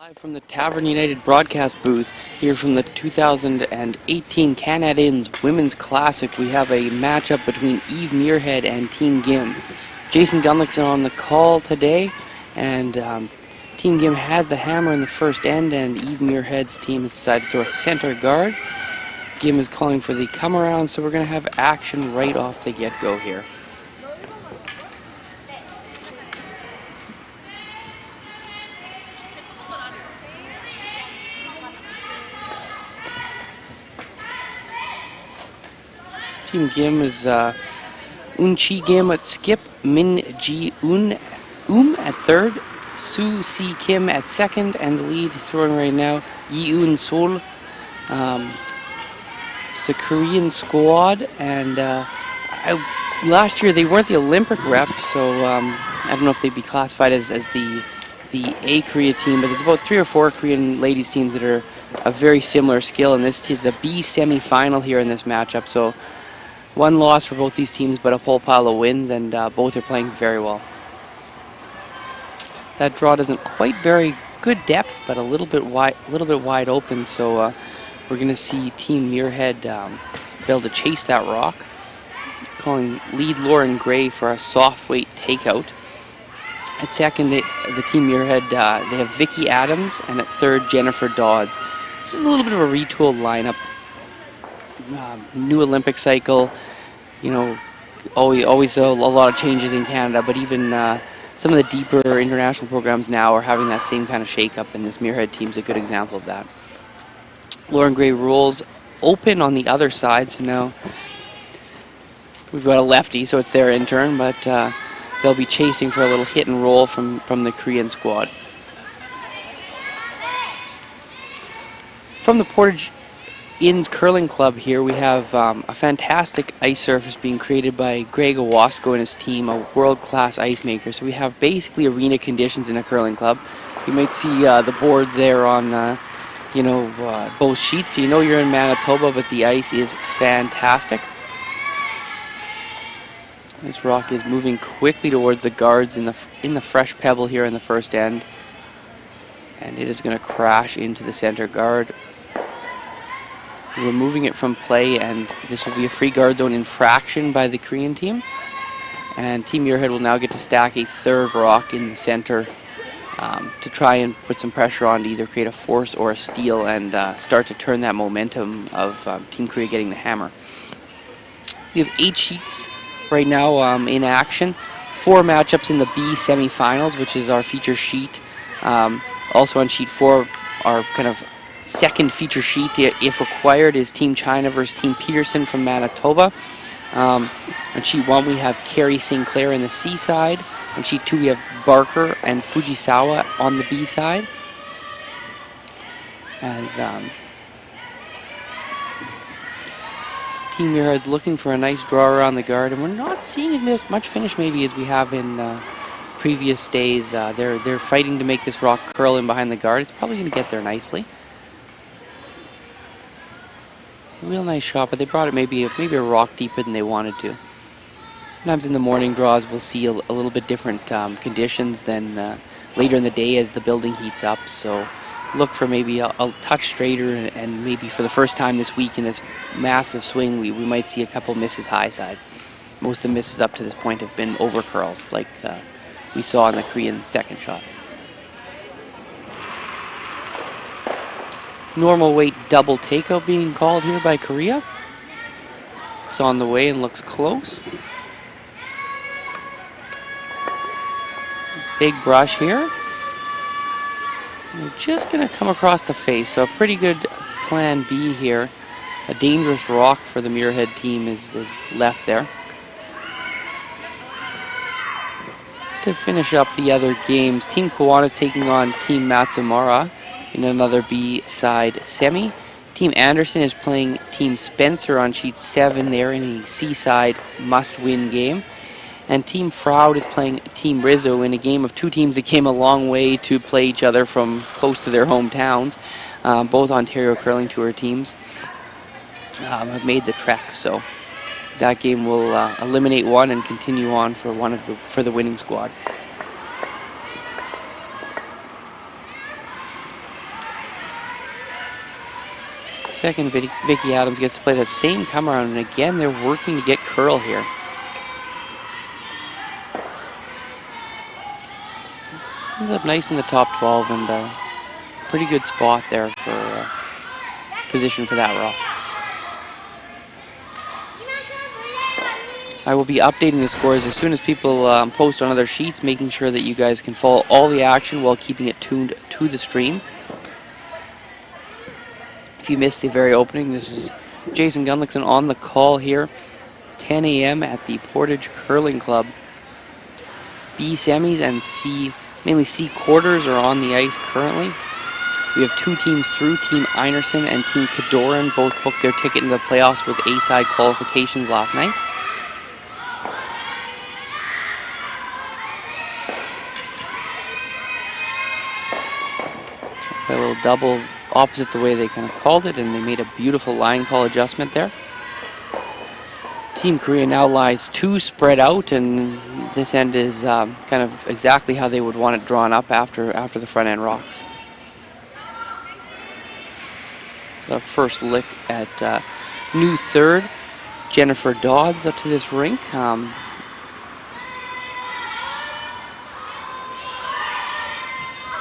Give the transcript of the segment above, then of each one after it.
Live from the Tavern United broadcast booth here from the 2018 Canad Inns Women's Classic. We have a matchup between Eve Muirhead and Team Gim. Jason Gunlickson on the call today, and Team Gim has the hammer in the first end, and Eve Muirhead's team has decided to throw a center guard. Gim is calling for the come around, so we're going to have action right off the get-go here. Team Gim is Unchi Gim at skip, Min Ji at third, Su Si Kim at second, and the lead throwing right now, Yi Un Sol. It's the Korean squad, and last year they weren't the Olympic rep, so I don't know if they'd be classified as the A Korea team, but there's about 3 or 4 Korean ladies teams that are a very similar skill, and this is a B semi-final here in this matchup, so one loss for both these teams, but a whole pile of wins, and both are playing very well. That draw doesn't quite very good depth, but a little bit wide open. So we're going to see Team Muirhead be able to chase that rock. Calling lead Lauren Gray for a soft weight takeout. At second, the Team Muirhead they have Vicky Adams, and at third, Jennifer Dodds. This is a little bit of a retooled lineup. New Olympic cycle, you know, always a lot of changes in Canada, but even some of the deeper international programs now are having that same kind of shake-up, and this Muirhead team's a good example of that. Lauren Gray rolls open on the other side, so now we've got a lefty, so it's their intern, but they'll be chasing for a little hit and roll from the Korean squad. From the Portage Inns Curling Club here, we have a fantastic ice surface being created by Greg Owasco and his team, a world-class ice maker. So we have basically arena conditions in a curling club. You might see the boards there on, both sheets. So you know you're in Manitoba, but the ice is fantastic. This rock is moving quickly towards the guards in the fresh pebble here in the first end, and it is going to crash into the center guard. Removing it from play, and this will be a free guard zone infraction by the Korean team. And Team Muirhead will now get to stack a third rock in the center to try and put some pressure on to either create a force or a steal and start to turn that momentum of Team Korea getting the hammer. We have 8 sheets right now in action. 4 matchups in the B semifinals, which is our feature sheet. Also on sheet 4, our kind of second feature sheet, if required, is Team China versus Team Peterson from Manitoba. On sheet 1, we have Carrie Sinclair in the C side. On sheet 2, we have Barker and Fujisawa on the B side. As Team Muirhead is looking for a nice draw around the guard, and we're not seeing as much finish maybe as we have in previous days. They're fighting to make this rock curl in behind the guard. It's probably going to get there nicely. Real nice shot, but they brought it maybe a rock deeper than they wanted to. Sometimes in the morning draws we'll see a little bit different conditions than later in the day as the building heats up. So look for maybe a touch straighter, and maybe for the first time this week in this massive swing we might see a couple misses high side. Most of the misses up to this point have been over curls, like we saw in the Korean second shot. Normal weight double takeout being called here by Korea. It's on the way and looks close. Big brush here. We're just going to come across the face, so a pretty good plan B here. A dangerous rock for the Muirhead team is left there. To finish up the other games, Team Kawana is taking on Team Matsumura in another B-side semi. Team Anderson is playing Team Spencer on sheet 7 there in a C-side must-win game. And Team Froud is playing Team Rizzo in a game of 2 teams that came a long way to play each other from close to their hometowns. Both Ontario Curling Tour teams have made the trek, so that game will eliminate one and continue on for the winning squad. Second, Vicky Adams gets to play that same come around, and again, they're working to get curl here. Comes up nice in the top 12, and pretty good spot there for position for that rock. I will be updating the scores as soon as people post on other sheets, making sure that you guys can follow all the action while keeping it tuned to the stream. If you missed the very opening, this is Jason Gunlickson on the call here. 10 a.m. at the Portage Curling Club. B semis and mainly C quarters are on the ice currently. We have two teams through, Team Einerson and Team Cadoran, both booked their ticket into the playoffs with A-side qualifications last night. A little double opposite the way they kind of called it, and they made a beautiful line call adjustment there. Team Korea now lies 2 spread out, and this end is kind of exactly how they would want it drawn up after the front end rocks. So our first lick at new third, Jennifer Dodds up to this rink.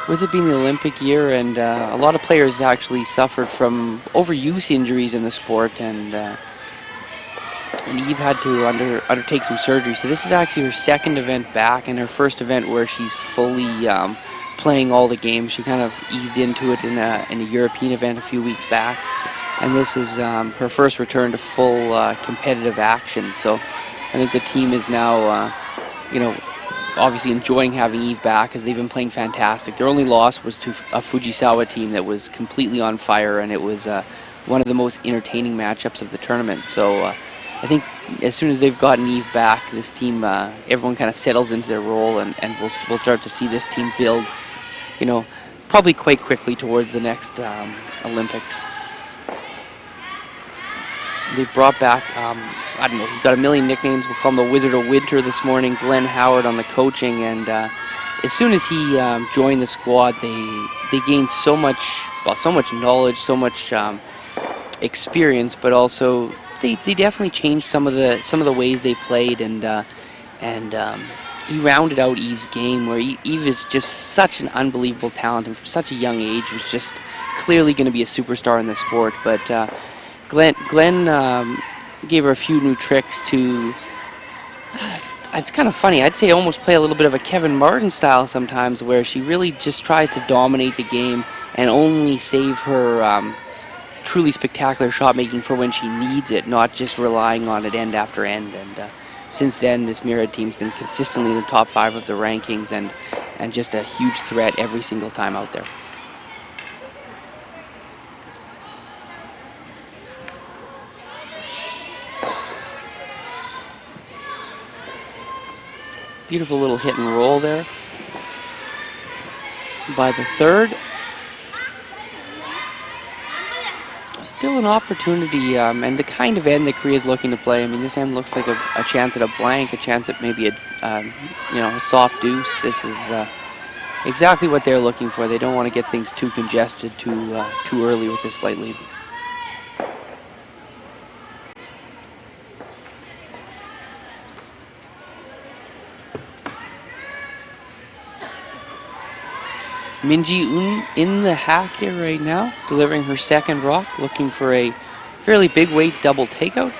With it being the Olympic year, and a lot of players actually suffered from overuse injuries in the sport, and Eve had to undertake some surgery. So this is actually her second event back, and her first event where she's fully playing all the games. She kind of eased into it in a European event a few weeks back, and this is her first return to full competitive action. So I think the team is now, obviously enjoying having Eve back, because they've been playing fantastic. Their only loss was to a Fujisawa team that was completely on fire, and it was one of the most entertaining matchups of the tournament. So I think as soon as they've gotten Eve back, this team, everyone kind of settles into their role, and we'll start to see this team build, probably quite quickly towards the next Olympics. They've brought back, I don't know, he's got a million nicknames. We'll call him the Wizard of Winter this morning, Glenn Howard on the coaching. And as soon as he joined the squad, they gained so much knowledge, so much experience, but also they definitely changed some of the ways they played, and he rounded out Eve's game, where Eve is just such an unbelievable talent, and from such a young age was just clearly going to be a superstar in the sport. But Glenn gave her a few new tricks to, it's kind of funny, I'd say almost play a little bit of a Kevin Martin style sometimes, where she really just tries to dominate the game and only save her truly spectacular shot making for when she needs it, not just relying on it end after end. And since then, this Muirhead team's been consistently in the top 5 of the rankings, and just a huge threat every single time out there. Beautiful little hit and roll there by the third. Still an opportunity, and the kind of end that Korea is looking to play. I mean, this end looks like a chance at a blank, a chance at maybe a soft deuce. This is exactly what they're looking for. They don't want to get things too congested too early with this slight lead. Minji Un in the hack here right now, delivering her second rock, looking for a fairly big weight double takeout.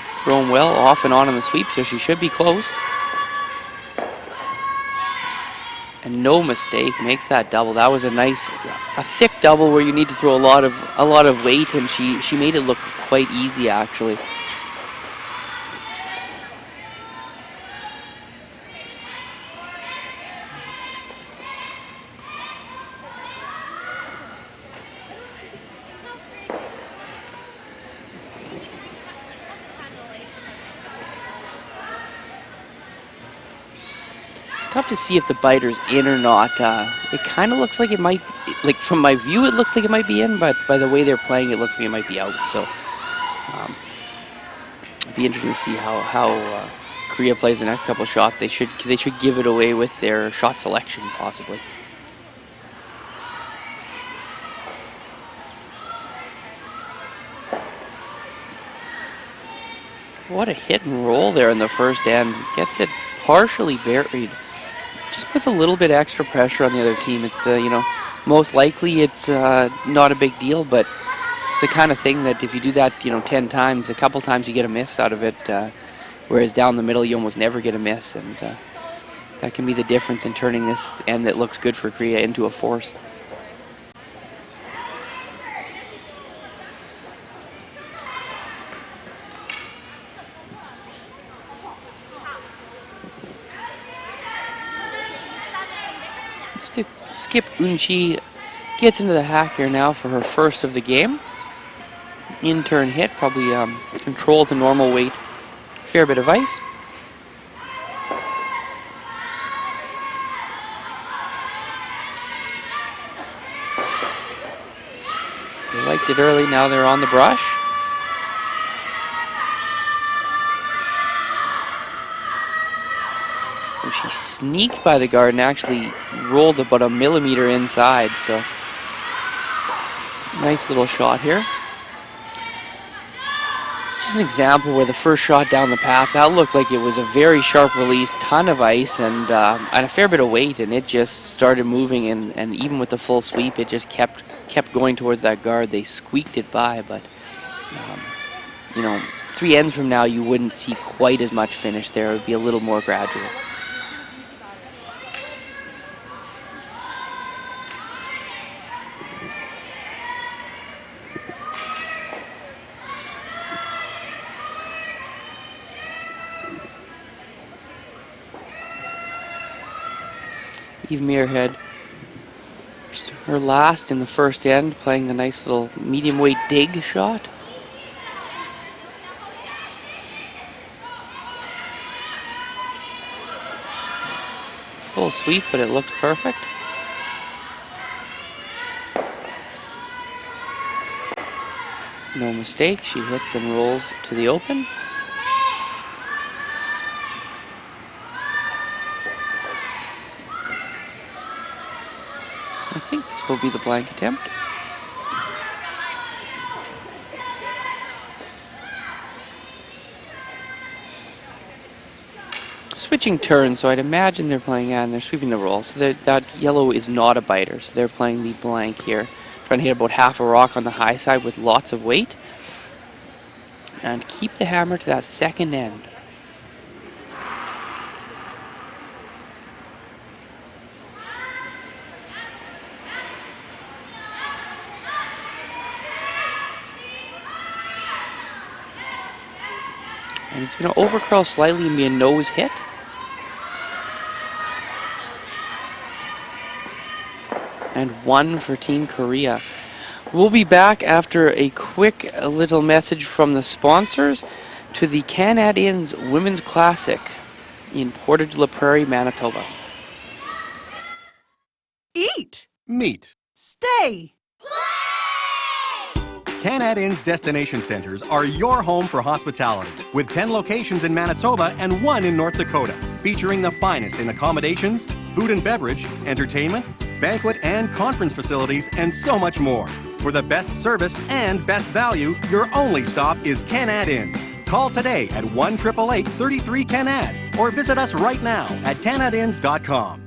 It's thrown well, off and on the sweep, so she should be close. And no mistake, makes that double. That was a thick double where you need to throw a lot of weight, and she made it look quite easy actually. Tough to see if the biter's in or not. It kind of looks like it might, like from my view it looks like it might be in, but by the way they're playing it looks like it might be out. So it'd be interesting to see how Korea plays the next couple shots, they should give it away with their shot selection, possibly. What a hit and roll there in the first end. Gets it partially buried. Just puts a little bit extra pressure on the other team. It's, most likely it's not a big deal, but it's the kind of thing that if you do that, 10 times, a couple times you get a miss out of it, whereas down the middle you almost never get a miss, and that can be the difference in turning this end that looks good for Korea into a force. Skip Unchi gets into the hack here now for her first of the game. In-turn hit, probably control to normal weight, fair bit of ice. They liked it early, now they're on the brush. She sneaked by the guard and actually rolled about a millimeter inside, so nice little shot here. Just an example where the first shot down the path, that looked like it was a very sharp release, ton of ice, and a fair bit of weight, and it just started moving, and even with the full sweep, it just kept going towards that guard. They squeaked it by, but 3 ends from now, you wouldn't see quite as much finish there. It would be a little more gradual. Eve Muirhead, her last in the first end, playing a nice little medium weight dig shot. Full sweep, but it looks perfect. No mistake, she hits and rolls to the open. I think this will be the blank attempt. Switching turns, so I'd imagine they're playing and they're sweeping the roll. So that yellow is not a biter, so they're playing the blank here. Trying to hit about half a rock on the high side with lots of weight. And keep the hammer to that second end. And it's going to overcurl slightly and be a nose hit. And 1 for Team Korea. We'll be back after a quick little message from the sponsors to the Canad Inns Women's Classic in Portage La Prairie, Manitoba. Eat. Meet. Stay. Canad Inns Destination Centers are your home for hospitality, with 10 locations in Manitoba and 1 in North Dakota, featuring the finest in accommodations, food and beverage, entertainment, banquet and conference facilities, and so much more. For the best service and best value, your only stop is Canad Inns. Call today at 1-888-33-CANAD or visit us right now at canadinns.com.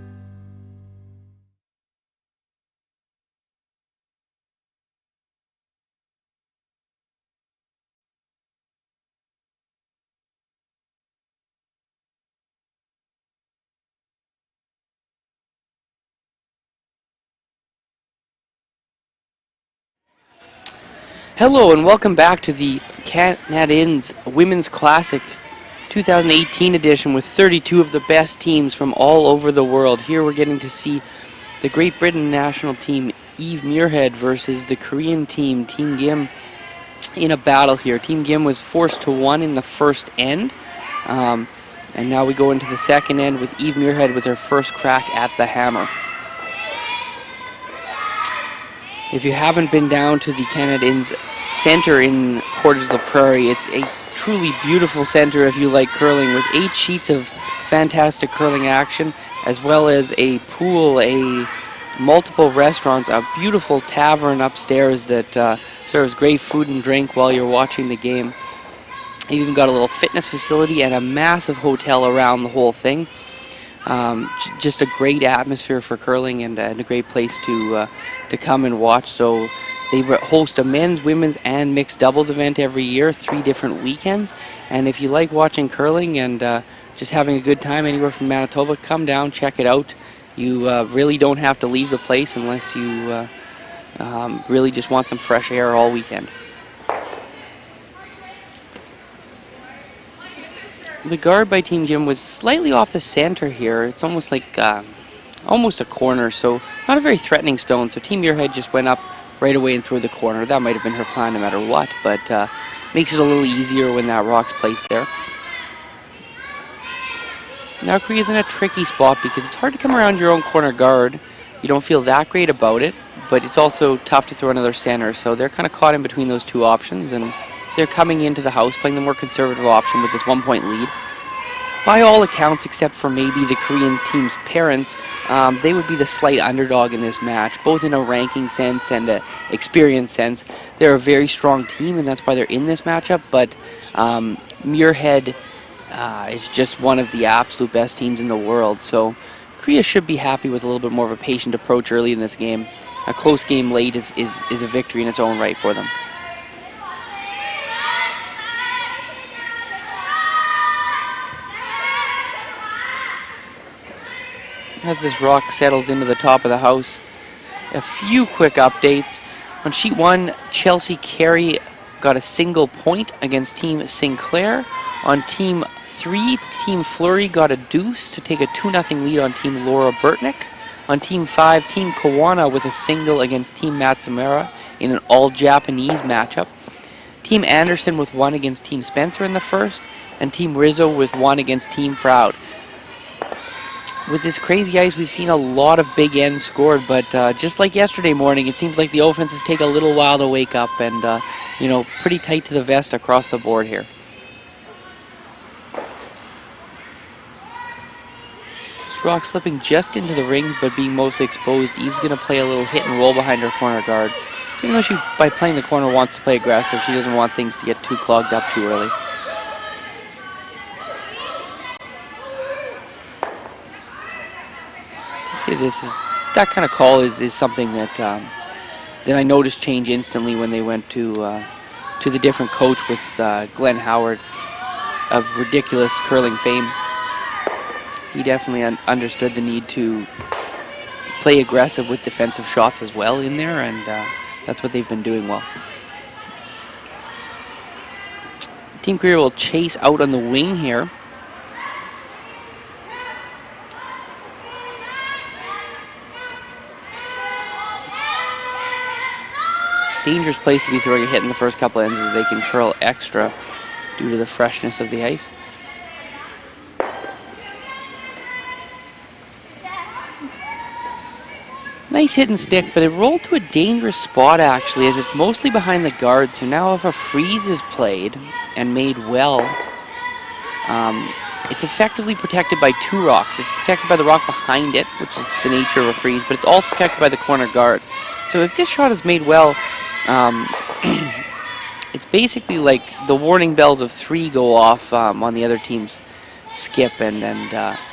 Hello and welcome back to the Canad Inns Women's Classic 2018 edition with 32 of the best teams from all over the world. Here we're getting to see the Great Britain national team Eve Muirhead versus the Korean team, Team Gim, in a battle here. Team Gim was forced to 1 in the first end, and now we go into the second end with Eve Muirhead with her first crack at the hammer. If you haven't been down to the Canad Inns Center in Portage La Prairie, it's a truly beautiful center if you like curling, with 8 sheets of fantastic curling action, as well as a pool, multiple restaurants, a beautiful tavern upstairs that serves great food and drink while you're watching the game. You even got a little fitness facility and a massive hotel around the whole thing. Just a great atmosphere for curling and a great place to come and watch. So they host a men's, women's, and mixed doubles event every year, 3 different weekends. And if you like watching curling and just having a good time anywhere from Manitoba, come down, check it out. You really don't have to leave the place unless you really just want some fresh air all weekend. The guard by Team Jim was slightly off the center here. It's almost like almost a corner, so not a very threatening stone. So Team Muirhead just went up right away and threw the corner. That might have been her plan no matter what, but makes it a little easier when that rock's placed there. Now Korea's in a tricky spot because it's hard to come around your own corner guard. You don't feel that great about it, but it's also tough to throw another center. So they're kind of caught in between those 2 options, and they're coming into the house playing the more conservative option with this 1-point lead. By all accounts, except for maybe the Korean team's parents, they would be the slight underdog in this match, both in a ranking sense and an experience sense. They're a very strong team, and that's why they're in this matchup, but Muirhead is just one of the absolute best teams in the world, so Korea should be happy with a little bit more of a patient approach early in this game. A close game late is a victory in its own right for them. As this rock settles into the top of the house, a few quick updates. On sheet 1, Chelsea Carey got a single point against Team Sinclair. On team 3, Team Fleury got a deuce to take a 2-0 lead on Team Laura Burtnick. On Team 5, Team Kawana with a single against Team Matsumura in an all-Japanese matchup. Team Anderson with 1 against Team Spencer in the first, and Team Rizzo with 1 against Team Froud. With this crazy ice, we've seen a lot of big ends scored, but just like yesterday morning, it seems like the offenses take a little while to wake up, and you know, pretty tight to the vest across the board here. This rock slipping just into the rings, but being mostly exposed. Eve's going to play a little hit and roll behind her corner guard. So even though she, by playing the corner, wants to play aggressive, she doesn't want things to get too clogged up too early. That kind of call is something that I noticed change instantly when they went to the different coach with Glenn Howard of ridiculous curling fame. He definitely understood the need to play aggressive with defensive shots as well in there, and that's what they've been doing well. Team Korea will chase out on the wing here. Dangerous place to be throwing a hit in the first couple ends as they can curl extra due to the freshness of the ice. Nice hit and stick, but it rolled to a dangerous spot actually, as it's mostly behind the guard. So now if a freeze is played and made well, it's effectively protected by 2 rocks. It's protected by the rock behind it, which is the nature of a freeze, but it's also protected by the corner guard. So if this shot is made well, it's basically like the warning bells of 3 go off on the other team's skip, and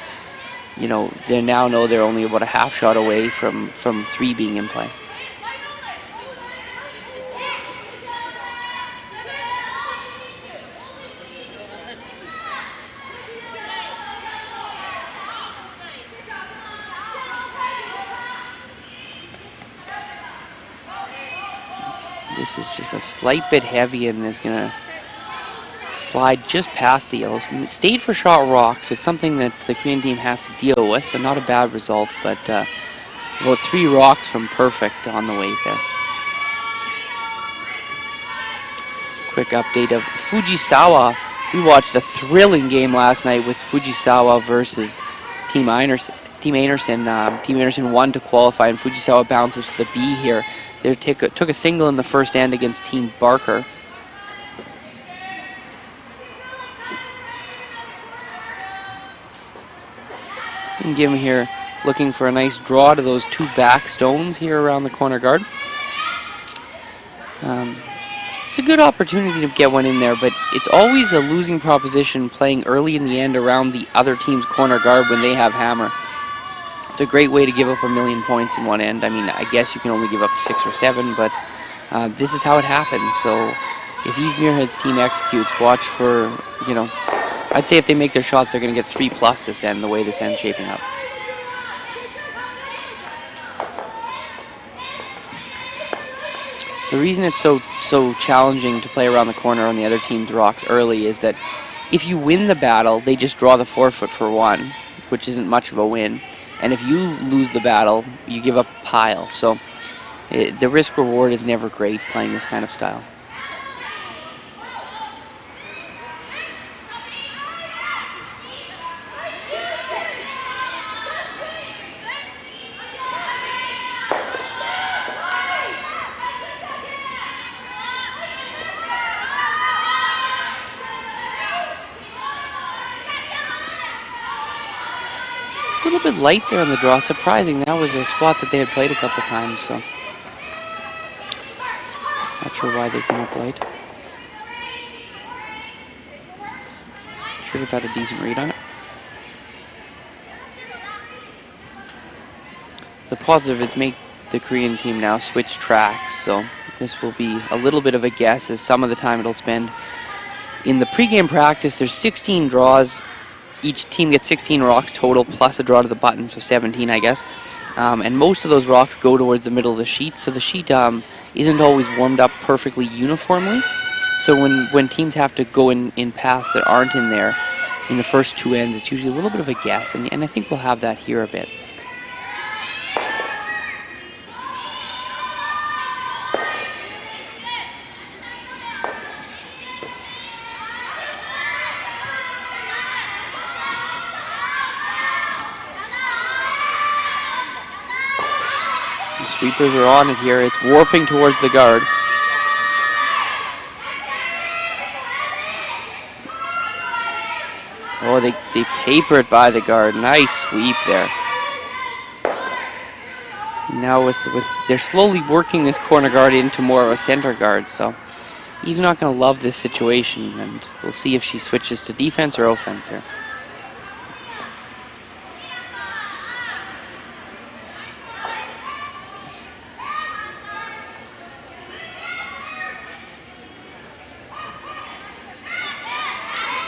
you know, they now know they're only about a half shot away from 3 being in play. This is just a slight bit heavy and is going to slide just past the yellows. Stayed for shot rocks. It's something that the Korean team has to deal with, so not a bad result, but about 3 rocks from perfect on the way there. Quick update of Fujisawa. We watched a thrilling game last night with Fujisawa versus Team Einarson. Team Einarson won to qualify, and Fujisawa bounces to the B here. They took a single in the first end against Team Barker. from Gim here, looking for a nice draw to those two back stones here around the corner guard. It's a good opportunity to get one in there, but it's always a losing proposition playing early in the end around the other team's corner guard when they have hammer. It's a great way to give up 1,000,000 points in one end. I mean, I guess you can only give up 6 or 7, but this is how it happens. So if Eve Muirhead's team executes, watch for, you know, I'd say if they make their shots, they're going to get 3+ this end, the way this end's shaping up. The reason it's so challenging to play around the corner on the other team's rocks early is that if you win the battle, they just draw the forefoot for 1, which isn't much of a win. And if you lose the battle, you give up a pile. So the risk-reward is never great playing this kind of style. A little bit light there on the draw. Surprising. That was a spot that they had played a couple times, so not sure why they came up light. Should have had a decent read on it. The positive is make the Korean team now switch tracks, so this will be a little bit of a guess as some of the time it'll spend. In the pregame practice, there's 16 draws. Each team gets 16 rocks total, plus a draw to the button, so 17, I guess. And most of those rocks go towards the middle of the sheet, so the sheet isn't always warmed up perfectly uniformly. So when teams have to go in paths that aren't in there in the first 2 ends, it's usually a little bit of a guess, and I think we'll have that here a bit. Sweepers are on it here. It's warping towards the guard. Oh, they paper it by the guard. Nice sweep there. Now they're slowly working this corner guard into more of a center guard. So Eve's not going to love this situation, and we'll see if she switches to defense or offense here.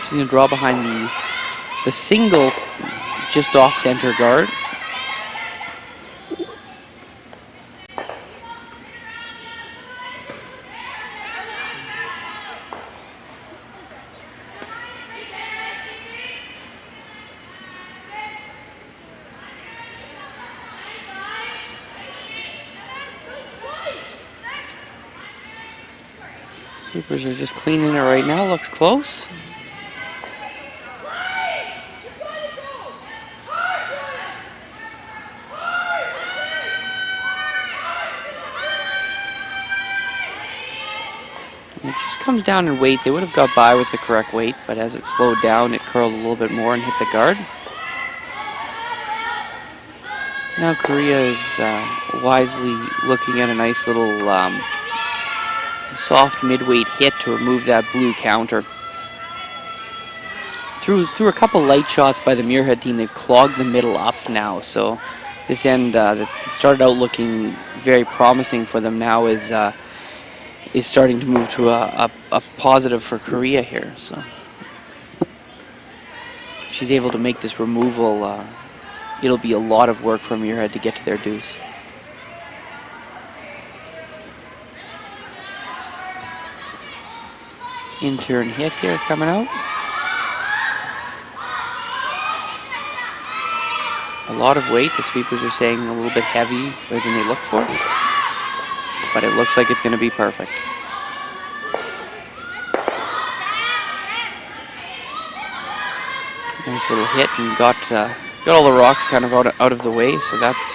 She's going to draw behind the single just off center guard. Sweepers are just cleaning it right now. Looks close. It just comes down in weight. They would have got by with the correct weight, but as it slowed down, it curled a little bit more and hit the guard. Now Korea is wisely looking at a nice little soft mid-weight hit to remove that blue counter. Through a couple light shots by the Muirhead team, they've clogged the middle up now. So this end that started out looking very promising for them now is starting to move to a positive for Korea here. So if she's able to make this removal, it'll be a lot of work from Muirhead to get to their deuce. In-turn hit here coming out. A lot of weight. The sweepers are saying a little bit heavier than they look for. But it looks like it's going to be perfect. Nice little hit, and got all the rocks kind of out of the way, so that's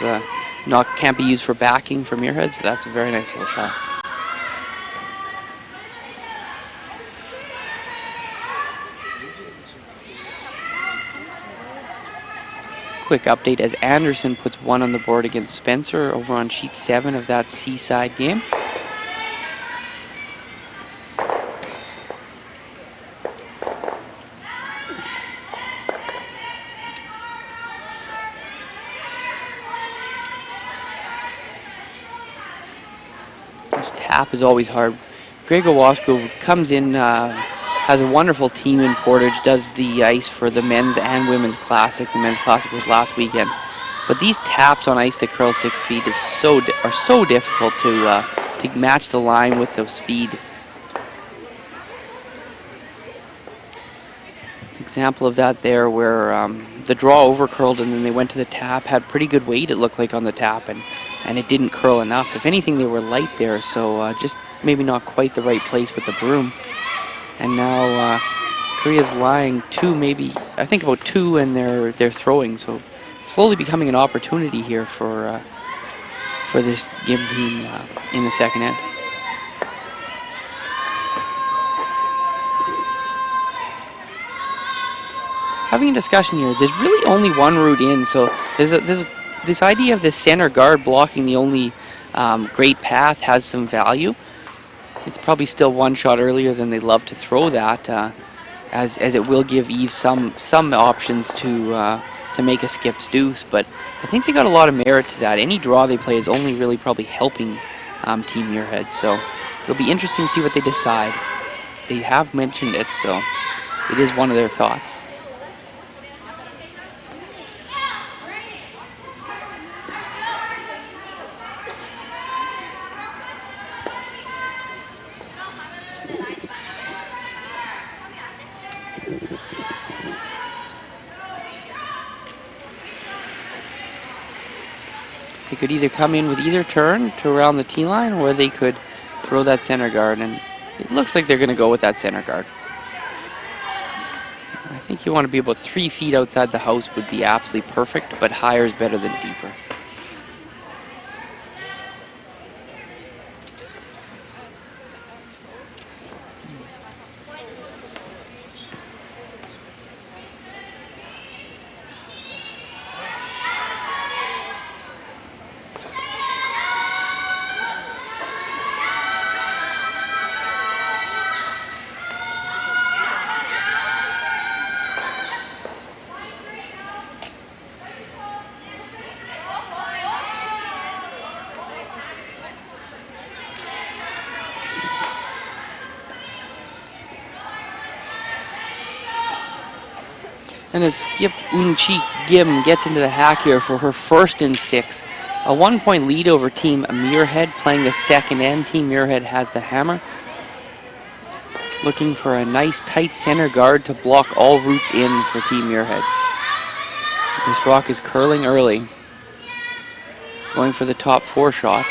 can't be used for backing for Muirhead, so that's a very nice little shot. quick update as Anderson puts one on the board against Spencer over on sheet 7 of that Seaside game. This tap is always hard. Greg Owasco comes in, has a wonderful team in Portage, does the ice for the men's and women's classic. The men's classic was last weekend. But these taps on ice that curl 6 feet are so difficult to match the line with the speed. Example of that there where the draw over curled and then they went to the tap, had pretty good weight it looked like on the tap, and it didn't curl enough. If anything, they were light there, so just maybe not quite the right place with the broom. And now Korea's lying 2, maybe, I think about 2, and they're throwing, so slowly becoming an opportunity here for this GIM team in the second end. Having a discussion here, there's really only one route in, so there's this idea of this center guard blocking the only great path has some value. It's probably still one shot earlier than they'd love to throw that, as it will give Eve some options to make a skip's deuce, but I think they got a lot of merit to that. Any draw they play is only really probably helping Team Muirhead, so it'll be interesting to see what they decide. They have mentioned it, so it is one of their thoughts. They could either come in with either turn to around the T-line, or they could throw that center guard, and it looks like they're going to go with that center guard. I think you want to be about 3 feet outside the house would be absolutely perfect, but higher is better than deeper. And as Skip Unchi Gim gets into the hack here for her first and 6. A 1-point lead over Team Muirhead playing the second end. Team Muirhead has the hammer. Looking for a nice tight center guard to block all routes in for Team Muirhead. This rock is curling early. Going for the top 4 shot.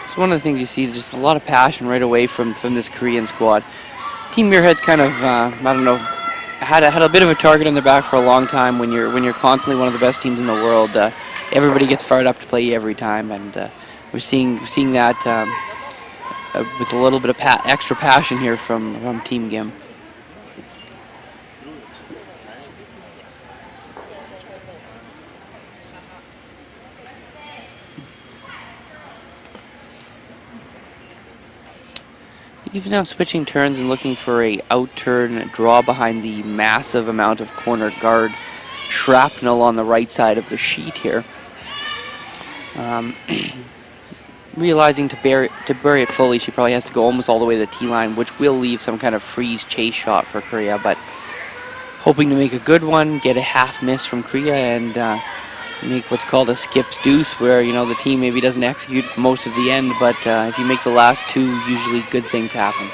So one of the things you see is just a lot of passion right away from this Korean squad. Team Muirhead's kind of, I don't know, had a bit of a target on their back for a long time. When you're constantly one of the best teams in the world, everybody gets fired up to play you every time, and we're seeing that with a little bit of extra passion here from Team GIM. He's now switching turns and looking for a out-turn draw behind the massive amount of corner guard shrapnel on the right side of the sheet here. Realizing to bury it fully, she probably has to go almost all the way to the T-line, which will leave some kind of freeze chase shot for Korea, but hoping to make a good one, get a half miss from Korea, and make what's called a skip's deuce, where the team maybe doesn't execute most of the end, but if you make the last 2, usually good things happen.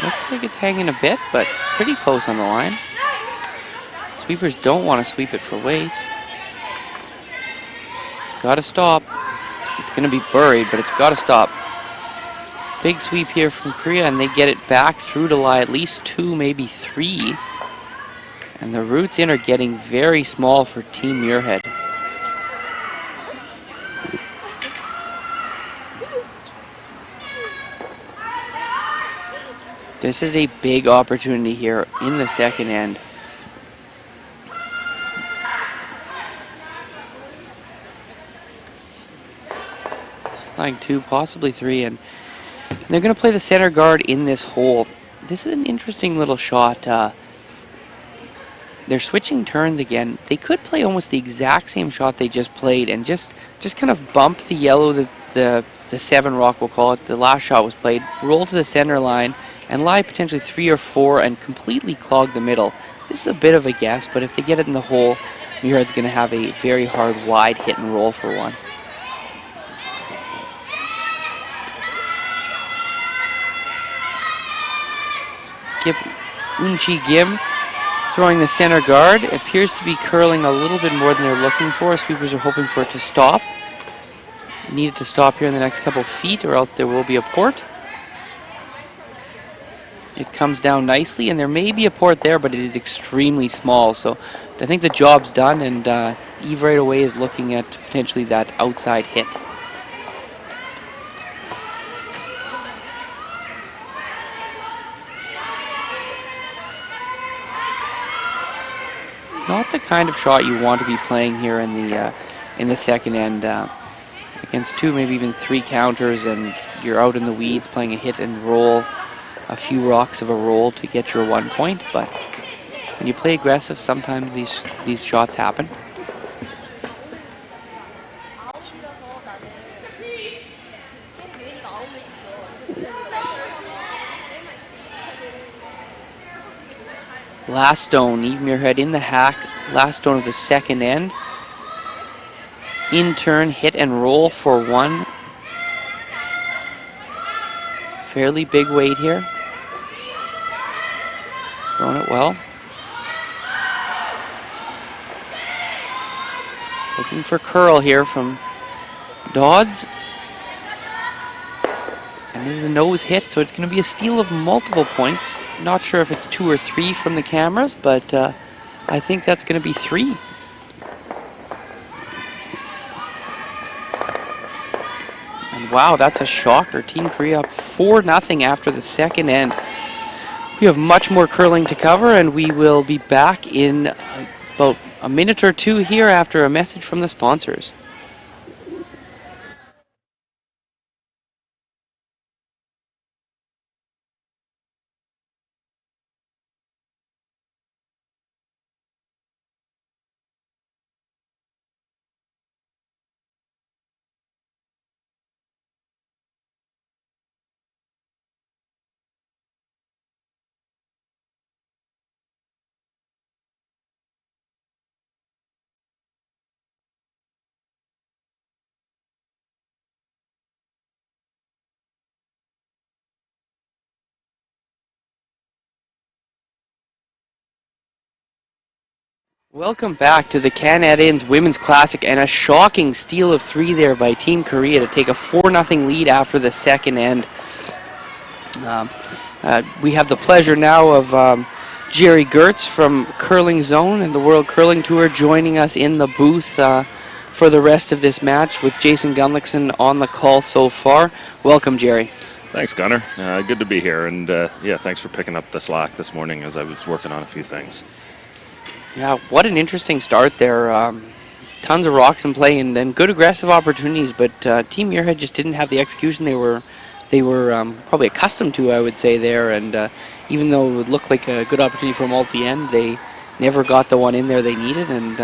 Looks like it's hanging a bit, but pretty close on the line. Sweepers don't want to sweep it for weight. It's got to stop. It's It's going to be buried, but it's got to stop. Big sweep here from Korea, and they get it back through to lie at least 2, maybe 3. And the roots in are getting very small for Team Muirhead. This is a big opportunity here in the second end. Lying 2, possibly 3, and they're going to play the center guard in this hole. This is an interesting little shot. They're switching turns again. They could play almost the exact same shot they just played and just kind of bump the yellow, the 7 rock, we'll call it. The last shot was played. Roll to the center line and lie potentially 3 or 4 and completely clog the middle. This is a bit of a guess, but if they get it in the hole, Muirhead's going to have a very hard, wide hit and roll for one. Skip Unchi Gim throwing the center guard. It appears to be curling a little bit more than they're looking for. Sweepers are hoping for it to stop. Need it to stop here in the next couple feet, or else there will be a port. It comes down nicely, and there may be a port there, but it is extremely small. So I think the job's done, and Eve right away is looking at potentially that outside hit. Not the kind of shot you want to be playing here in the second end. Against 2, maybe even 3 counters, and you're out in the weeds playing a hit and roll, a few rocks of a roll to get your 1 point. But when you play aggressive, sometimes these shots happen. Last stone, Eve Muirhead in the hack, last stone of the second end. In turn, hit and roll for 1. Fairly big weight here. Throwing it well. Looking for curl here from Dodds. And it is a nose hit, so it's going to be a steal of multiple points. Not sure if it's 2 or 3 from the cameras, but I think that's going to be 3. And wow, that's a shocker. Team Korea up 4-0 after the second end. We have much more curling to cover, and we will be back in about a minute or 2 here after a message from the sponsors. Welcome back to the Canad Inns Women's Classic, and a shocking steal of 3 there by Team Korea to take a 4-0 lead after the second end. We have the pleasure now of Jerry Gertz from Curling Zone and the World Curling Tour joining us in the booth for the rest of this match, with Jason Gunlickson on the call so far. Welcome, Jerry. Thanks, Gunnar. Good to be here, and yeah, thanks for picking up the slack this morning as I was working on a few things. Yeah, what an interesting start there. Tons of rocks in play and good aggressive opportunities, but Team Muirhead just didn't have the execution they were probably accustomed to, I would say, there. And even though it would look like a good opportunity for a multi-end, they never got the one in there they needed, and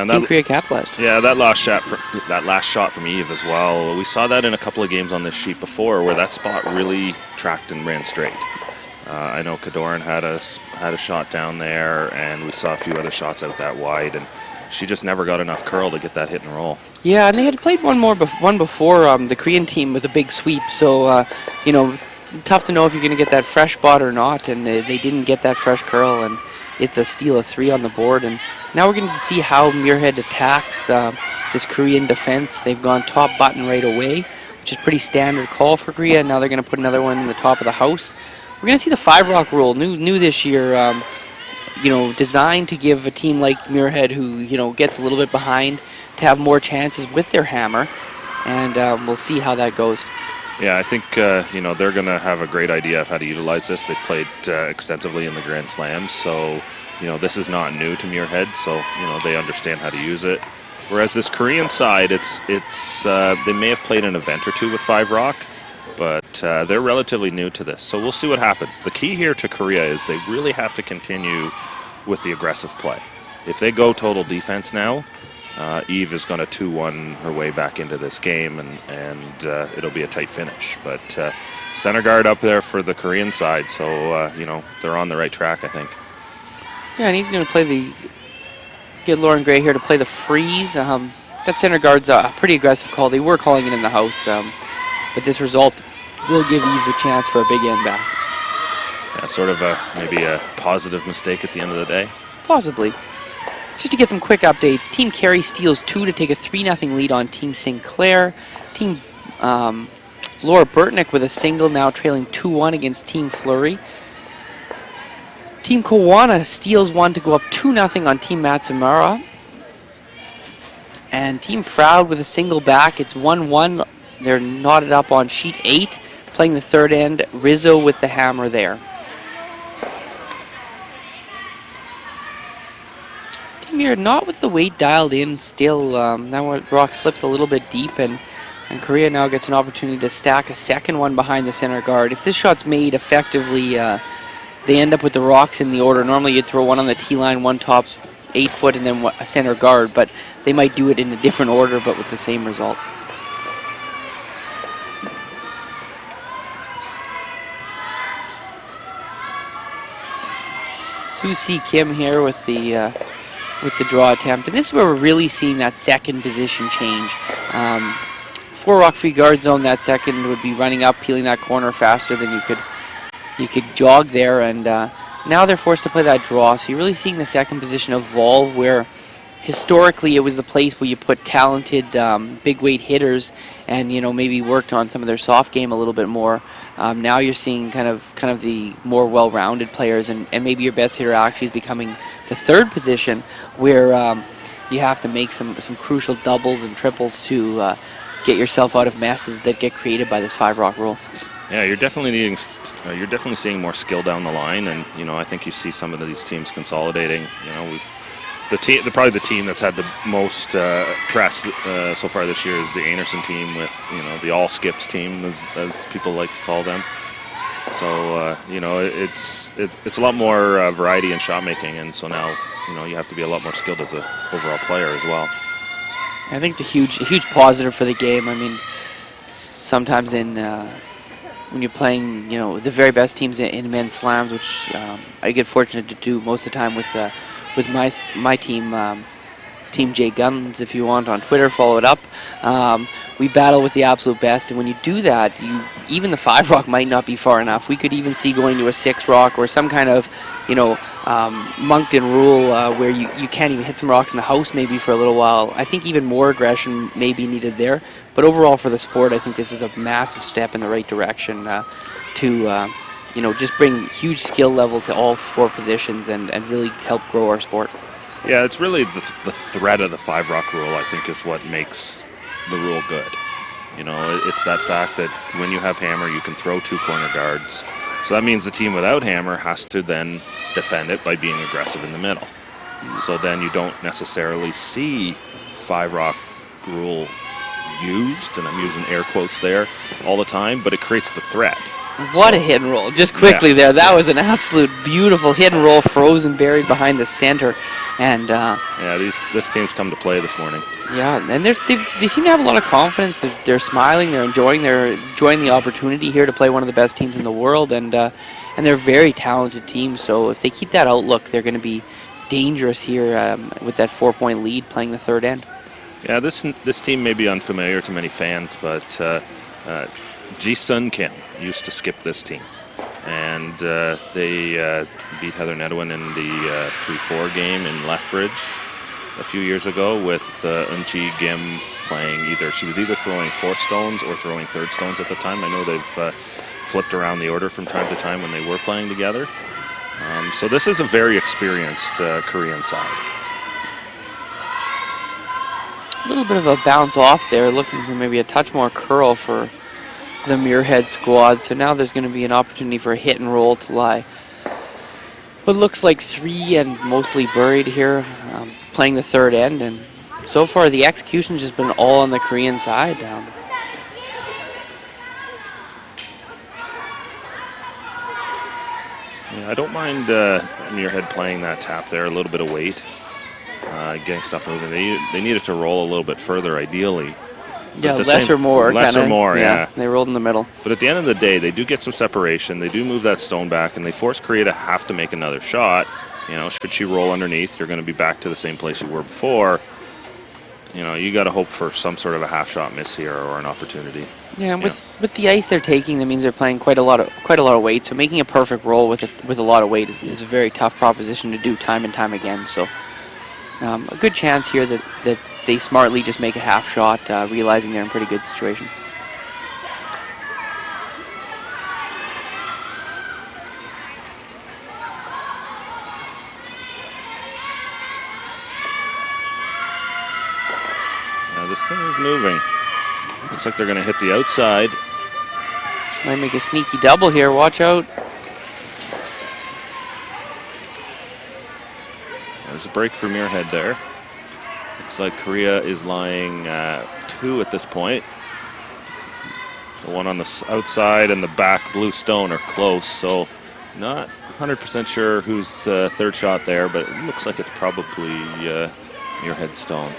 Team Korea capitalized. Yeah, that last shot from Eve as well. We saw that in a couple of games on this sheet before, where that spot really tracked and ran straight. I know Kadoran had a shot down there, and we saw a few other shots out that wide, and she just never got enough curl to get that hit and roll. Yeah, and they had played one before the Korean team with a big sweep, so tough to know if you're going to get that fresh spot or not, and they didn't get that fresh curl, and it's a steal of 3 on the board. And now we're going to see how Muirhead attacks this Korean defense. They've gone top button right away, which is pretty standard call for Korea. Now they're going to put another one in the top of the house. We're going to see the 5-rock rule, new this year, designed to give a team like Muirhead, who, gets a little bit behind, to have more chances with their hammer. And we'll see how that goes. Yeah, I think, they're going to have a great idea of how to utilize this. They've played extensively in the Grand Slams, so, this is not new to Muirhead, so, they understand how to use it. Whereas this Korean side, it's they may have played an event or two with 5-rock, but they're relatively new to this. So we'll see what happens. The key here to Korea is they really have to continue with the aggressive play. If they go total defense now, Eve is going to 2-1 her way back into this game, and it'll be a tight finish. But center guard up there for the Korean side, so, they're on the right track, I think. Yeah, and he's going to get Lauren Gray here to play the freeze. That center guard's a pretty aggressive call. They were calling it in the house, but this result will give Eve a chance for a big end back. Yeah, sort of maybe a positive mistake at the end of the day. Possibly. Just to get some quick updates, Team Carey steals 2 to take a 3-0 lead on Team Sinclair. Team Laura Burtnick with a single, now trailing 2-1 against Team Fleury. Team Kawana steals 1 to go up 2-0 on Team Matsumura. And Team Froud with a single back. It's 1-1. They're knotted up on sheet 8, playing the third end. Rizzo with the hammer there. Team here not with the weight dialed in still. Now rock slips a little bit deep, and Korea now gets an opportunity to stack a second one behind the center guard. If this shot's made effectively, they end up with the rocks in the order. Normally you'd throw one on the tee line, one top 8-foot, and then a center guard, but they might do it in a different order, but with the same result. Susie Kim here with the draw attempt, and this is where we're really seeing that second position change. 4-rock free guard zone, that second would be running up, peeling that corner faster than you could jog there, and now they're forced to play that draw. So you're really seeing the second position evolve, where historically it was the place where you put talented big weight hitters and maybe worked on some of their soft game a little bit more. Now you're seeing kind of the more well-rounded players, and maybe your best hitter actually is becoming the third position, where you have to make some crucial doubles and triples to get yourself out of messes that get created by this 5-rock rule. Yeah, you're definitely seeing more skill down the line, and I think you see some of these teams consolidating. Probably the team that's had the most press so far this year is the Anderson team, with the all skips team, as people like to call them. So it's a lot more variety in shot making, and so now you have to be a lot more skilled as an overall player as well. I think it's a huge positive for the game. I mean, sometimes when you're playing, the very best teams in men's slams, which I get fortunate to do most of the time with my team, Team J Guns, if you want, on Twitter, follow it up. We battle with the absolute best, and when you do that, even the 5-rock might not be far enough. We could even see going to a 6-rock or some kind of, Moncton rule where you can't even hit some rocks in the house maybe for a little while. I think even more aggression may be needed there. But overall for the sport, I think this is a massive step in the right direction to just bring huge skill level to all 4 positions and really help grow our sport. Yeah, it's really the threat of the 5-rock rule, I think, is what makes the rule good. It's that fact that when you have hammer, you can throw 2 corner guards. So that means the team without hammer has to then defend it by being aggressive in the middle. So then you don't necessarily see 5-rock rule used, and I'm using air quotes there, all the time, but it creates the threat. What a hit and roll. Just quickly there. That was an absolute beautiful hit and roll, frozen, buried behind the center. And this team's come to play this morning. Yeah, and they seem to have a lot of confidence. They're smiling. They're enjoying the opportunity here to play one of the best teams in the world. And they're a very talented team. So if they keep that outlook, they're going to be dangerous here with that 4-point lead playing the third end. Yeah, this team may be unfamiliar to many fans, but Ji-sun Kim used to skip this team. and they beat Heather Nedwin in the 3-4 game in Lethbridge a few years ago with Unchi Gim playing she was either throwing fourth stones or throwing third stones at the time. I know they've flipped around the order from time to time when they were playing together. So this is a very experienced Korean side. A little bit of a bounce off there, looking for maybe a touch more curl for the Muirhead squad. So now there's going to be an opportunity for a hit and roll to lie what looks like 3 and mostly buried here, playing the third end. And so far the execution's just been all on the Korean side. Yeah, I don't mind Muirhead playing that tap there, a little bit of weight, getting stuff moving. They need it to roll a little bit further, ideally. Yeah, less or more. Less or more, yeah. They rolled in the middle. But at the end of the day, they do get some separation. They do move that stone back, and they force Korea to have to make another shot. You know, should she roll underneath, you're going to be back to the same place you were before. You know, you got to hope for some sort of a half shot miss here or an opportunity. Yeah, and with the ice they're taking, that means they're playing quite a lot of weight. So making a perfect roll with a lot of weight is a very tough proposition to do time and time again. So a good chance here that they smartly just make a half shot, realizing they're in a pretty good situation. Now this thing is moving. Looks like they're going to hit the outside. Might make a sneaky double here. Watch out. There's a break for Muirhead there. Looks like Korea is lying 2 at this point. The one on the outside and the back blue stone are close, so not 100% sure who's third shot there, but it looks like it's probably Muirhead stone.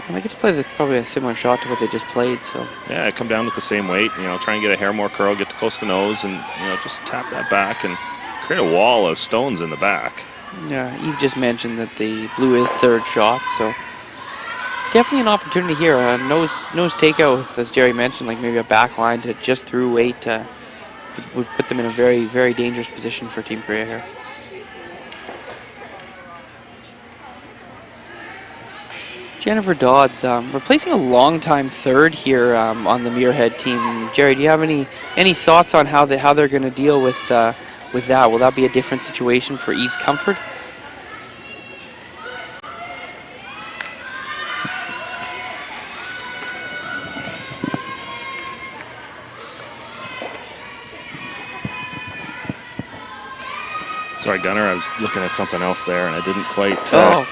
I get to play probably a similar shot to what they just played, so. Yeah, come down with the same weight, you know, try and get a hair more curl, get close to nose, and, you know, just tap that back and create a wall of stones in the back. Yeah, Eve just mentioned that the blue is third shot, so definitely an opportunity here. Nose takeout, as Jerry mentioned, like maybe a back line to just through weight would put them in a very, very dangerous position for Team Korea here. Jennifer Dodds replacing a longtime third here on the Muirhead team. Jerry, do you have any thoughts on how they're going to deal with that? Will that be a different situation for Eve's comfort? Sorry, Gunnar, I was looking at something else there, and I didn't quite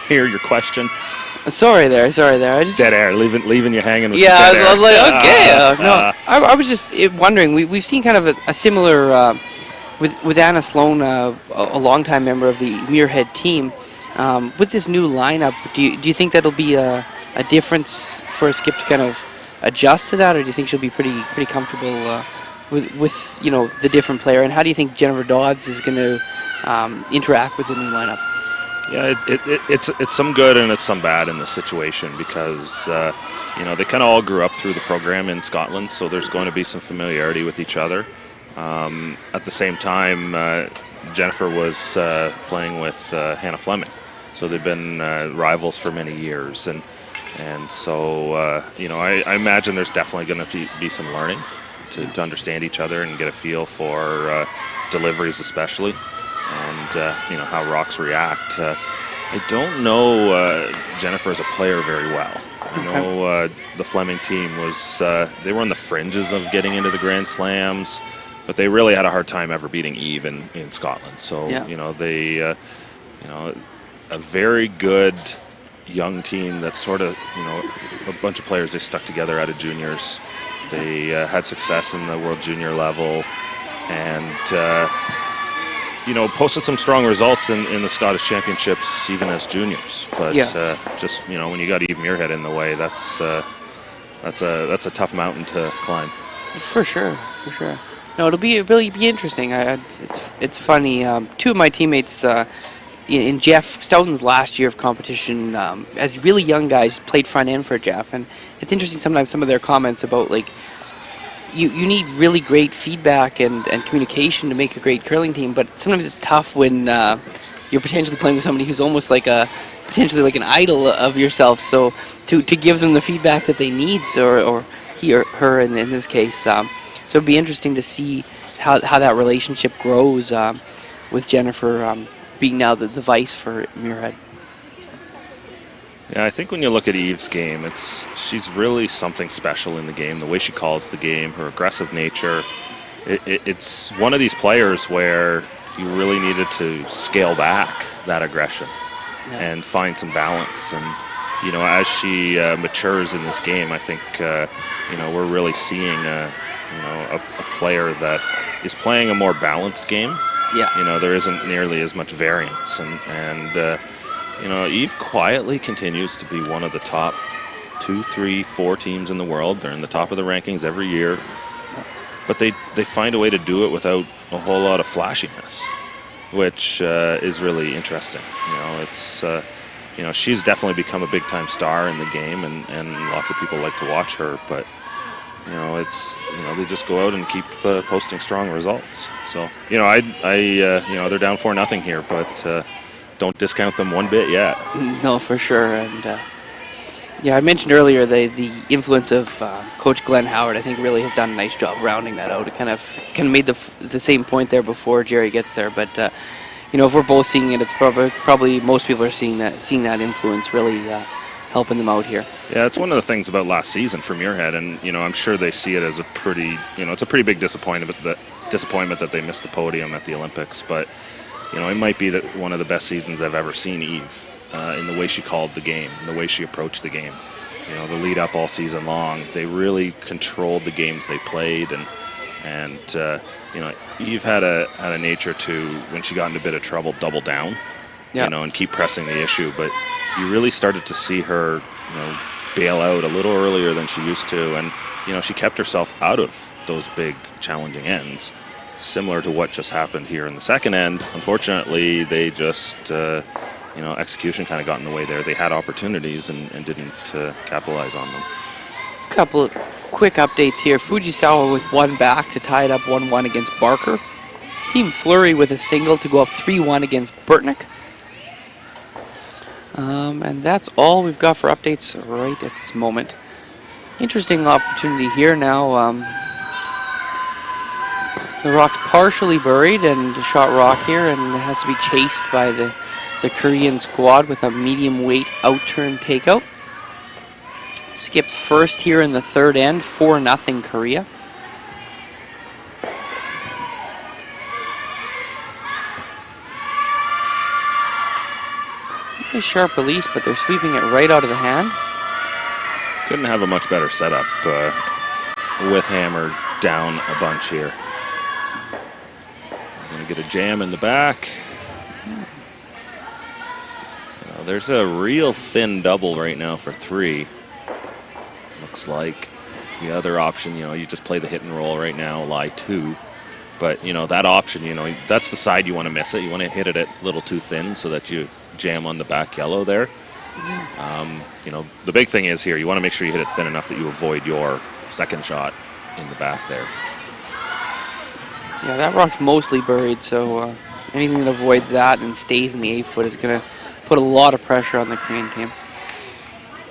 hear your question. Sorry there. I just dead air, leaving you hanging with yeah, the dead air. I was like, okay. No, I was just wondering. We've seen kind of a similar with Anna Sloan, a longtime member of the Muirhead team. With this new lineup, do you think that'll be a difference for Skip to kind of adjust to that, or do you think she'll be pretty comfortable with you know, the different player? And how do you think Jennifer Dodds is going to interact with the new lineup? Yeah, it's some good and it's some bad in this situation because you know, they kind of all grew up through the program in Scotland, so there's going to be some familiarity with each other. At the same time, Jennifer was playing with Hannah Fleming, so they've been rivals for many years, and so you know, I imagine there's definitely going to be some learning to understand each other and get a feel for deliveries, especially. And you know, how rocks react. I don't know Jennifer as a player very well. I know the Fleming team was they were on the fringes of getting into the Grand Slams, but they really had a hard time ever beating Eve in Scotland. So yeah. You know, they you know, a very good young team that sort of, you know, a bunch of players they stuck together out of juniors. They had success in the World Junior level, and you know, posted some strong results in the Scottish Championships, even as juniors. But yeah. Just, you know, when you got Eve Muirhead in the way, that's a tough mountain to climb. For sure. No, it'll really be interesting. It's funny. Two of my teammates in Jeff Stoughton's last year of competition, as really young guys, played front end for Jeff, and it's interesting sometimes some of their comments about, like, you need really great feedback and communication to make a great curling team, but sometimes it's tough when you're potentially playing with somebody who's almost like potentially like an idol of yourself. So to give them the feedback that they need, or he or her in this case. So it'd be interesting to see how that relationship grows with Jennifer being now the vice for Muirhead. Yeah, I think when you look at Eve's game, she's really something special in the game. The way she calls the game, her aggressive nature. It's one of these players where you really needed to scale back that aggression and find some balance. And as she matures in this game, I think we're really seeing a player that is playing a more balanced game. Yeah. There isn't nearly as much variance, and Eve quietly continues to be one of the top 2, 3, 4 teams in the world. They're in the top of the rankings every year, but they find a way to do it without a whole lot of flashiness, which is really interesting. She's definitely become a big-time star in the game, and lots of people like to watch her, but they just go out and keep posting strong results. So, they're down 4-0 here, but don't discount them one bit yet. No, for sure. And I mentioned earlier the influence of Coach Glenn Howard. I think really has done a nice job rounding that out. It kind of made the same point there before Jerry gets there. But if we're both seeing it, it's probably most people are seeing that influence really helping them out here. Yeah, it's one of the things about last season for Muirhead, and I'm sure they see it as a pretty it's a pretty big disappointment that they missed the podium at the Olympics, but. It might be one of the best seasons I've ever seen Eve in the way she called the game, in the way she approached the game. The lead up all season long, they really controlled the games they played, and Eve had a nature to, when she got into a bit of trouble, double down, and keep pressing the issue. But you really started to see her, bail out a little earlier than she used to, and she kept herself out of those big challenging ends. Similar to what just happened here in the second end. Unfortunately, they just, execution kind of got in the way there. They had opportunities and didn't capitalize on them. A couple of quick updates here. Fujisawa with one back to tie it up 1-1 against Barker. Team Fleury with a single to go up 3-1 against Burtnick. And that's all we've got for updates right at this moment. Interesting opportunity here now. The rock's partially buried and a shot rock here, and it has to be chased by the Korean squad with a medium weight out-turn takeout. Skips first here in the third end, 4-0 Korea. A sharp release, but they're sweeping it right out of the hand. Couldn't have a much better setup with Hammer down a bunch here. Going to get a jam in the back. There's a real thin double right now for 3. Looks like the other option, you just play the hit and roll right now, lie 2. But, that option, that's the side you want to miss it. You want to hit it a little too thin so that you jam on the back yellow there. The big thing is here, you want to make sure you hit it thin enough that you avoid your second shot in the back there. Yeah, that rock's mostly buried, so anything that avoids that and stays in the 8-foot is going to put a lot of pressure on the Korean team.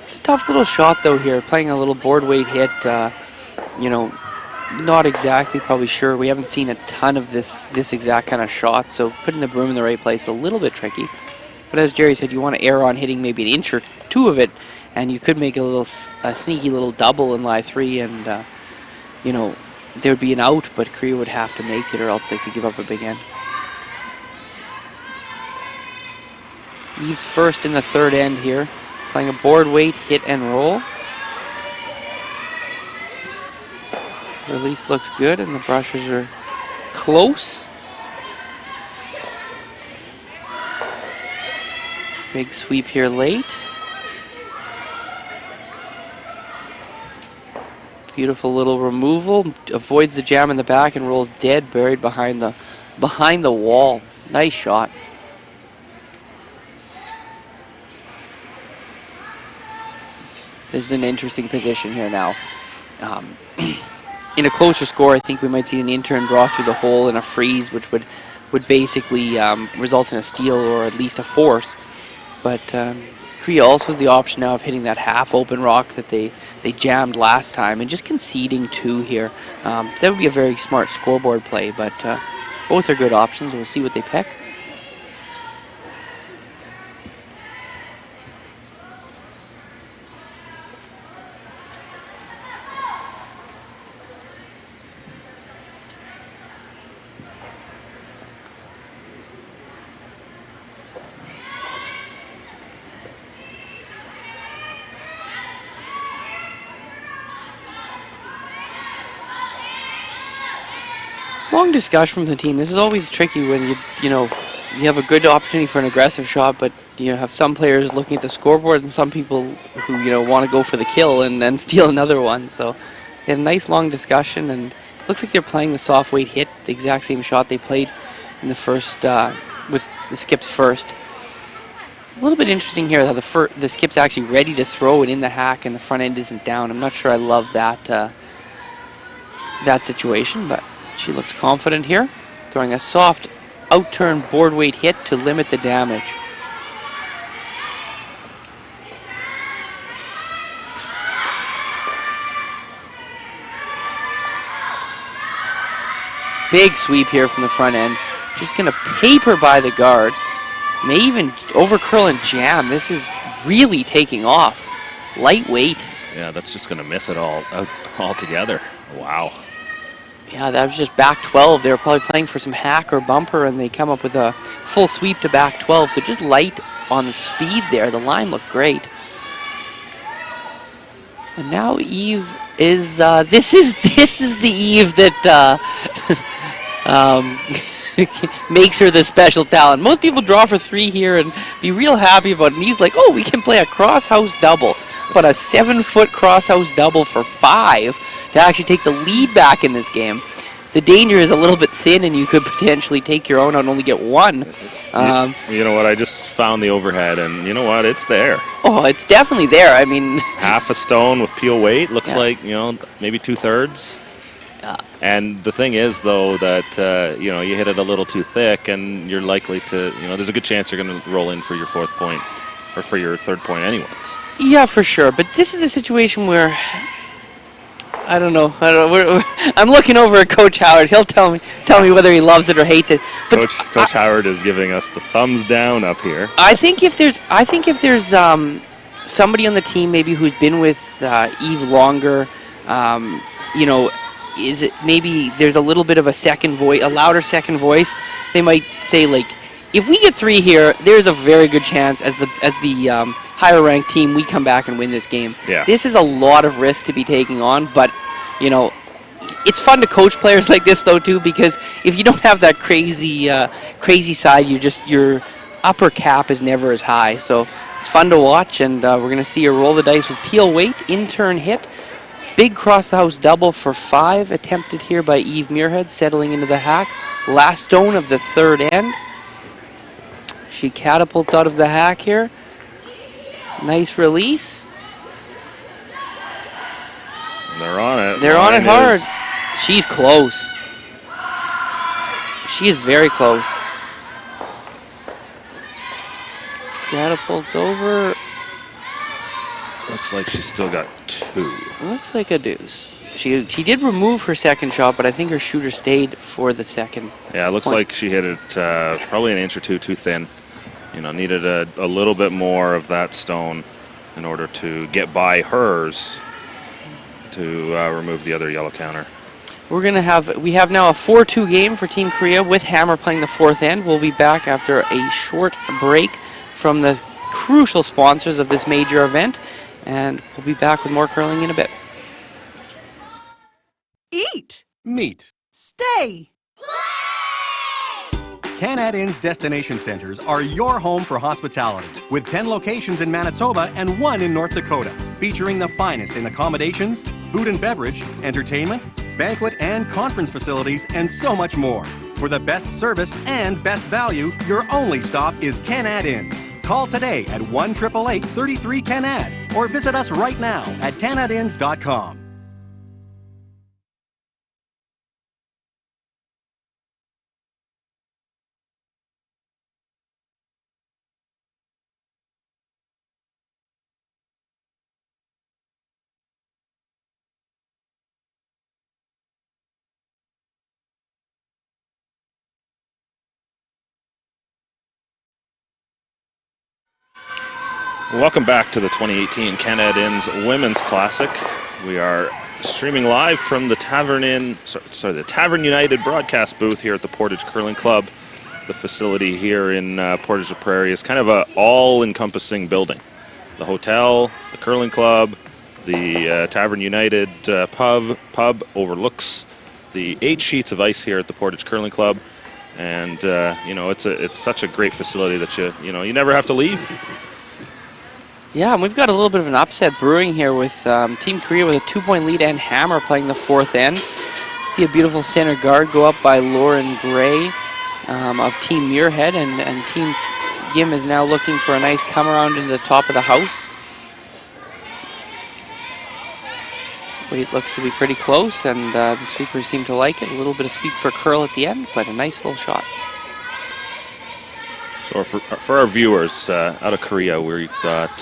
It's a tough little shot, though, here. Playing a little board weight hit, not exactly probably sure. We haven't seen a ton of this exact kind of shot, so putting the broom in the right place is a little bit tricky. But as Jerry said, you want to err on hitting maybe an inch or 2 of it, and you could make a sneaky little double in lie 3, and, there would be an out, but Korea would have to make it, or else they could give up a big end. Eve's first in the third end here, playing a board weight hit and roll. Release looks good, and the brushes are close. Big sweep here late. Beautiful little removal, avoids the jam in the back and rolls dead, buried behind the wall. Nice shot. This is an interesting position here now. in a closer score, I think we might see an intern draw through the hole and a freeze, which would basically result in a steal or at least a force. But Korea also has the option now of hitting that half-open rock that they jammed last time and just conceding 2 here. That would be a very smart scoreboard play, but both are good options. We'll see what they pick. Long discussion from the team. This is always tricky when you have a good opportunity for an aggressive shot, but you have some players looking at the scoreboard and some people who want to go for the kill and then steal another one. So they had a nice long discussion, and it looks like they're playing the soft weight hit, the exact same shot they played in the first with the skips first. A little bit interesting here how the skip's actually ready to throw it in the hack and the front end isn't down. I'm not sure I love that that situation, but she looks confident here, throwing a soft out-turn board weight hit to limit the damage. Big sweep here from the front end. Just going to paper by the guard. May even over-curl and jam. This is really taking off. Lightweight. Yeah, that's just going to miss it all altogether. Wow. Yeah, that was just back 12. They were probably playing for some hack or bumper, and they come up with a full sweep to back 12. So just light on the speed there. The line looked great. And now Eve is. This is the Eve that makes her the special talent. Most people draw for 3 here and be real happy about it. And Eve's like, oh, we can play a cross-house double, but a 7-foot cross-house double for 5. To actually take the lead back in this game. The danger is a little bit thin, and you could potentially take your own out and only get 1. You know what? I just found the overhead, and you know what? It's there. Oh, it's definitely there. I mean, half a stone with peel weight looks like maybe 2/3. And the thing is, though, that you hit it a little too thick, and you're likely to there's a good chance you're going to roll in for your 4th point or for your 3rd point, anyways. Yeah, for sure. But this is a situation where. I don't know. I'm looking over at Coach Howard. He'll tell me whether he loves it or hates it. But Coach Howard is giving us the thumbs down up here. I think if there's somebody on the team maybe who's been with Eve longer, is it maybe there's a little bit of a louder second voice. They might say, like, if we get 3 here, there's a very good chance as the higher ranked team we come back and win this game. Yeah. This is a lot of risk to be taking on, but it's fun to coach players like this though too, because if you don't have that crazy side, your upper cap is never as high. So it's fun to watch, and we're gonna see her roll the dice with peel weight, in-turn hit. Big cross the house double for 5 attempted here by Eve Muirhead, settling into the hack. Last stone of the 3rd end. She catapults out of the hack here. Nice release. They're on it. They're on it hard. She's close. She is very close. Catapults over. Looks like she's still got 2. Looks like a deuce. She did remove her second shot, but I think her shooter stayed for the second. Yeah, it looks like she hit it probably an inch or 2 too thin. Needed a little bit more of that stone in order to get by hers to remove the other yellow counter. We have now a 4-2 game for Team Korea with Hammer playing the 4th end. We'll be back after a short break from the crucial sponsors of this major event, and we'll be back with more curling in a bit. Eat. Meet. Stay. Canad Inn's destination centers are your home for hospitality, with 10 locations in Manitoba and 1 in North Dakota, featuring the finest in accommodations, food and beverage, entertainment, banquet and conference facilities, and so much more. For the best service and best value, your only stop is Canad Inns. Call today at 1-888-33-CANAD or visit us right now at canadinns.com. Welcome back to the 2018 Canad Inn's Women's Classic. We are streaming live from the the Tavern United broadcast booth here at the Portage Curling Club. The facility here in Portage la Prairie is kind of an all-encompassing building. The hotel, the curling club, the Tavern United pub overlooks the 8 sheets of ice here at the Portage Curling Club, and it's such a great facility that you never have to leave. Yeah, and we've got a little bit of an upset brewing here with Team Korea with a 2-point lead and Hammer playing the 4th end. See a beautiful center guard go up by Lauren Gray of Team Muirhead, and Team Gim is now looking for a nice come around into the top of the house. Weight looks to be pretty close, and the sweepers seem to like it. A little bit of sweep for curl at the end, but a nice little shot. So for our viewers out of Korea, we've got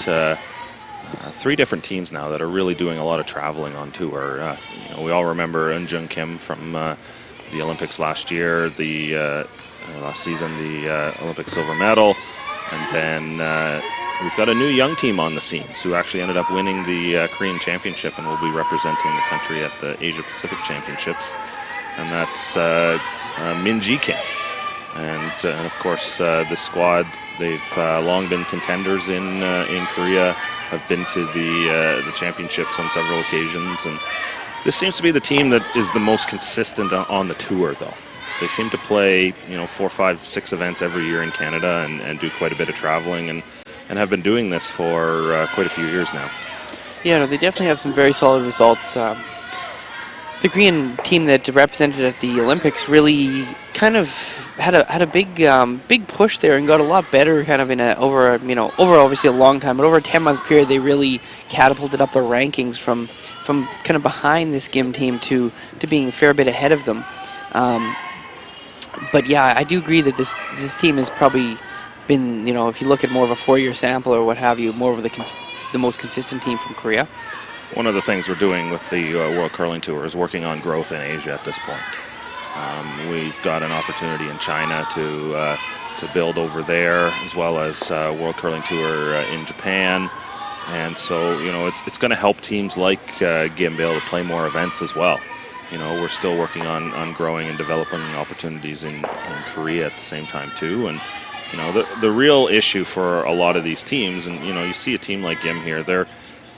3 different teams now that are really doing a lot of traveling on tour. We all remember Eun Jung Kim from the Olympics last year, last season, the Olympic silver medal, and then we've got a new young team on the scenes who actually ended up winning the Korean Championship and will be representing the country at the Asia Pacific Championships, and that's Min Ji Kim. And of course, this squad, they've long been contenders in Korea, have been to the championships on several occasions, and this seems to be the team that is the most consistent on the tour, though. They seem to play 4, 5, 6 events every year in Canada and do quite a bit of traveling, and have been doing this for quite a few years now. Yeah, no, they definitely have some very solid results. The Korean team that represented at the Olympics really kind of had a big push there and got a lot better kind of over obviously a long time, but over a 10-month period they really catapulted up their rankings from kind of behind this GIM team to being a fair bit ahead of them. But yeah, I do agree that this team has probably been, if you look at more of a 4-year sample or what have you, more of the most consistent team from Korea. One of the things we're doing with the World Curling Tour is working on growth in Asia at this point. We've got an opportunity in China to build over there, as well as World Curling Tour in Japan. And so, it's going to help teams like GIM be able to play more events as well. We're still working on growing and developing opportunities in Korea at the same time too. And the real issue for a lot of these teams, and you see a team like GIM here,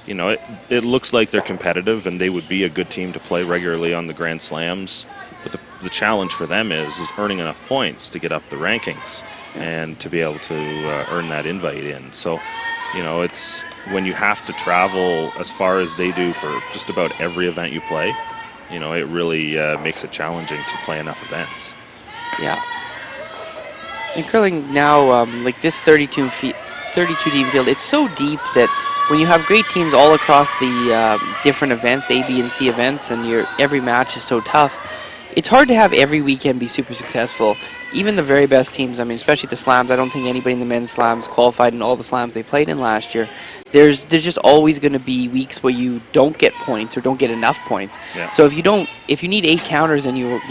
it looks like they're competitive and they would be a good team to play regularly on the Grand Slams. But the challenge for them is earning enough points to get up the rankings and to be able to earn that invite in. So, it's when you have to travel as far as they do for just about every event you play, it really makes it challenging to play enough events. Yeah. In curling now, like this 32 team field, it's so deep that when you have great teams all across the different events, A, B, and C events, and every match is so tough, it's hard to have every weekend be super successful. Even the very best teams, especially the slams, I don't think anybody in the men's slams qualified in all the slams they played in last year. There's just always going to be weeks where you don't get points or don't get enough points. Yeah. So if you need 8 counters and you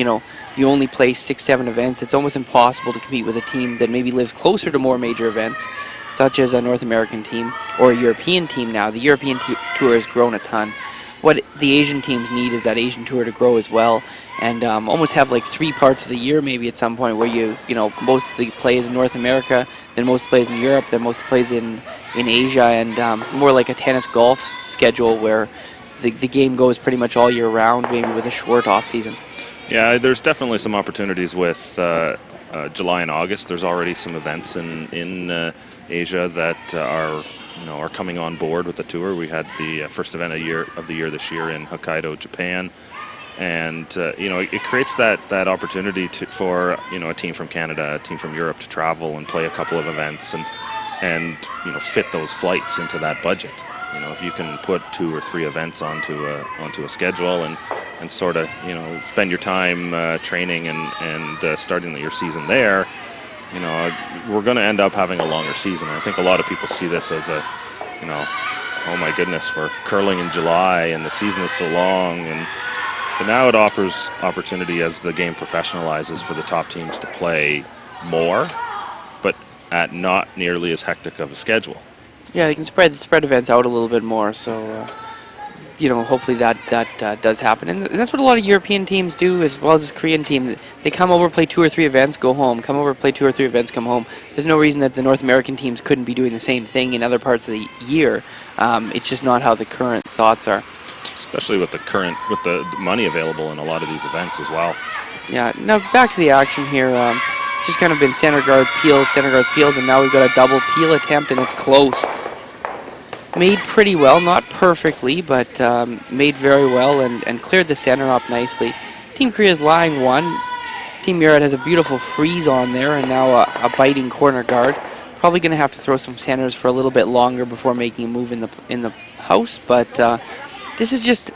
only play 6, 7 events, it's almost impossible to compete with a team that maybe lives closer to more major events, such as a North American team or a European team now. The European tour has grown a ton. What the Asian teams need is that Asian tour to grow as well, and almost have like 3 parts of the year maybe at some point where mostly plays in North America, then most plays in Europe, then most plays in Asia, and more like a tennis golf schedule where the game goes pretty much all year round, maybe with a short off season. Yeah, there's definitely some opportunities with July and August. There's already some events in Asia that are coming on board with the tour. We had the first event of the year this year in Hokkaido, Japan, and it creates that opportunity for a team from Canada, a team from Europe to travel and play a couple of events and fit those flights into that budget. If you can put 2 or 3 events onto a schedule and sort of spend your time training and starting your season there, we're going to end up having a longer season. I think a lot of people see this as oh my goodness, we're curling in July and the season is so long, but now it offers opportunity as the game professionalizes for the top teams to play more, but at not nearly as hectic of a schedule. Yeah, they can spread events out a little bit more. So, hopefully that does happen. And that's what a lot of European teams do, as well as this Korean team. They come over, play 2 or 3 events, go home. Come over, play 2 or 3 events, come home. There's no reason that the North American teams couldn't be doing the same thing in other parts of the year. It's just not how the current thoughts are. Especially with the money available in a lot of these events as well. Yeah. Now back to the action here. Just kind of been center guards, peels, and now we've got a double peel attempt, and it's close. Made pretty well, not perfectly, but made very well and cleared the center up nicely. Team Korea is lying 1. Team Murat has a beautiful freeze on there, and now a biting corner guard. Probably going to have to throw some centers for a little bit longer before making a move in the house, but this is just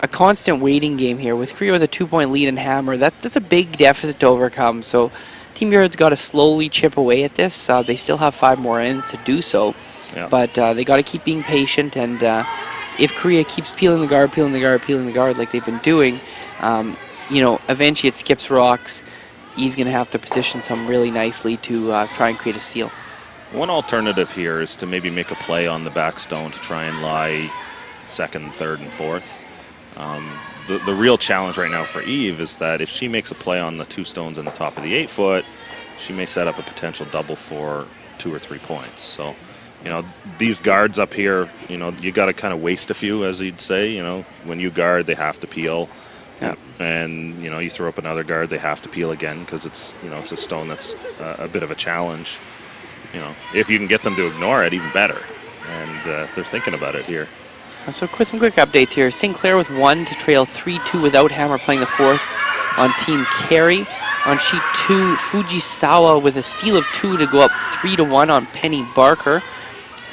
a constant waiting game here. With Korea with a 2-point lead and hammer, that's a big deficit to overcome. So Team Murat's got to slowly chip away at this. They still have 5 more ends to do so. Yeah. But they got to keep being patient, and if Korea keeps peeling the guard like they've been doing, eventually it skips rocks. He's going to have to position some really nicely to try and create a steal. One alternative here is to maybe make a play on the back stone to try and lie 2nd, 3rd, and 4th. The real challenge right now for Eve is that if she makes a play on the 2 stones in the top of the 8-foot, she may set up a potential double for 2 or 3 points. So, these guards up here, you got to kind of waste a few, as you'd say. When you guard, they have to peel. Yeah. And, you throw up another guard, they have to peel again because it's, it's a stone that's a bit of a challenge. If you can get them to ignore it, even better. And they're thinking about it here. So some quick updates here. Sinclair with 1 to trail 3-2 without hammer, playing the 4th on Team Carey. On sheet 2, Fujisawa with a steal of 2 to go up 3-1 on Penny Barker.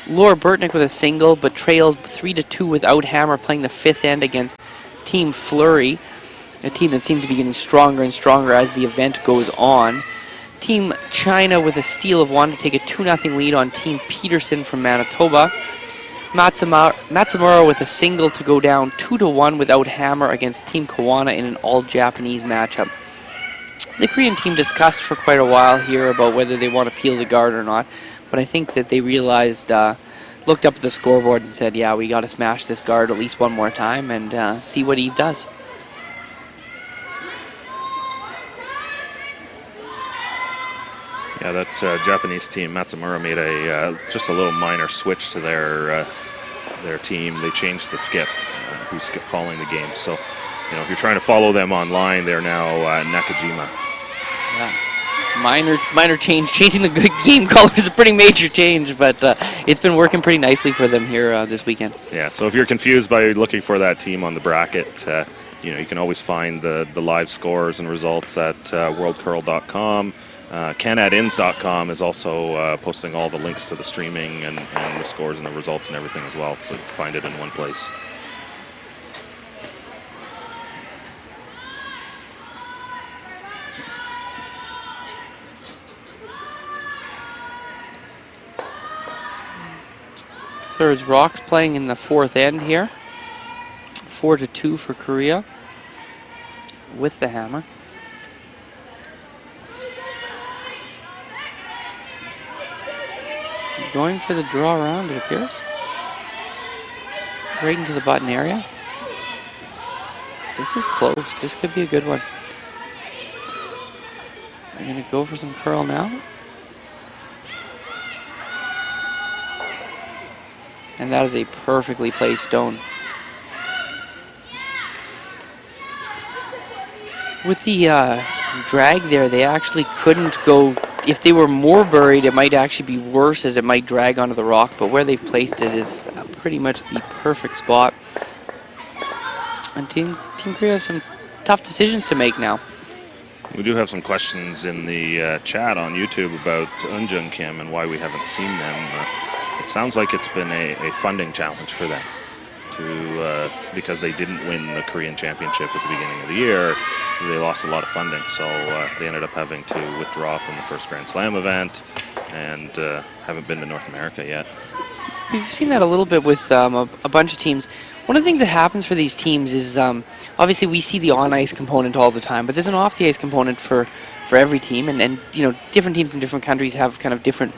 Laura Burtnick with a single, but trails 3-2 without hammer, playing the 5th end against Team Flurry, a team that seemed to be getting stronger and stronger as the event goes on. Team China with a steal of 1 to take a 2-0 lead on Team Peterson from Manitoba. Matsumura with a single to go down 2-1 without hammer against Team Kawana in an all-Japanese matchup. The Korean team discussed for quite a while here about whether they want to peel the guard or not, but I think that they realized, looked up at the scoreboard and said, yeah, we got to smash this guard at least one more time and see what Eve does. Yeah, that Japanese team, Matsumura, made just a little minor switch to their team. They changed the skip, who's calling the game. So, if you're trying to follow them online, they're now Nakajima. Yeah, minor change. Changing the game color is a pretty major change, but it's been working pretty nicely for them here this weekend. Yeah, so if you're confused by looking for that team on the bracket, you can always find the live scores and results at worldcurl.com. Canadins.com is also posting all the links to the streaming and the scores and the results and everything as well, so you can find it in one place. Thirds Rocks playing in the 4th end here. 4-2 for Korea with the hammer. Going for the draw around, it appears. Right into the button area. This is close. This could be a good one. They're going to go for some curl now. And that is a perfectly placed stone. With the drag there, they actually couldn't go. If they were more buried, it might actually be worse, as it might drag onto the rock, but where they've placed it is pretty much the perfect spot. And Team Korea has some tough decisions to make now. We do have some questions in the chat on YouTube about Eunjung Kim and why we haven't seen them. It sounds like it's been a funding challenge for them because they didn't win the Korean Championship at the beginning of the year. They lost a lot of funding, so they ended up having to withdraw from the first Grand Slam event and haven't been to North America yet. We've seen that a little bit with a bunch of teams. One of the things that happens for these teams is obviously we see the on-ice component all the time, but there's an off-the-ice component for every team, and different teams in different countries have kind of different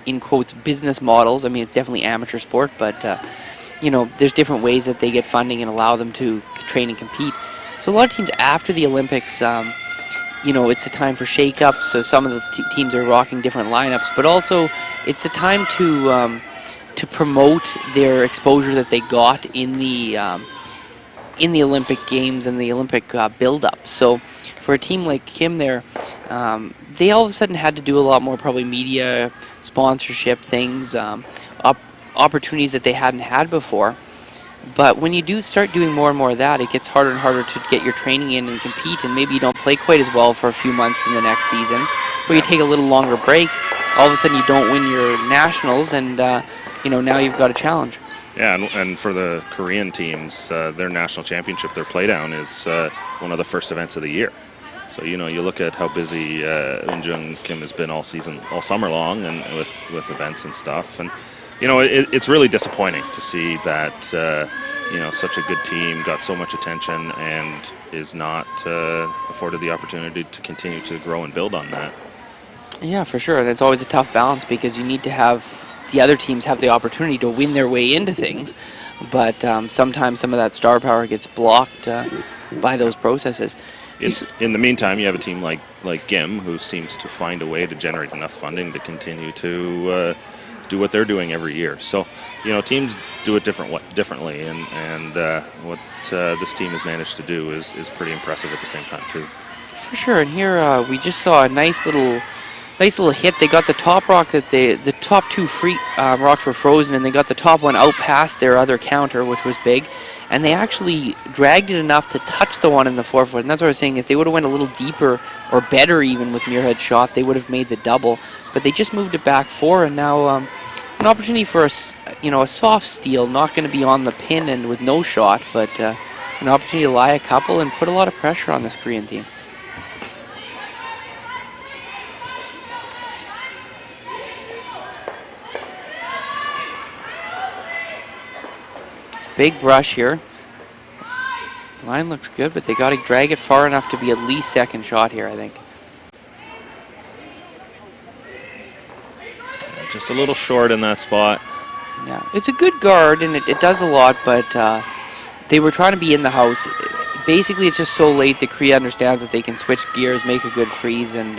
in quotes, business models. I mean, it's definitely amateur sport, but, there's different ways that they get funding and allow them to train and compete. So a lot of teams after the Olympics, it's a time for shake-ups, so some of the teams are rocking different lineups, but also it's the time to promote their exposure that they got in the Olympic Games and the Olympic build-up. So for a team like Kim there, they all of a sudden had to do a lot more probably media, sponsorship things, opportunities that they hadn't had before. But when you do start doing more and more of that, it gets harder and harder to get your training in and compete, and maybe you don't play quite as well for a few months in the next season, or you take a little longer break. All of a sudden you don't win your nationals, and now you've got a challenge. Yeah, and for the Korean teams, their national championship, their playdown is one of the first events of the year. So you look at how busy Eunjung Kim has been all summer long, and with events and stuff, and it's really disappointing to see that such a good team got so much attention and is not afforded the opportunity to continue to grow and build on that. Yeah, for sure, and it's always a tough balance because you need to have the other teams have the opportunity to win their way into things, but sometimes some of that star power gets blocked by those processes. In the meantime, you have a team like GIM who seems to find a way to generate enough funding to continue to do what they're doing every year. So, teams do it differently, and what this team has managed to do is pretty impressive at the same time too. For sure, and here we just saw a nice little hit. They got the top rock the top two free rocks were frozen, and they got the top one out past their other counter, which was big, and they actually dragged it enough to touch the one in the forefoot. And that's what I was saying. If they would have went a little deeper or better even with Muirhead's shot, they would have made the double. But they just moved it back 4, and now an opportunity for a soft steal, not going to be on the pin and with no shot, but an opportunity to lie a couple and put a lot of pressure on this Korean team. Big brush here. Line looks good, but they got to drag it far enough to be at least second shot here, I think. Just a little short in that spot. Yeah, it's a good guard, and it does a lot, but they were trying to be in the house. Basically, it's just so late that Korea understands that they can switch gears, make a good freeze, and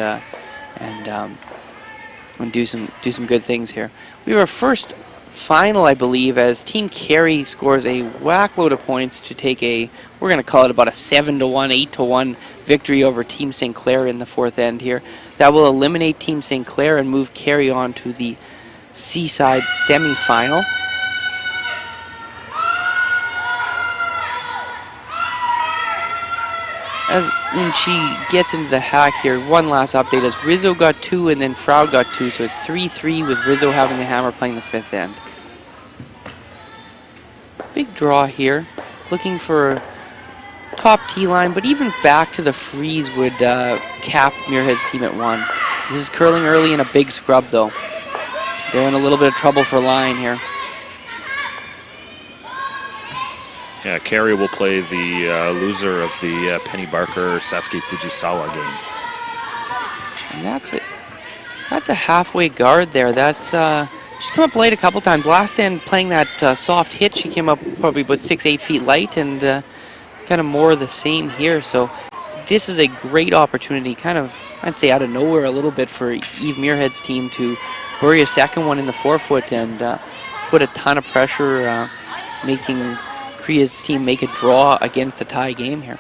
do some good things here. We have our first final, I believe, as Team Kerry scores a whack load of points to take we're going to call it about a 7-1, 8-1 victory over Team St. Clair in the fourth end here. That will eliminate Team St. Clair and move Kerry on to the Seaside semi-final. As Unchi gets into the hack here, one last update as Rizzo got 2 and then Frau got 2, so it's 3-3 with Rizzo having the hammer playing the fifth end. Big draw here, looking for top T line, but even back to the freeze would cap Muirhead's team at 1. This is curling early in a big scrub though. They're in a little bit of trouble for line here. Yeah, Kerry will play the loser of the Penny Barker-Satsuki Fujisawa game. And that's it. That's a halfway guard there. That's she's come up late a couple times. Last end playing that soft hit, she came up probably about 6-8 feet light, and kind of more of the same here. So this is a great opportunity, kind of, I'd say out of nowhere a little bit, for Eve Muirhead's team to bury a second one in the forefoot and put a ton of pressure, making Korea's team make a draw against a tie game here.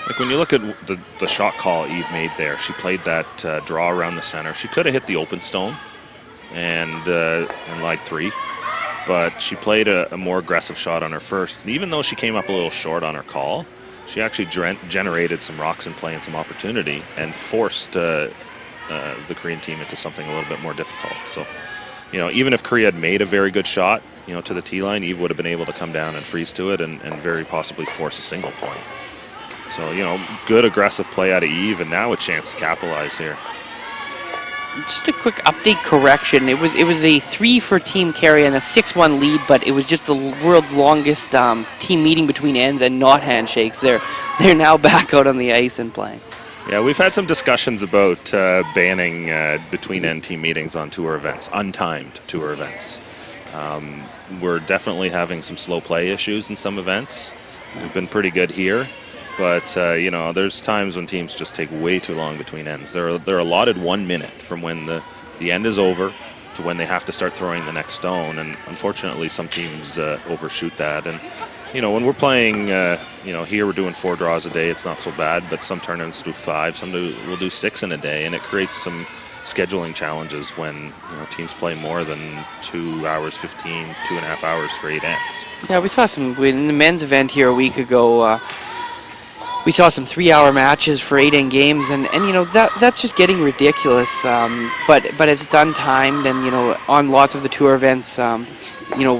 Like when you look at the shot call Eve made there, she played that draw around the center. She could have hit the open stone and lied 3, but she played a more aggressive shot on her first. And even though she came up a little short on her call, she actually generated some rocks in play and some opportunity and forced the Korean team into something a little bit more difficult. So, even if Korea had made a very good shot, to the tee line, Eve would have been able to come down and freeze to it and very possibly force a single point. So, good aggressive play out of Eve, and now a chance to capitalize here. Just a quick update correction. It was a 3 for Team Kerry and a 6-1 lead, but it was just the world's longest team meeting between ends and not handshakes. They're now back out on the ice and playing. Yeah, we've had some discussions about banning between-end team meetings on tour events, untimed tour events. We're definitely having some slow play issues in some events. We've been pretty good here, but there's times when teams just take way too long between ends. They're allotted 1 minute from when the end is over to when they have to start throwing the next stone, and unfortunately some teams overshoot that. And when we're playing, here we're doing 4 draws a day. It's not so bad, but some tournaments do 5. Some will do 6 in a day, and it creates some scheduling challenges when teams play more than 2 hours 15, 2.5 hours for 8 ends. Yeah, we saw some in the men's event here a week ago. We saw some 3-hour matches for 8-end games, and that's just getting ridiculous. But as it's untimed, and on lots of the tour events,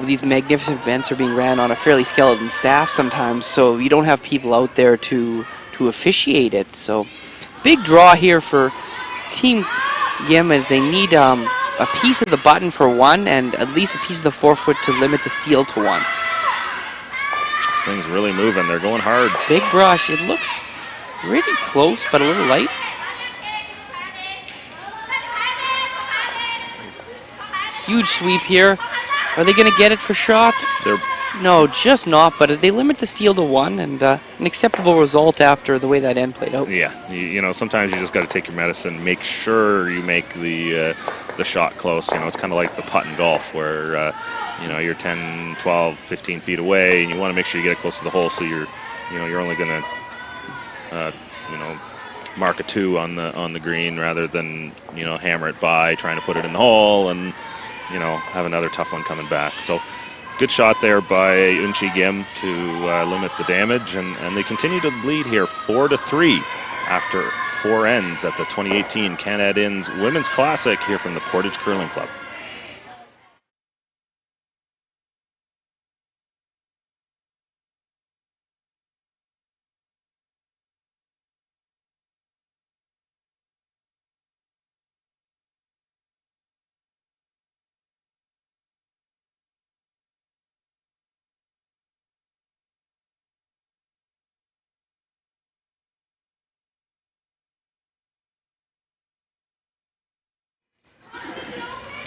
these magnificent events are being ran on a fairly skeleton staff sometimes, so you don't have people out there to officiate it. So big draw here for Team Gim, as they need a piece of the button for 1 and at least a piece of the forefoot to limit the steal to 1. This thing's really moving. They're going hard. Big brush. It looks pretty close, but a little light. Huge sweep here. Are they going to get it for shot? No, just not, but they limit the steal to 1, and an acceptable result after the way that end played out. Yeah, sometimes you just got to take your medicine, make sure you make the shot close. It's kind of like the putt in golf where, you're 10, 12, 15 feet away, and you want to make sure you get it close to the hole, so you're only going to, mark a 2 on the green rather than, hammer it by, trying to put it in the hole, and, have another tough one coming back. So good shot there by Unchi Gim to limit the damage, and they continue to lead here 4-3 after 4 ends at the 2018 Canad Inns Women's Classic here from the Portage Curling Club.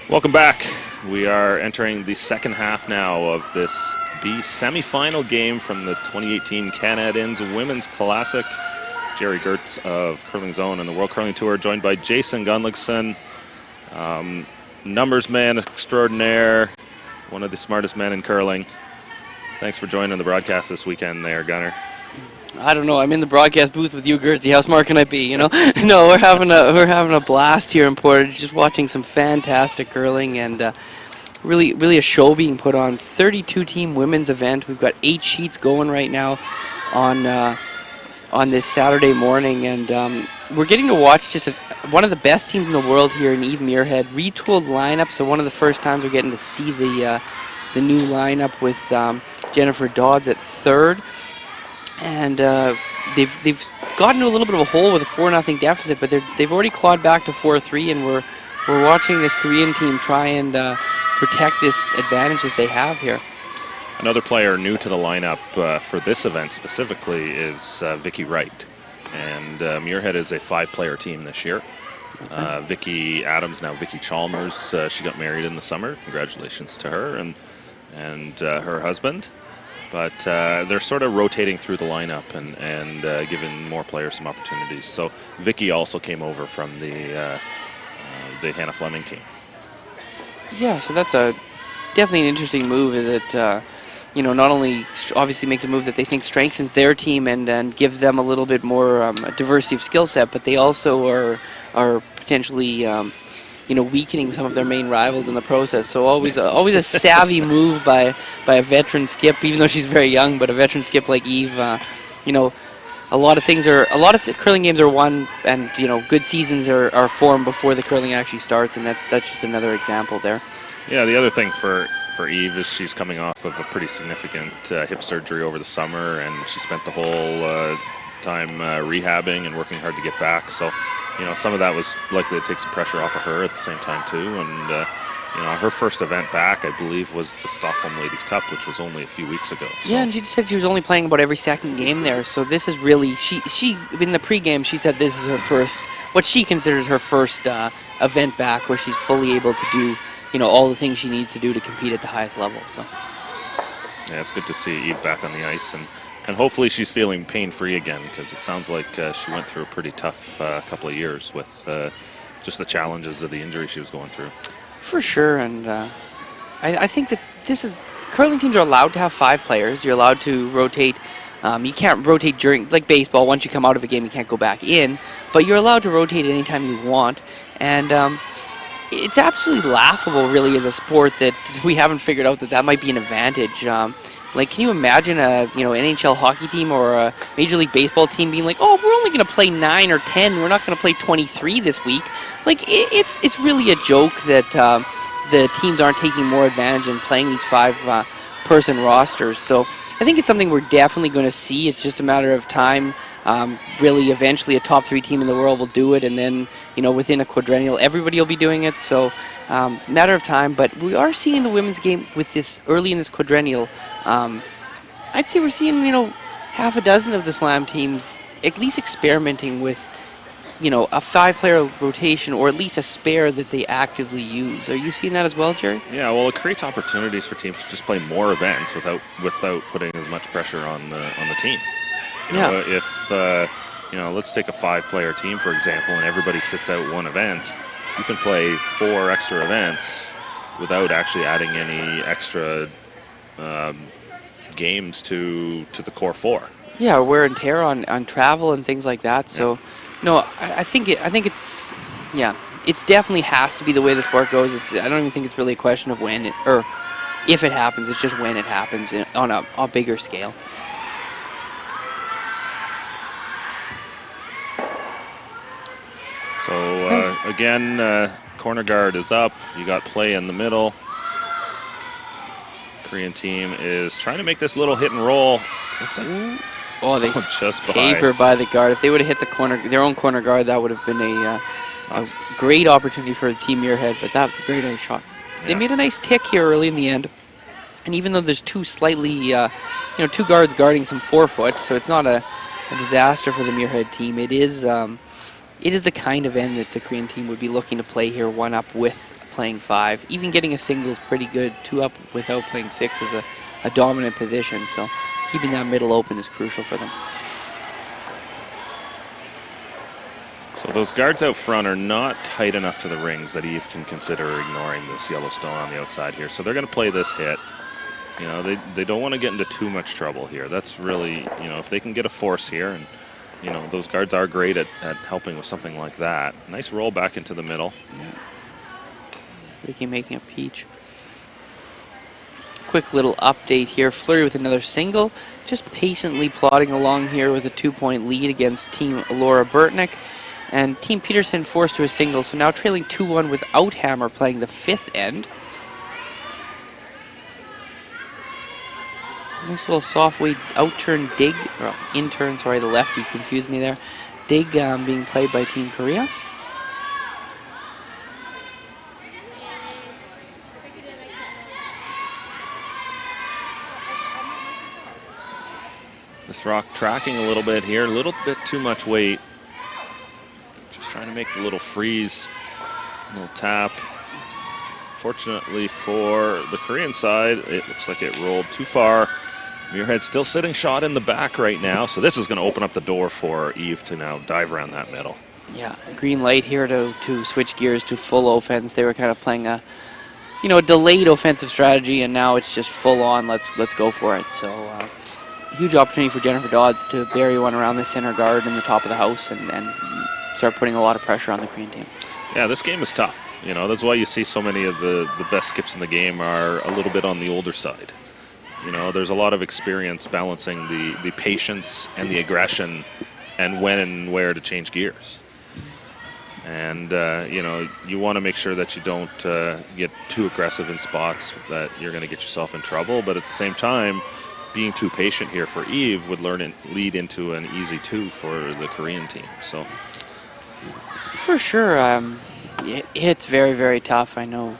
Welcome back. We are entering the second half now of this B semifinal game from the 2018 Canad Inns Women's Classic. Jerry Gertz of Curling Zone and the World Curling Tour, joined by Jason Gunlickson, numbers man extraordinaire, one of the smartest men in curling. Thanks for joining the broadcast this weekend there, Gunner. I don't know. I'm in the broadcast booth with you, Gertzy. How smart can I be? No, we're having a blast here in Portage, just watching some fantastic curling, and really a show being put on. 32-team women's event. We've got 8 sheets going right now on this Saturday morning, and we're getting to watch just one of the best teams in the world here in Eve Muirhead. Retooled lineup, so one of the first times we're getting to see the new lineup with Jennifer Dodds at third. And they've gotten to a little bit of a hole with a 4-0 deficit, but they've already clawed back to 4-3, and we're watching this Korean team try and protect this advantage that they have here. Another player new to the lineup for this event specifically is Vicky Wright, and Muirhead is a 5-player team this year. Okay. Vicky Adams, now Vicky Chalmers, she got married in the summer. Congratulations to her and her husband. But they're sort of rotating through the lineup and giving more players some opportunities. So Vicky also came over from the Hannah Fleming team. Yeah, so that's definitely an interesting move. Is it not only obviously makes a move that they think strengthens their team and gives them a little bit more diversity of skill set, but they also are potentially weakening some of their main rivals in the process. So always a savvy move by a veteran skip, even though she's very young. But a veteran skip like Eve, a lot of the curling games are won, and good seasons are formed before the curling actually starts, and that's just another example there. Yeah, the other thing for Eve is she's coming off of a pretty significant hip surgery over the summer, and she spent the whole time rehabbing and working hard to get back. So some of that was likely to take some pressure off of her at the same time too, and her first event back, I believe, was the Stockholm Ladies Cup, which was only a few weeks ago. So. Yeah, and she said she was only playing about every second game there. So this is really, she in the pregame, she said this is her first, what she considers her first event back where she's fully able to do, all the things she needs to do to compete at the highest level. So. Yeah, it's good to see Eve back on the ice, and hopefully she's feeling pain-free again, because it sounds like she went through a pretty tough couple of years with just the challenges of the injury she was going through. For sure, and I think that curling teams are allowed to have 5 players. You're allowed to rotate. You can't rotate during, like baseball, once you come out of a game, you can't go back in, but you're allowed to rotate anytime you want, and it's absolutely laughable, really, as a sport that we haven't figured out that might be an advantage. Like, can you imagine a NHL hockey team or a Major League Baseball team being like, oh, we're only going to play 9 or 10. We're not going to play 23 this week. Like, it's really a joke that the teams aren't taking more advantage in playing these 5-person rosters. So I think it's something we're definitely going to see. It's just a matter of time. Really, eventually, a top 3 team in the world will do it, and then within a quadrennial, everybody will be doing it. So, matter of time. But we are seeing the women's game with this early in this quadrennial. I'd say we're seeing half a dozen of the Slam teams at least experimenting with a 5-player rotation, or at least a spare that they actively use. Are you seeing that as well, Jerry? Yeah, well, it creates opportunities for teams to just play more events without putting as much pressure on the team. If let's take a 5-player team, for example, and everybody sits out one event, you can play 4 extra events without actually adding any extra games to the core 4. Yeah, wear and tear on travel and things like that. So, no, I think it's definitely has to be the way the sport goes. I don't even think it's really a question of when or if it happens. It's just when it happens on a bigger scale. So again, corner guard is up. You got play in the middle. Korean team is trying to make this little hit and roll. Looks like they just paper by the guard. If they would have hit their own corner guard, that would have been a great opportunity for Team Muirhead. But that was a very nice shot. Yeah. They made a nice tick here early in the end, and even though there's 2 guards guarding some 4-foot, so it's not a disaster for the Muirhead team. It is the kind of end that the Korean team would be looking to play here, 1 up with playing 5. Even getting a single is pretty good. 2 up without playing 6 is a dominant position, so keeping that middle open is crucial for them. So those guards out front are not tight enough to the rings that Eve can consider ignoring this Yellowstone on the outside here. So they're going to play this hit. They don't want to get into too much trouble here. That's really, if they can get a force here, and those guards are great at helping with something like that. Nice roll back into the middle. Ricky making a peach. Quick little update here. Fleury with another single. Just patiently plodding along here with a 2-point lead against Team Laura Burtnick. And Team Peterson forced to a single, so now trailing 2-1 without Hammer playing the 5th end. Nice little soft way out-turn dig, or in-turn, sorry, the lefty confused me there. Dig being played by Team Korea. This rock tracking a little bit here, a little bit too much weight. Just trying to make the little freeze, little tap. Fortunately for the Korean side, it looks like it rolled too far. Muirhead still sitting shot in the back right now, so this is going to open up the door for Eve to now dive around that middle. Yeah, green light here to switch gears to full offense. They were kind of playing a delayed offensive strategy, and now it's just full on. Let's go for it. So huge opportunity for Jennifer Dodds to bury one around the center guard in the top of the house and start putting a lot of pressure on the Korean team. Yeah, this game is tough. That's why you see so many of the best skips in the game are a little bit on the older side. There's a lot of experience balancing the patience and the aggression and when and where to change gears. And, you want to make sure that you don't get too aggressive in spots that you're going to get yourself in trouble. But at the same time, being too patient here for Eve would lead into an easy 2 for the Korean team. So, for sure, it's very, very tough. I know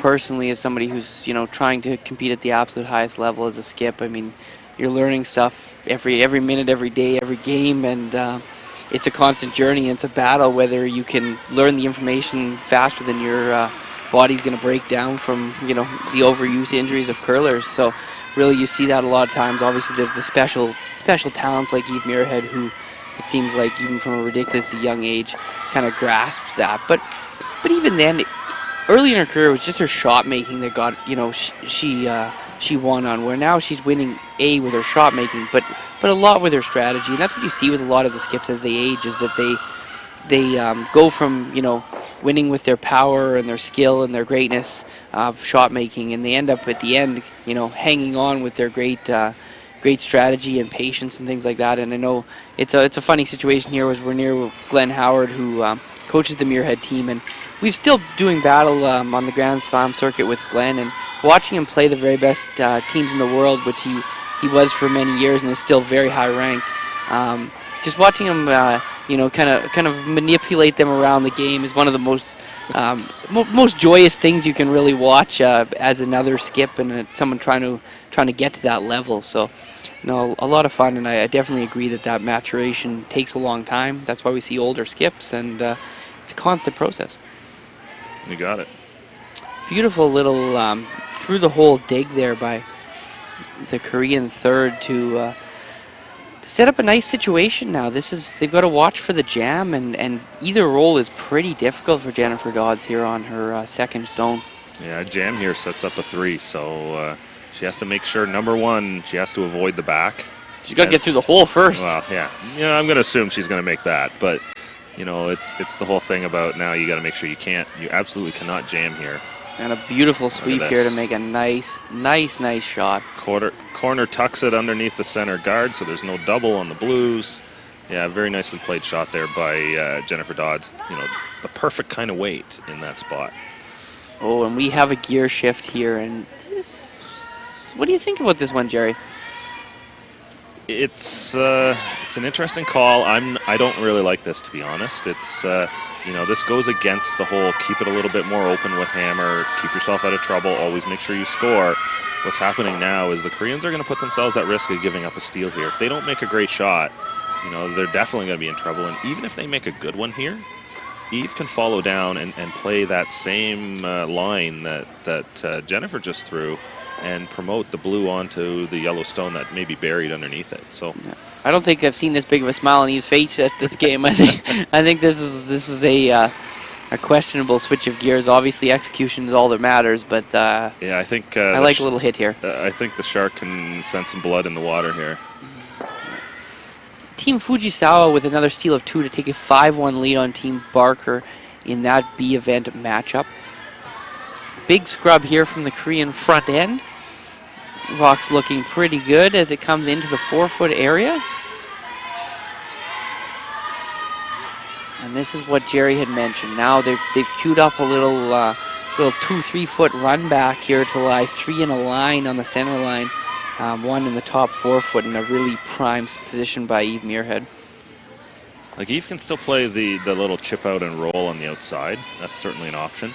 personally, as somebody who's trying to compete at the absolute highest level as a skip, I mean, you're learning stuff every minute, every day, every game, and it's a constant journey. It's a battle whether you can learn the information faster than your body's going to break down from the overuse injuries of curlers. So really, you see that a lot of times. Obviously, there's the special talents like Eve Muirhead, who it seems like even from a ridiculously young age kind of grasps that. But even then, early in her career, it was just her shot making that got she won on. Where now she's winning with her shot making, but a lot with her strategy. And that's what you see with a lot of the skips as they age, is that they go from winning with their power and their skill and their greatness of shot making, and they end up at the end hanging on with their great strategy and patience and things like that. And I know it's a funny situation here, as we're near Glenn Howard, who coaches the Muirhead team, and we're still doing battle on the Grand Slam circuit with Glenn, and watching him play the very best teams in the world, which he was for many years and is still very high ranked. Just watching him, kind of manipulate them around the game is one of the most most joyous things you can really watch as another skip and someone trying to get to that level. So, a lot of fun, and I definitely agree that maturation takes a long time. That's why we see older skips, and it's a constant process. You got it. Beautiful little through the hole dig there by the Korean third to set up a nice situation now. They've got to watch for the jam, and either roll is pretty difficult for Jennifer Dodds here on her second stone. Yeah, jam here sets up a 3, so she has to make sure, number one, she has to avoid the back. She's got to get through the hole first. Well, yeah. I'm going to assume she's going to make that, but it's the whole thing about now you got to make sure you absolutely cannot jam here. And a beautiful sweep here to make a nice shot. Corner tucks it underneath the center guard, so there's no double on the blues. Yeah, very nicely played shot there by Jennifer Dodds. The perfect kind of weight in that spot. Oh, and we have a gear shift here, and what do you think about this one, Jerry? It's an interesting call. I don't really like this, to be honest. It's this goes against the whole keep it a little bit more open with hammer, keep yourself out of trouble, always make sure you score. What's happening now is the Koreans are going to put themselves at risk of giving up a steal here. If they don't make a great shot, they're definitely going to be in trouble. And even if they make a good one here, Eve can follow down and play that same line that Jennifer just threw, and promote the blue onto the yellow stone that may be buried underneath it. So, I don't think I've seen this big of a smile on Eve's face at this game. I think this is a questionable switch of gears. Obviously, execution is all that matters, but I think I like a little hit here. I think the Shark can sense some blood in the water here. Team Fujisawa with another steal of 2 to take a 5-1 lead on Team Barker in that B event matchup. Big scrub here from the Korean front end. Rock's looking pretty good as it comes into the 4-foot area. And this is what Jerry had mentioned. Now they've queued up a little 2-3 foot run back here to lie 3 in a line on the center line. 1 in the top 4 foot in a really prime position by Eve Muirhead. Like, Eve can still play the little chip out and roll on the outside. That's certainly an option.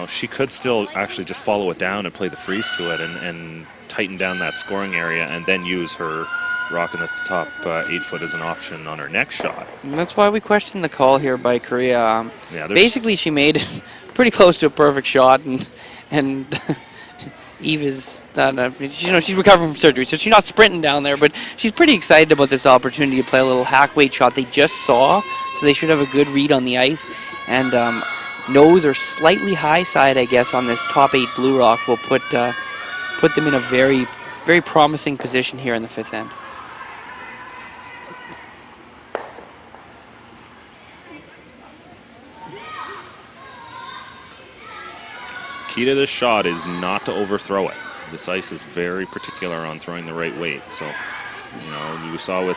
She could still actually just follow it down and play the freeze to it and tighten down that scoring area, and then use her rocking at the top 8 foot as an option on her next shot. And that's why we question the call here by Korea. Basically, she made pretty close to a perfect shot, and Eve is she's recovering from surgery, so she's not sprinting down there, but she's pretty excited about this opportunity to play a little hack weight shot they just saw, so they should have a good read on the ice. And nose or slightly high side, I guess, on this top 8 blue rock will put them in a very, very promising position here in the 5th end. Key to this shot is not to overthrow it. This ice is very particular on throwing the right weight. So, we saw with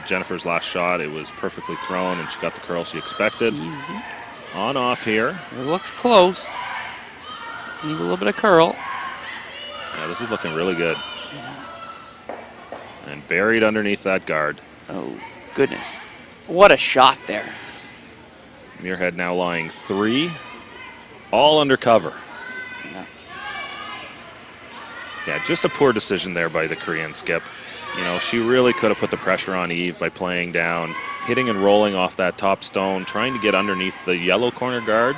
Jennifer's last shot, it was perfectly thrown, and she got the curl she expected. Easy. On off here. It looks close. Needs a little bit of curl. Yeah, this is looking really good. And buried underneath that guard. Oh, goodness. What a shot there. Muirhead now lying 3, all under cover. No. Yeah, just a poor decision there by the Korean skip. You know, she really could have put the pressure on Eve by playing down, hitting and rolling off that top stone, trying to get underneath the yellow corner guard,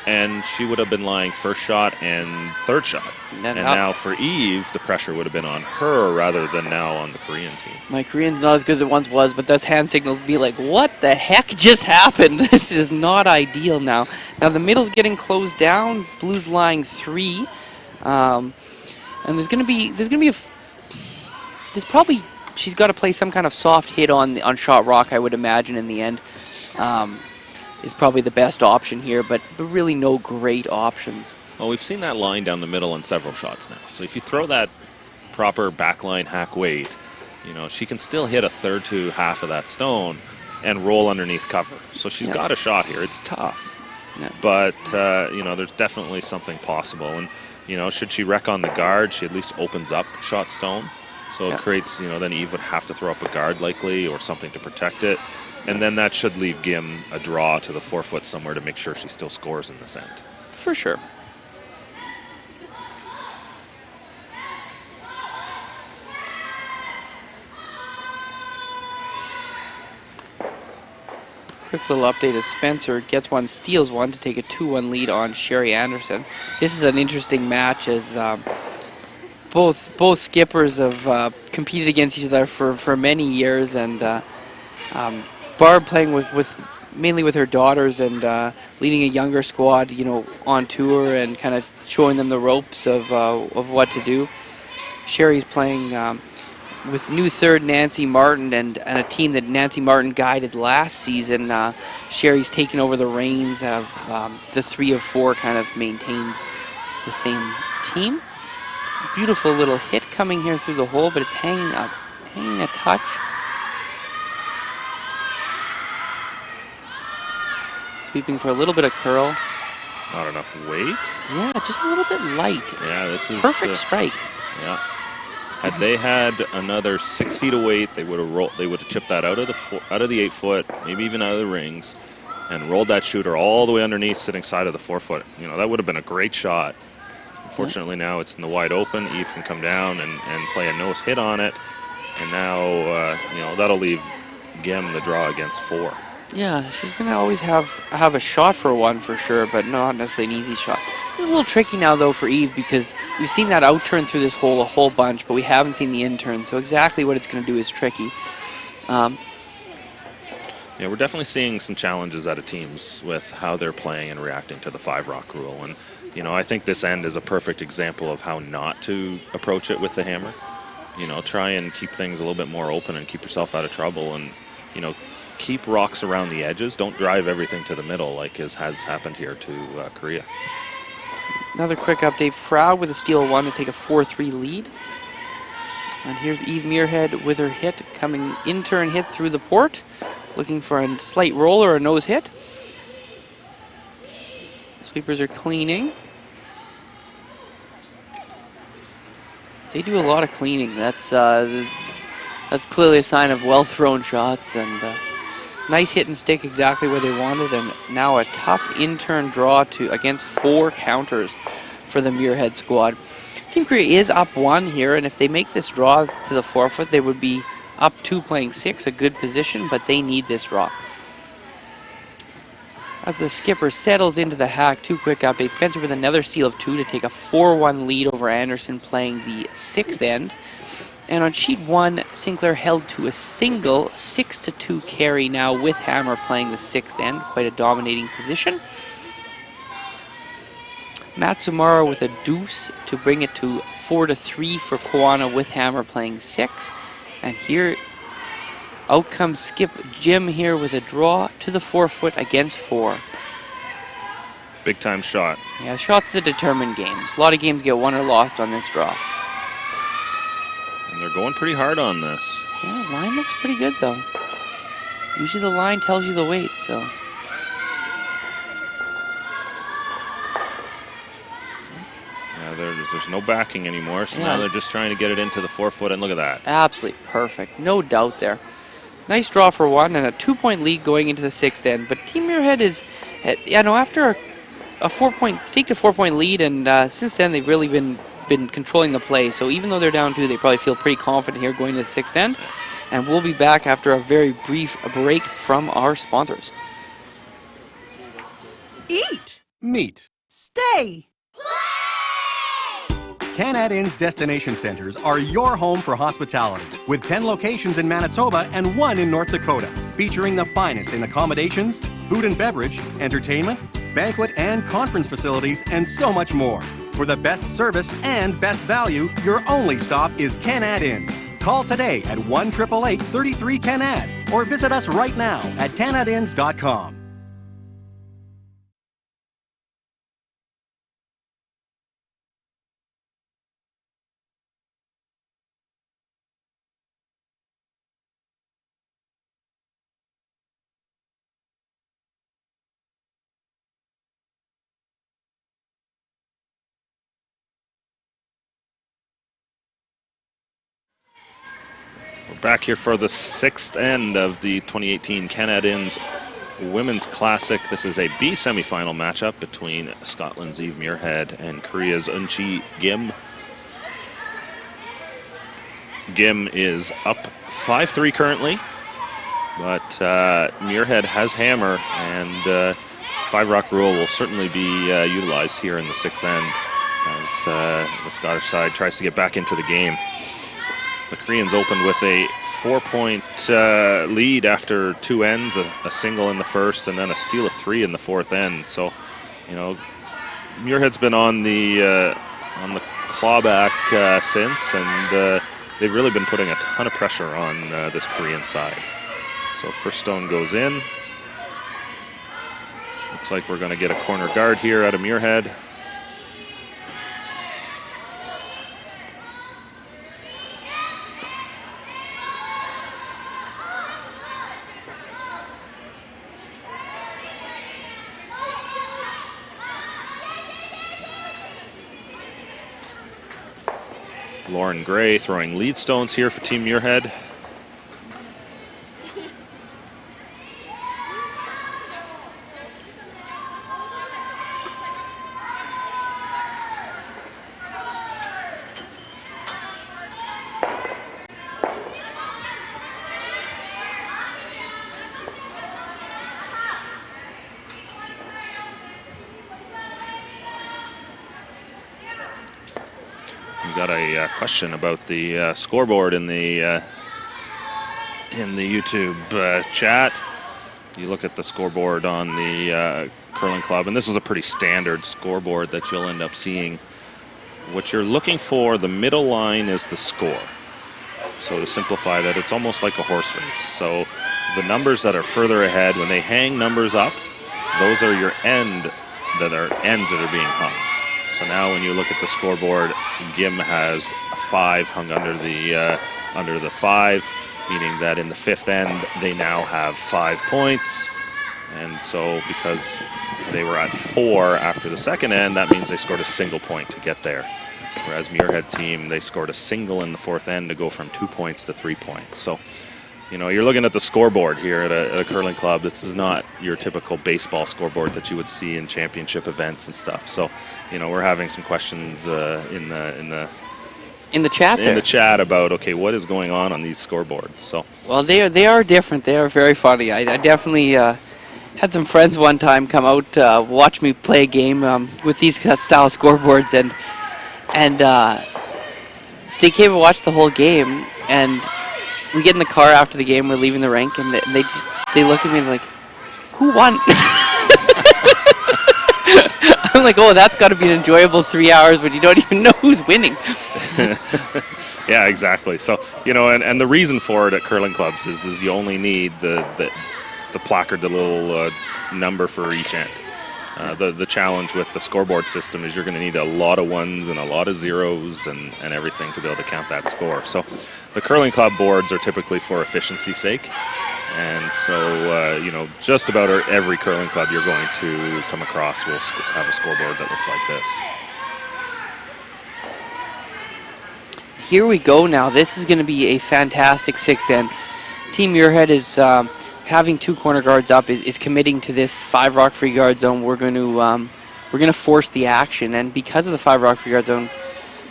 and she would have been lying first shot and third shot. And now for Eve, the pressure would have been on her rather than now on the Korean team. My Korean's not as good as it once was, but those hand signals be like, what the heck just happened? This is not ideal now. Now the middle's getting closed down. Blue's lying 3. And there's probably, she's got to play some kind of soft hit on shot rock, I would imagine, in the end. Is probably the best option here, but really no great options. Well, we've seen that line down the middle in several shots now. So if you throw that proper backline hack weight, you know, she can still hit a third to half of that stone and roll underneath cover. So she's got a shot here. It's tough. But, you know, there's definitely something possible. And, you know, should she wreck on the guard, she at least opens up shot stone. So it creates, you know, then Eve would have to throw up a guard likely or something to protect it. And then that should leave Gim a draw to the 4-foot somewhere to make sure she still scores in this end. For sure. Quick little update as Spencer gets one, steals one to take a 2-1 lead on Sherry Anderson. This is an interesting match as both skippers have competed against each other for many years, and Barb playing mainly with her daughters and leading a younger squad, you know, on tour and kind of showing them the ropes of what to do. Sherry's playing with new third Nancy Martin and a team that Nancy Martin guided last season. Sherry's taken over the reins of the 3 of 4 kind of maintained the same team. Beautiful little hit coming here through the hole, but it's hanging a touch. Sweeping for a little bit of curl. Not enough weight. Yeah, just a little bit light. Yeah, this is perfect strike. Yeah. Had they had another 6 feet of weight, they would have chipped that out of the 8-foot, maybe even out of the rings, and rolled that shooter all the way underneath, sitting side of the 4-foot. You know, that would have been a great shot. Unfortunately, now it's in the wide open. Eve can come down and play a nose hit on it, and now you know, that'll leave Gim the draw against 4. Yeah, she's going to always have a shot for one for sure, but not necessarily an easy shot. This is a little tricky now, though, for Eve because we've seen that out-turn through this hole a whole bunch, but we haven't seen the in-turn, so exactly what it's going to do is tricky. Yeah, we're definitely seeing some challenges out of teams with how they're playing and reacting to the 5-rock rule. And, you know, I think this end is a perfect example of how not to approach it with the hammer. You know, try and keep things a little bit more open and keep yourself out of trouble and, you know, keep rocks around the edges. Don't drive everything to the middle like has happened here to Korea. Another quick update. Frau with a steal 1 to take a 4-3 lead. And here's Eve Muirhead with her hit, coming in-turn hit through the port. Looking for a slight roll or a nose hit. Sweepers are cleaning. They do a lot of cleaning. That's clearly a sign of well-thrown shots, and nice hit and stick exactly where they wanted, and now a tough in-turn draw against 4 counters for the Muirhead squad. Team Korea is up 1 here, and if they make this draw to the 4-foot, they would be up 2 playing 6, a good position, but they need this draw. As the skipper settles into the hack, 2 quick updates. Spencer with another steal of 2 to take a 4-1 lead over Anderson playing the 6th end. And on sheet 1, Sinclair held to a single 6-2 carry now with Hammer playing the 6th end. Quite a dominating position. Matsumaro with a deuce to bring it to 4-3 for Koana with Hammer playing 6. And here, out comes Skip Jim here with a draw to the 4-foot against 4. Big time shot. Yeah, shots that determine games. A lot of games get won or lost on this draw. And they're going pretty hard on this. Yeah, the line looks pretty good though. Usually the line tells you the weight, so. Yeah, there's no backing anymore, so now they're just trying to get it into the 4-foot, and look at that. Absolutely perfect, no doubt there. Nice draw for 1 and a 2-point lead going into the 6th end. But Team Muirhead is, you know, after a 4-point lead, and since then they've really been controlling the play. So even though they're down 2, they probably feel pretty confident here going to the 6th end. And we'll be back after a very brief break from our sponsors. Eat. Meet. Stay. Canad Inn's destination centers are your home for hospitality, with 10 locations in Manitoba and 1 in North Dakota, featuring the finest in accommodations, food and beverage, entertainment, banquet and conference facilities, and so much more. For the best service and best value, your only stop is Canad Inns. Call today at 1-888-33-CANAD or visit us right now at canadinns.com. We're back here for the 6th end of the 2018 Canad Inns Women's Classic. This is a B semifinal matchup between Scotland's Eve Muirhead and Korea's Eunchi Kim. Kim is up 5-3 currently, but Muirhead has hammer, and 5-rock rule will certainly be utilized here in the 6th end as the Scottish side tries to get back into the game. The Koreans opened with a 4-point lead after 2 ends, a single in the first, and then a steal of 3 in the 4th end. So, you know, Muirhead's been on the clawback since, and they've really been putting a ton of pressure on this Korean side. So first stone goes in. Looks like we're going to get a corner guard here out of Muirhead. Lauren Gray throwing lead stones here for Team Muirhead. We got a question about the scoreboard in the YouTube chat. You look at the scoreboard on the curling club, and this is a pretty standard scoreboard that you'll end up seeing. What you're looking for, the middle line is the score. So to simplify that, it's almost like a horse race. So the numbers that are further ahead, when they hang numbers up, those are your ends that are being hung. So now when you look at the scoreboard, Gim has a 5 hung under the 5, meaning that in the 5th end, they now have 5 points. And so because they were at 4 after the 2nd end, that means they scored a single point to get there. Whereas Muirhead team, they scored a single in the 4th end to go from 2 points to 3 points. So, you know, you're looking at the scoreboard here at a curling club. This is not your typical baseball scoreboard that you would see in championship events and stuff. So, you know, we're having some questions in the chat about, okay, what is going on these scoreboards? So, well, they are different. They are very funny. I definitely had some friends one time come out watch me play a game with these style scoreboards, and they came and watched the whole game, and we get in the car after the game, we're leaving the rink, and they look at me and like, who won? I'm like, oh, that's got to be an enjoyable 3 hours, but you don't even know who's winning. Yeah, exactly. So, you know, and the reason for it at curling clubs is you only need the placard, the little number for each end. The challenge with the scoreboard system is you're going to need a lot of ones and a lot of zeros and everything to be able to count that score. So the curling club boards are typically for efficiency's sake. And so, you know, just about every curling club you're going to come across will have a scoreboard that looks like this. Here we go now. This is going to be a fantastic 6th end. Team Muirhead is having 2 corner guards up, is committing to this 5-rock free guard zone. We're going to we're going to force the action. And because of the 5-rock free guard zone,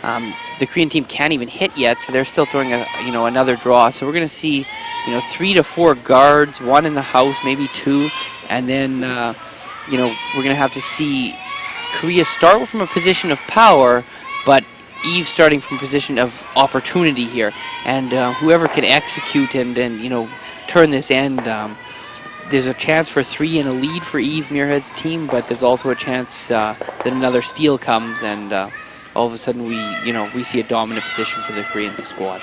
the Korean team can't even hit yet, so they're still throwing another draw. So we're going to see 3 to 4 guards, 1 in the house, maybe 2, and then we're going to have to see Korea start from a position of power, but Eve starting from a position of opportunity here, and whoever can execute and turn this end. There's a chance for 3 and a lead for Eve Muirhead's team, but there's also a chance that another steal comes, and all of a sudden we see a dominant position for the Korean squad.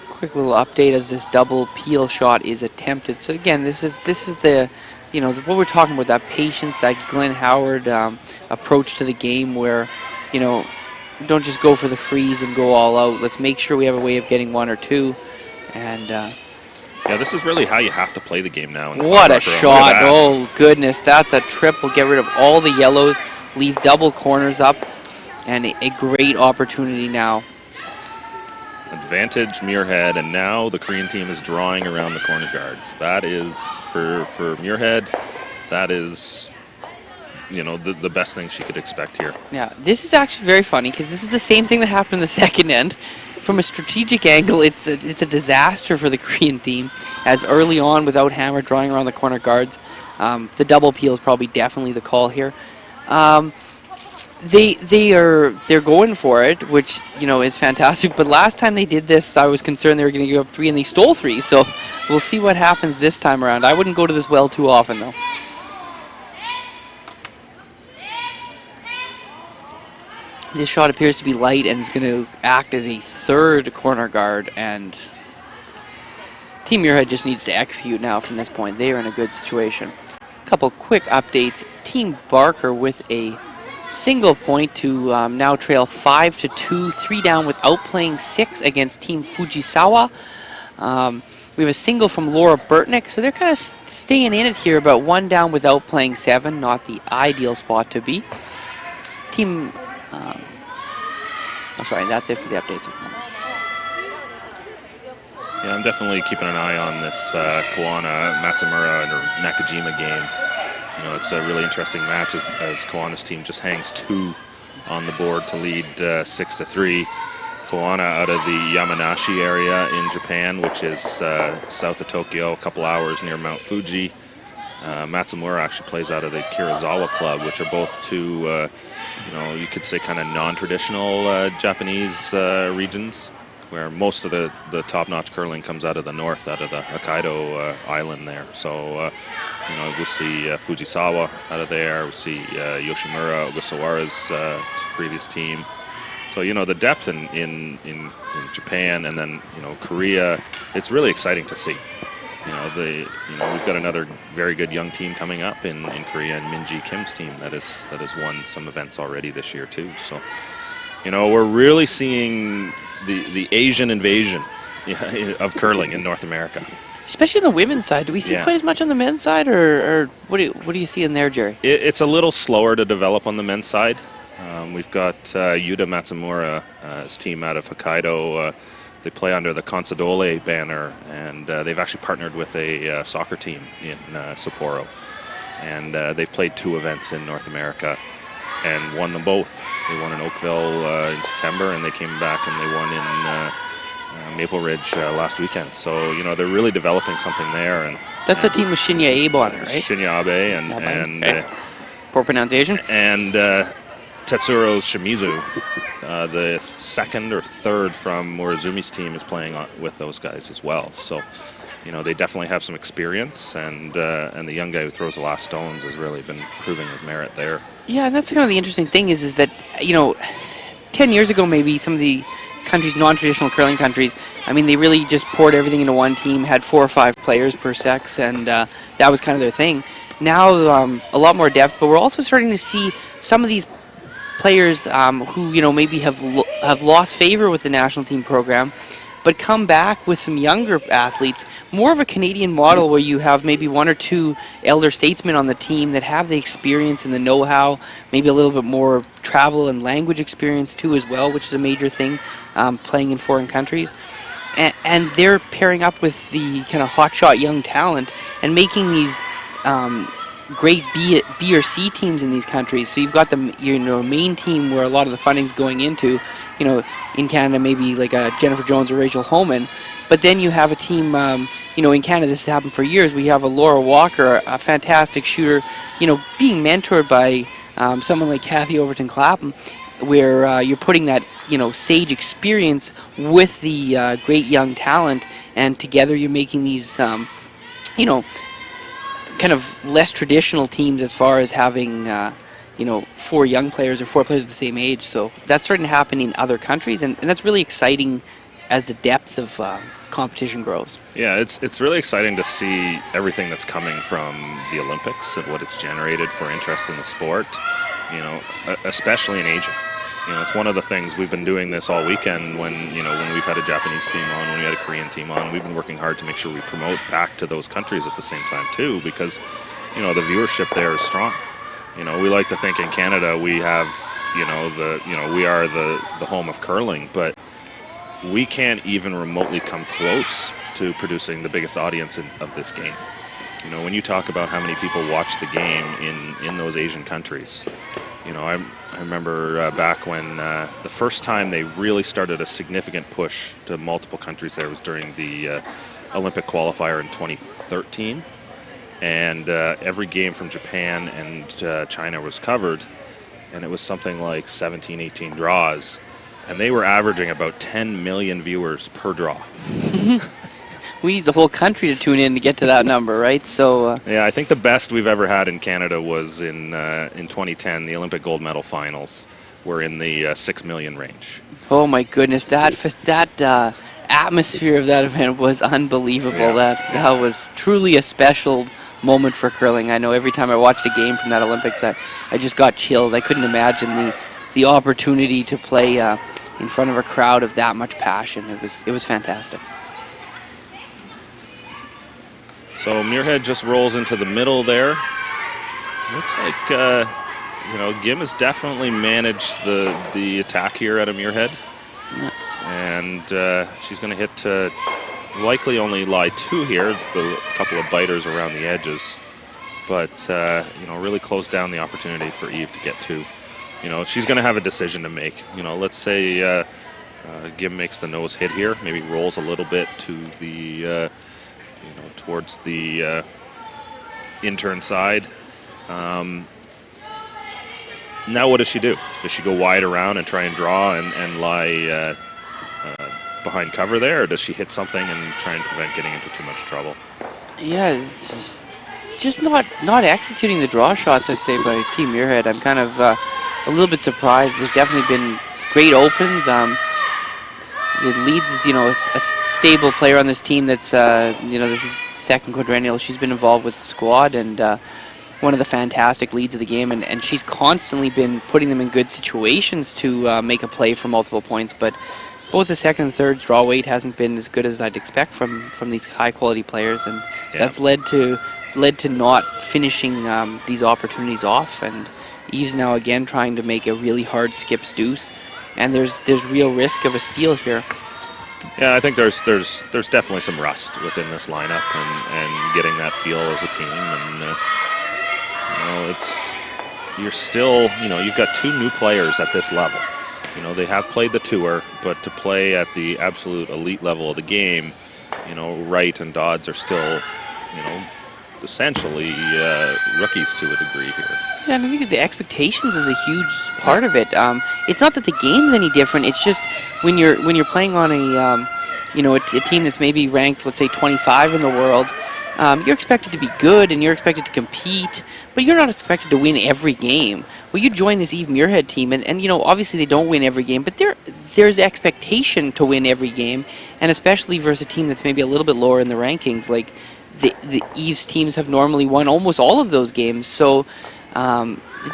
Quick little update as this double peel shot is attempted. So again, this is the what we're talking about, that patience, that Glenn Howard approach to the game, where don't just go for the freeze and go all out. Let's make sure we have a way of getting 1 or 2. And yeah, this is really how you have to play the game now. What a shot. Oh, goodness. That's a triple. Get rid of all the yellows. Leave double corners up. And a great opportunity now. Advantage Muirhead, and now the Korean team is drawing around the corner guards. That is, for Muirhead, that is the best thing she could expect here. Yeah, this is actually very funny because this is the same thing that happened in the second end. From a strategic angle, it's a disaster for the Korean team, as early on, without Hammer drawing around the corner guards, the double peel is probably definitely the call here. They're going for it, which is fantastic. But last time they did this, I was concerned they were going to give up 3, and they stole 3. So we'll see what happens this time around. I wouldn't go to this well too often, though. This shot appears to be light and is going to act as a 3rd corner guard, and Team Muirhead just needs to execute now from this point. They are in a good situation. A couple quick updates. Team Barker with a single point to now trail 5-2, 3 down without playing 6 against Team Fujisawa. We have a single from Laura Burtnick, so they're kind of staying in it here, but 1 down without playing 7, not the ideal spot to be. Team... sorry, that's it for the updates. Yeah, I'm definitely keeping an eye on this Kawana Matsumura or Nakajima game. It's a really interesting match as Kawana's team just hangs 2 on the board to lead 6-3. Kawana out of the Yamanashi area in Japan, which is south of Tokyo, a couple hours near Mount Fuji. Matsumura actually plays out of the Kirazawa Club, which are both 2 you could say kind of non-traditional Japanese regions, where most of the top-notch curling comes out of the north, out of the Hokkaido island there. So, we'll see Fujisawa out of there. We'll see Yoshimura, Ogasawara's previous team. So, the depth in Japan and then, Korea, it's really exciting to see. We've got another very good young team coming up in Korea, and Minji Kim's team that has won some events already this year too. So, we're really seeing the Asian invasion of curling in North America. Especially on the women's side. Do we see quite as much on the men's side, or what do you see in there, Jerry? It's a little slower to develop on the men's side. We've got Yuta Matsumura's team out of Hokkaido. They play under the Consadole banner, and they've actually partnered with a soccer team in Sapporo. And they've played 2 events in North America and won them both. They won in Oakville in September, and they came back and they won in Maple Ridge last weekend. So, they're really developing something there. And that's a team with Shinya Abe on it, right? Shinya Abe and poor pronunciation. And Tetsuro Shimizu, the 2nd or 3rd from Morizumi's team, is playing with those guys as well. So, they definitely have some experience, and the young guy who throws the last stones has really been proving his merit there. Yeah, and that's kind of the interesting thing is that 10 years ago maybe some of the countries, non-traditional curling countries, they really just poured everything into one team, had 4 or 5 players per sex, and that was kind of their thing. Now a lot more depth, but we're also starting to see some of these players who maybe have lost favor with the national team program, but come back with some younger athletes, more of a Canadian model where you have maybe 1 or 2 elder statesmen on the team that have the experience and the know-how, maybe a little bit more travel and language experience too as well, which is a major thing, playing in foreign countries. and they're pairing up with the kind of hotshot young talent and making these great B or C teams in these countries. So you've got the main team where a lot of the funding's going into, in Canada maybe like a Jennifer Jones or Rachel Homan, but then you have a team, in Canada this has happened for years. We have a Laura Walker, a fantastic shooter, being mentored by someone like Kathy Overton Clapham, where you're putting that sage experience with the great young talent, and together you're making these kind of less traditional teams as far as having 4 young players or 4 players of the same age. So that's starting to happen in other countries, and that's really exciting as the depth of competition grows. Yeah, it's really exciting to see everything that's coming from the Olympics and what it's generated for interest in the sport, especially in Asia. It's one of the things we've been doing this all weekend when we've had a Japanese team on, when we had a Korean team on. We've been working hard to make sure we promote back to those countries at the same time too, because, the viewership there is strong. We like to think in Canada we have, we are the home of curling, but we can't even remotely come close to producing the biggest audience of this game. When you talk about how many people watch the game in those Asian countries, I remember back when the first time they really started a significant push to multiple countries there was during the Olympic qualifier in 2013. And every game from Japan and China was covered. And it was something like 17, 18 draws. And they were averaging about 10 million viewers per draw. We need the whole country to tune in to get to that number, right? So yeah, I think the best we've ever had in Canada was in 2010. The Olympic gold medal finals were in the 6 million range. Oh my goodness, that atmosphere of that event was unbelievable. Yeah. That was truly a special moment for curling. I know every time I watched a game from that Olympics, I just got chills. I couldn't imagine the opportunity to play in front of a crowd of that much passion. It was fantastic. So Muirhead just rolls into the middle there. Looks like Gim has definitely managed the attack here at a Muirhead. Yeah. And she's going to hit likely only lie 2 here, the couple of biters around the edges. But, really close down the opportunity for Eve to get 2. She's going to have a decision to make. Let's say Gim makes the nose hit here, maybe rolls a little bit to the... towards the intern side. Now what does she do? Does she go wide around and try and draw and lie behind cover there, or does she hit something and try and prevent getting into too much trouble? Yeah, it's just not executing the draw shots, I'd say, by Team Muirhead. I'm kind of a little bit surprised. There's definitely been great opens. The Leeds is, a stable player on this team that's, this is second quadrennial. She's been involved with the squad and one of the fantastic leads of the game, and she's constantly been putting them in good situations to make a play for multiple points, but both the second and third draw weight hasn't been as good as I'd expect from these high-quality players, and that's led to not finishing these opportunities off, and Eve's now again trying to make a really hard skips deuce, and there's real risk of a steal here. Yeah, I think there's definitely some rust within this lineup and getting that feel as a team, and you're still, you've got 2 new players at this level. They have played the tour, but to play at the absolute elite level of the game, Wright and Dodds are still, essentially rookies to a degree here. Yeah, and I think the expectations is a huge part of it. It's not that the game's any different. It's just when you're playing on a team that's maybe ranked, let's say, 25 in the world. You're expected to be good and you're expected to compete, but you're not expected to win every game. Well, you join this Eve Muirhead team, and obviously they don't win every game, but there's expectation to win every game, and especially versus a team that's maybe a little bit lower in the rankings. Like the Eve's teams have normally won almost all of those games, so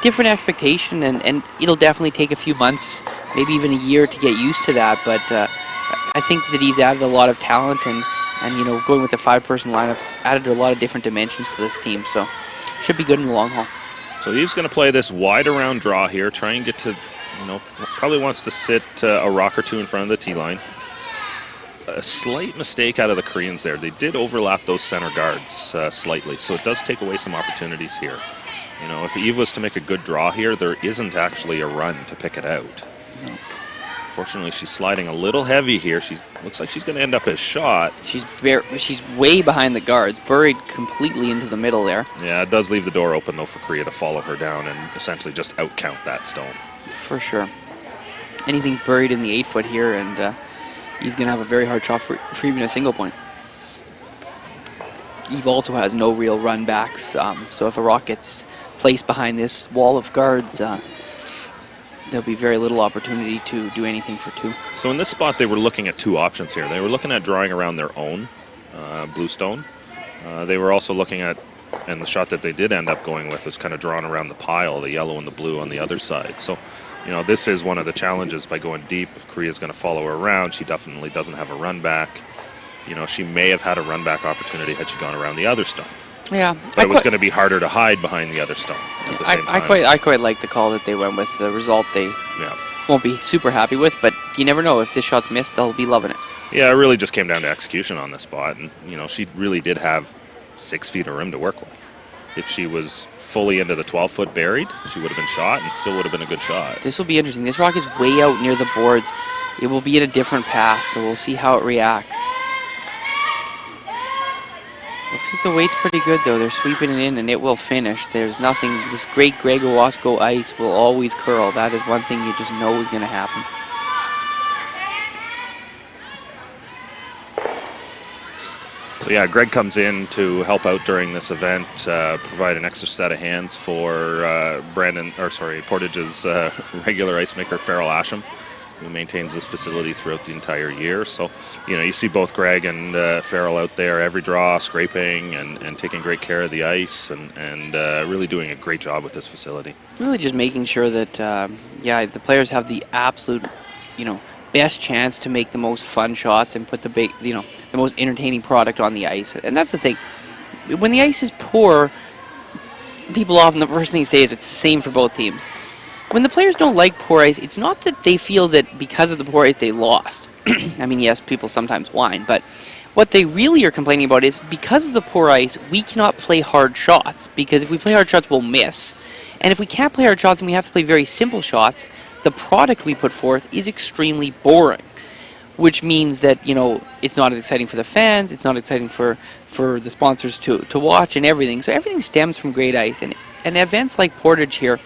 different expectation, and it'll definitely take a few months, maybe even a year to get used to that, but I think that Eve's added a lot of talent, and going with the 5-person lineups added a lot of different dimensions to this team, so should be good in the long haul. So Eve's going to play this wide around draw here, try and get to, probably wants to sit a rock or 2 in front of the tee line. a slight mistake out of the Koreans there. They did overlap those center guards slightly, so it does take away some opportunities here. You know, if Eve was to make a good draw here, there isn't actually a run to pick it out. No. Fortunately, she's sliding a little heavy here. She looks like she's going to end up as shot. She's way behind the guards, buried completely into the middle there. Yeah, it does leave the door open, though, for Korea to follow her down and essentially just outcount that stone. For sure. Anything buried in the 8-foot here, and he's going to have a very hard shot for even a single point. Eve also has no real run backs, so if a rock gets placed behind this wall of guards, there'll be very little opportunity to do anything for two. So in this spot, they were looking at two options here. They were looking at drawing around their own blue stone. They were also looking at, and the shot that they did end up going with was kind of drawn around the pile, the yellow and the blue on the other side. So, you know, this is one of the challenges by going deep. If Korea's going to follow her around, she definitely doesn't have a run back. You know, she may have had a run back opportunity had she gone around the other stone. Yeah, but it was going to be harder to hide behind the other stone at the same time. I quite like the call that they went with. The result they won't be super happy with, but you never know. If this shot's missed, they'll be loving it. Yeah, it really just came down to execution on this spot, and you know, she really did have 6 feet of rim to work with. If she was fully into the 12-foot buried, she would have been shot and still would have been a good shot. This will be interesting. This rock is way out near the boards. It will be in a different path, so we'll see how it reacts. Looks like the weight's pretty good, though. They're sweeping it in, and it will finish. There's nothing. This great Greg Owasco ice will always curl. That is one thing you just know is going to happen. So yeah, Greg comes in to help out during this event, provide an extra set of hands for Portage's regular ice maker, Farrell Asham, who maintains this facility throughout the entire year. So, you know, you see both Greg and Farrell out there every draw, scraping and taking great care of the ice and really doing a great job with this facility. Really just making sure that, the players have the absolute, best chance to make the most fun shots and put the most entertaining product on the ice. And that's the thing. When the ice is poor, people often, the first thing they say is it's the same for both teams. When the players don't like poor ice, it's not that they feel that because of the poor ice they lost. I mean, yes, people sometimes whine, but what they really are complaining about is because of the poor ice, we cannot play hard shots, because if we play hard shots, we'll miss. And if we can't play hard shots and we have to play very simple shots, the product we put forth is extremely boring, which means that, it's not as exciting for the fans, it's not exciting for the sponsors to watch and everything. So everything stems from great ice. And events like Portage here,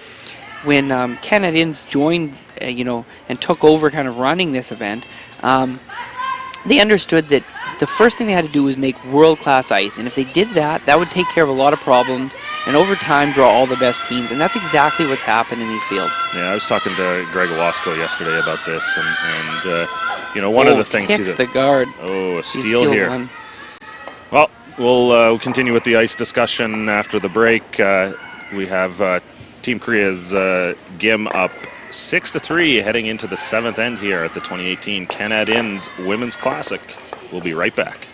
when Canadians joined, and took over kind of running this event, they understood that the first thing they had to do was make world-class ice. And if they did that, that would take care of a lot of problems and over time draw all the best teams. And that's exactly what's happened in these fields. Yeah, I was talking to Greg Owasco yesterday about this. And one of the things... Kicks the guard. Oh, a steal here. One. Well, we'll continue with the ice discussion after the break. We have... Team Korea's Gim up 6-3 heading into the 7th end here at the 2018 Canad Inns Women's Classic. We'll be right back.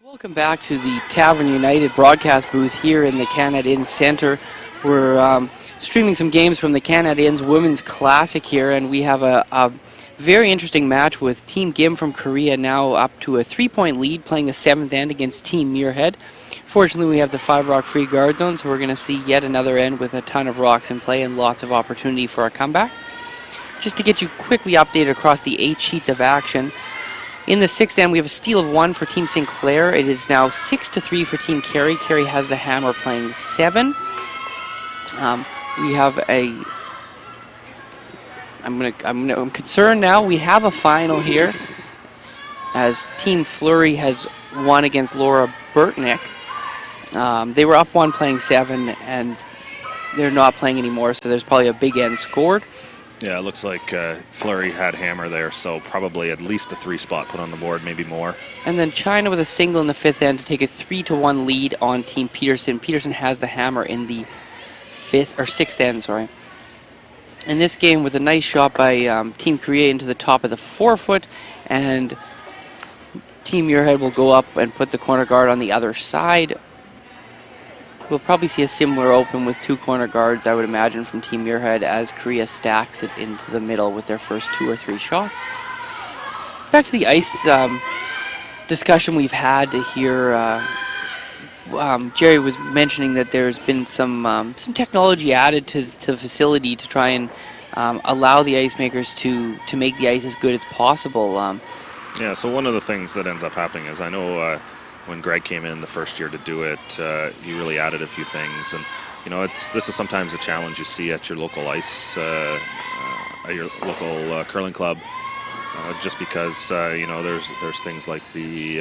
Welcome back to the Tavern United broadcast booth here in the Canad Inns Center. We're streaming some games from the Canad Inns Women's Classic here, and we have a very interesting match with Team Gim from Korea now up to a 3-point lead, playing the 7th end against Team Muirhead. Fortunately, we have the 5-rock free guard zone, so we're going to see yet another end with a ton of rocks in play and lots of opportunity for a comeback. Just to get you quickly updated across the 8 sheets of action, in the 6th end, we have a steal of 1 for Team St. Clair. It is now 6-3 for Team Kerry. Kerry has the hammer playing 7. We have a... I'm concerned now. We have a final here. as Team Fleury has won against Laura Burtnick. They were up 1 playing 7, and they're not playing anymore, so there's probably a big end scored. Yeah, it looks like Fleury had hammer there, so probably at least a 3 spot put on the board, maybe more. And then China with a single in the 5th end to take a 3-1 lead on Team Peterson. Peterson has the hammer in the 6th end, sorry. In this game, with a nice shot by Team Korea into the top of the 4-foot, and Team Muirhead will go up and put the corner guard on the other side. We'll probably see a similar open with 2 corner guards, I would imagine, from Team Muirhead as Korea stacks it into the middle with their first 2 or 3 shots. Back to the ice discussion we've had here. Jerry was mentioning that there's been some technology added to the facility to try and allow the ice makers to make the ice as good as possible. Yeah, so one of the things that ends up happening is, I know when Greg came in the first year to do it, he really added a few things, and this is sometimes a challenge you see at your local ice, at your local curling club, just because there's things like the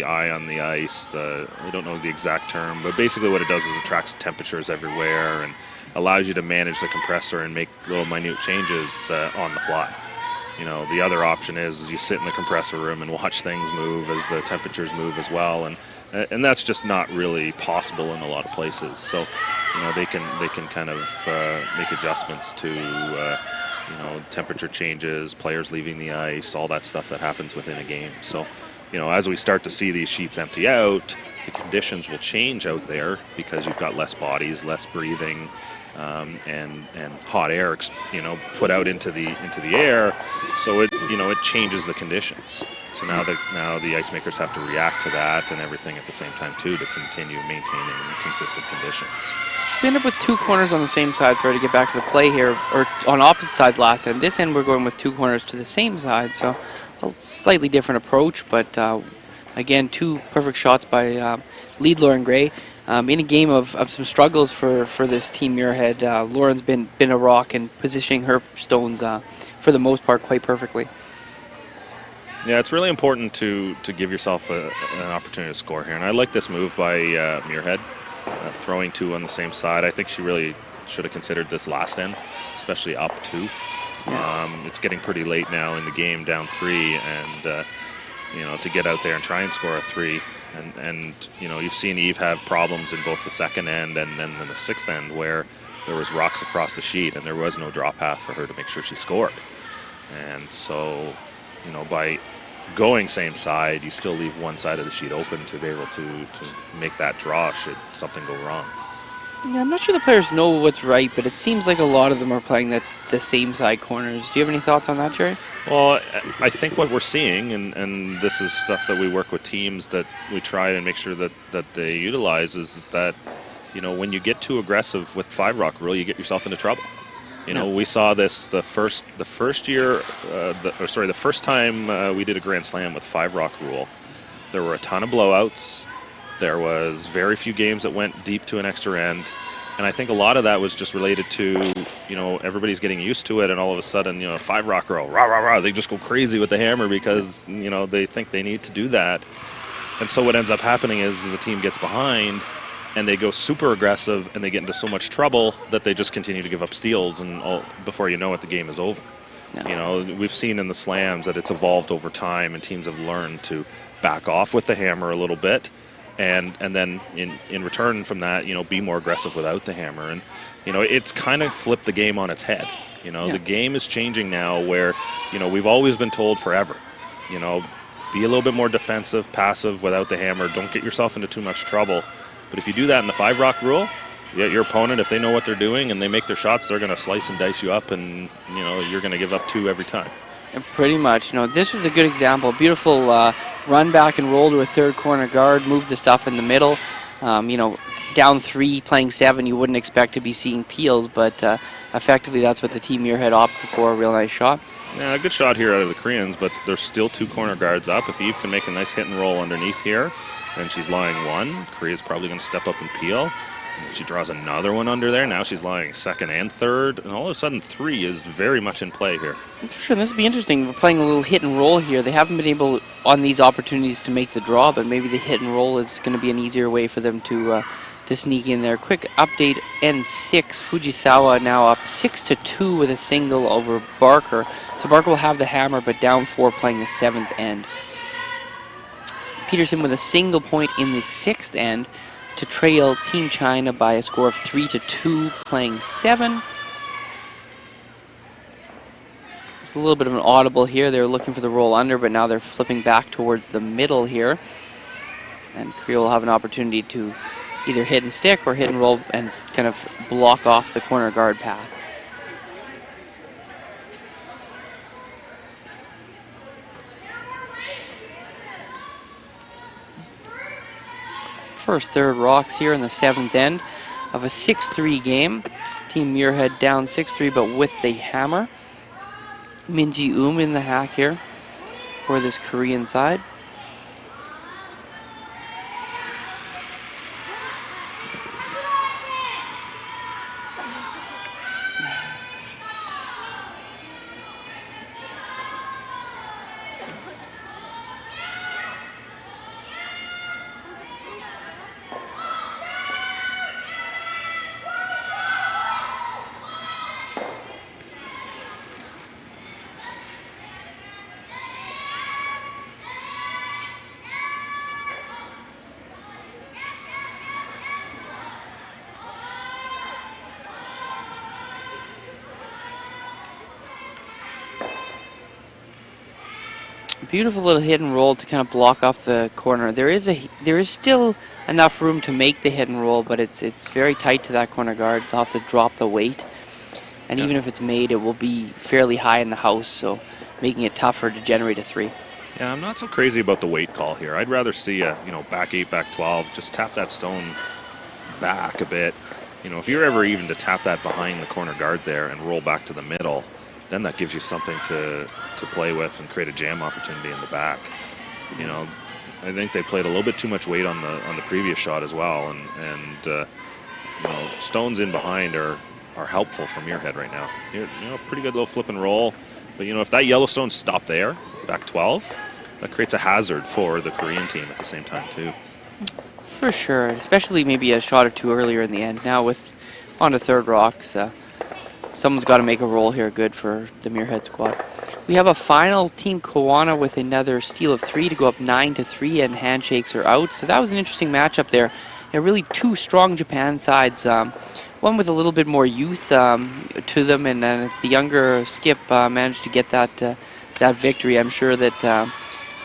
eye on the ice. I don't know the exact term, but basically what it does is it tracks temperatures everywhere and allows you to manage the compressor and make little minute changes on the fly. The other option is you sit in the compressor room and watch things move as the temperatures move as well, and that's just not really possible in a lot of places. So, they can kind of make adjustments to temperature changes, players leaving the ice, all that stuff that happens within a game. So, as we start to see these sheets empty out, the conditions will change out there because you've got less bodies, less breathing, and hot air, put out into the air. So it changes the conditions. So now the ice makers have to react to that and everything at the same time too to continue maintaining consistent conditions. So we end up with 2 corners on the same side. Sorry to get back to the play here, or on opposite sides last end. This end we're going with 2 corners to the same side, so a slightly different approach, but again, 2 perfect shots by lead Lauren Gray. In a game of some struggles for this Team Muirhead, Lauren's been a rock and positioning her stones for the most part quite perfectly. Yeah, it's really important to give yourself an opportunity to score here, and I like this move by Muirhead, throwing 2 on the same side. I think she really should have considered this last end, especially up 2. Yeah. It's getting pretty late now in the game, down 3, and to get out there and try and score a 3. And you've seen Eve have problems in both the 2nd end and then in the 6th end where there was rocks across the sheet and there was no draw path for her to make sure she scored. And so, by going same side, you still leave one side of the sheet open to be able to make that draw should something go wrong. Yeah, I'm not sure the players know what's right, but it seems like a lot of them are playing the same side corners. Do you have any thoughts on that, Jerry? Well, I think what we're seeing, and this is stuff that we work with teams that we try and make sure that they utilize, is that, when you get too aggressive with 5-rock rule, you get yourself into trouble. We saw this the first time we did a Grand Slam with 5-rock rule. There were a ton of blowouts. There was very few games that went deep to an extra end. And I think a lot of that was just related to, everybody's getting used to it, and all of a sudden, 5-rock girl, rah, rah, rah, they just go crazy with the hammer because, they think they need to do that. And so what ends up happening is the team gets behind, and they go super aggressive, and they get into so much trouble that they just continue to give up steals, and before you know it, the game is over. No. We've seen in the slams that it's evolved over time, and teams have learned to back off with the hammer a little bit, and then in return from that, be more aggressive without the hammer. And, it's kind of flipped the game on its head. The game is changing now where, we've always been told forever, be a little bit more defensive, passive without the hammer. Don't get yourself into too much trouble. But if you do that in the 5-rock rule, your opponent, if they know what they're doing and they make their shots, they're going to slice and dice you up, and, you're going to give up 2 every time. Pretty much. This was a good example. Beautiful run back and roll to a 3rd corner guard, move the stuff in the middle. Down 3, playing 7, you wouldn't expect to be seeing peels, but effectively that's what the Team Muirhead opted for. A real nice shot. Yeah, a good shot here out of the Koreans, but there's still 2 corner guards up. If Eve can make a nice hit and roll underneath here, then she's lying 1. Korea's probably going to step up and peel. She draws another one under there. Now she's lying second and third. And all of a sudden, 3 is very much in play here. Sure, this would be interesting. We're playing a little hit and roll here. They haven't been able on these opportunities to make the draw, but maybe the hit and roll is going to be an easier way for them to sneak in there. Quick update, N6, Fujisawa now up 6-2 with a single over Barker. So Barker will have the hammer, but down 4 playing the 7th end. Peterson with a single point in the 6th end to trail Team China by a score of 3-2 playing 7. It's a little bit of an audible here. They're looking for the roll under, but now they're flipping back towards the middle here. And Creel will have an opportunity to either hit and stick or hit and roll and kind of block off the corner guard path. First third rocks here in the 7th end of a 6-3 game. Team Muirhead down 6-3, but with the hammer. Min-ji in the hack here for this Korean side. Beautiful little hit and roll to kind of block off the corner. There is still enough room to make the hit and roll, but it's very tight to that corner guard. They'll have to drop the weight, and even if it's made, it will be fairly high in the house, so making it tougher to generate a 3. Yeah, I'm not so crazy about the weight call here. I'd rather see a back 8, back 12. Just tap that stone back a bit. If you're ever even to tap that behind the corner guard there and roll back to the middle, then that gives you something to play with and create a jam opportunity in the back. I think they played a little bit too much weight on the previous shot as well, and stones in behind are helpful from your head right now. Pretty good little flip and roll, but if that Yellowstone stopped there, back 12, that creates a hazard for the Korean team at the same time too. For sure, especially maybe a shot or two earlier in the end. Now with on to third rocks. Someone's got to make a roll here good for the Muirhead squad. We have a final Team Kawana with another steal of 3 to go up 9-3, and handshakes are out. So that was an interesting matchup there. Really 2 strong Japan sides. One with a little bit more youth to them, and the younger Skip managed to get that victory. I'm sure that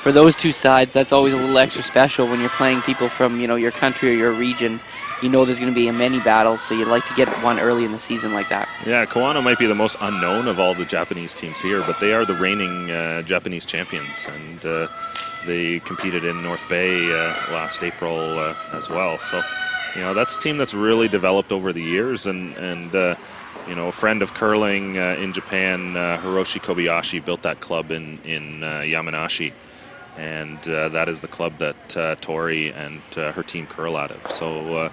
for those 2 sides, that's always a little extra special when you're playing people from your country or your region. There's going to be many battles, so you'd like to get one early in the season like that. Yeah, Kawana might be the most unknown of all the Japanese teams here, but they are the reigning Japanese champions, and they competed in North Bay last April as well. So, that's a team that's really developed over the years, and a friend of curling in Japan, Hiroshi Kobayashi, built that club in Yamanashi. And that is the club that Tori and her team curl out of. So,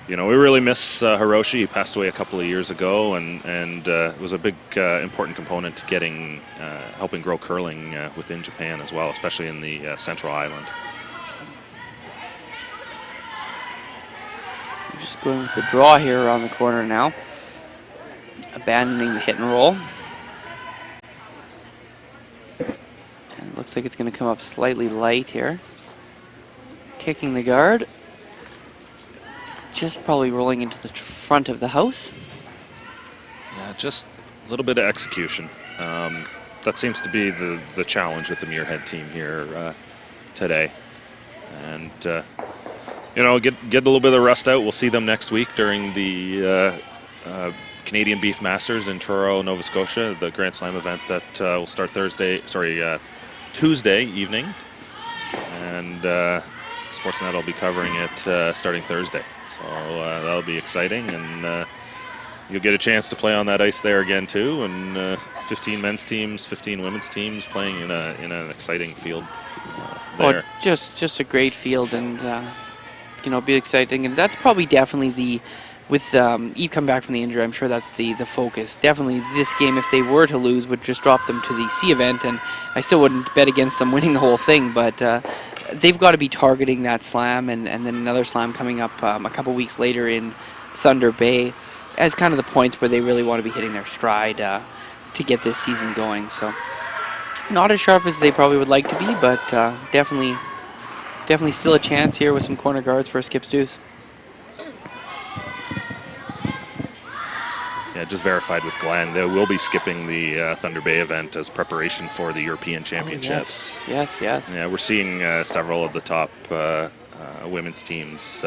we really miss Hiroshi. He passed away a couple of years ago, and was a big, important component to helping grow curling within Japan as well, especially in the Central Island. We're just going with the draw here around the corner now, abandoning the hit and roll. Looks like it's going to come up slightly light here. Kicking the guard. Just probably rolling into the front of the house. Yeah, just a little bit of execution. That seems to be the challenge with the Muirhead team here today. And, get a little bit of rust out. We'll see them next week during the Canadian Beef Masters in Truro, Nova Scotia, the Grand Slam event that will start Tuesday evening, and Sportsnet will be covering it starting Thursday. So that'll be exciting, and you'll get a chance to play on that ice there again too. And 15 men's teams, 15 women's teams playing in an exciting field there. Oh, just a great field, and be exciting. And that's probably definitely with Eve coming back from the injury, I'm sure that's the focus. Definitely this game, if they were to lose, would just drop them to the C event, and I still wouldn't bet against them winning the whole thing, but they've got to be targeting that slam and then another slam coming up a couple weeks later in Thunder Bay as kind of the points where they really want to be hitting their stride to get this season going. So not as sharp as they probably would like to be, but definitely still a chance here with some corner guards for Skip's Deuce. Yeah, just verified with Glenn. They will be skipping the Thunder Bay event as preparation for the European Championships. Oh, yes. Yeah, we're seeing several of the top women's teams.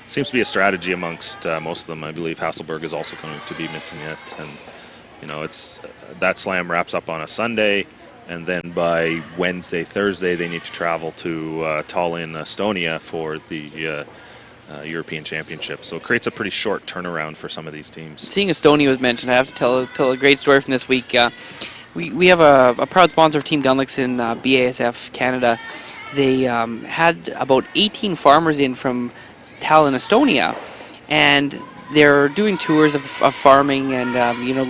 Seems to be a strategy amongst most of them. I believe Hasselberg is also going to be missing it, and it's that slam wraps up on a Sunday, and then by Wednesday, Thursday, they need to travel to Tallinn, Estonia for the European Championship. So it creates a pretty short turnaround for some of these teams. Seeing Estonia was mentioned, I have to tell a great story from this week. We have a proud sponsor of Team Gunlix in BASF Canada. They had about 18 farmers in from Tallinn, Estonia, and they're doing tours of farming and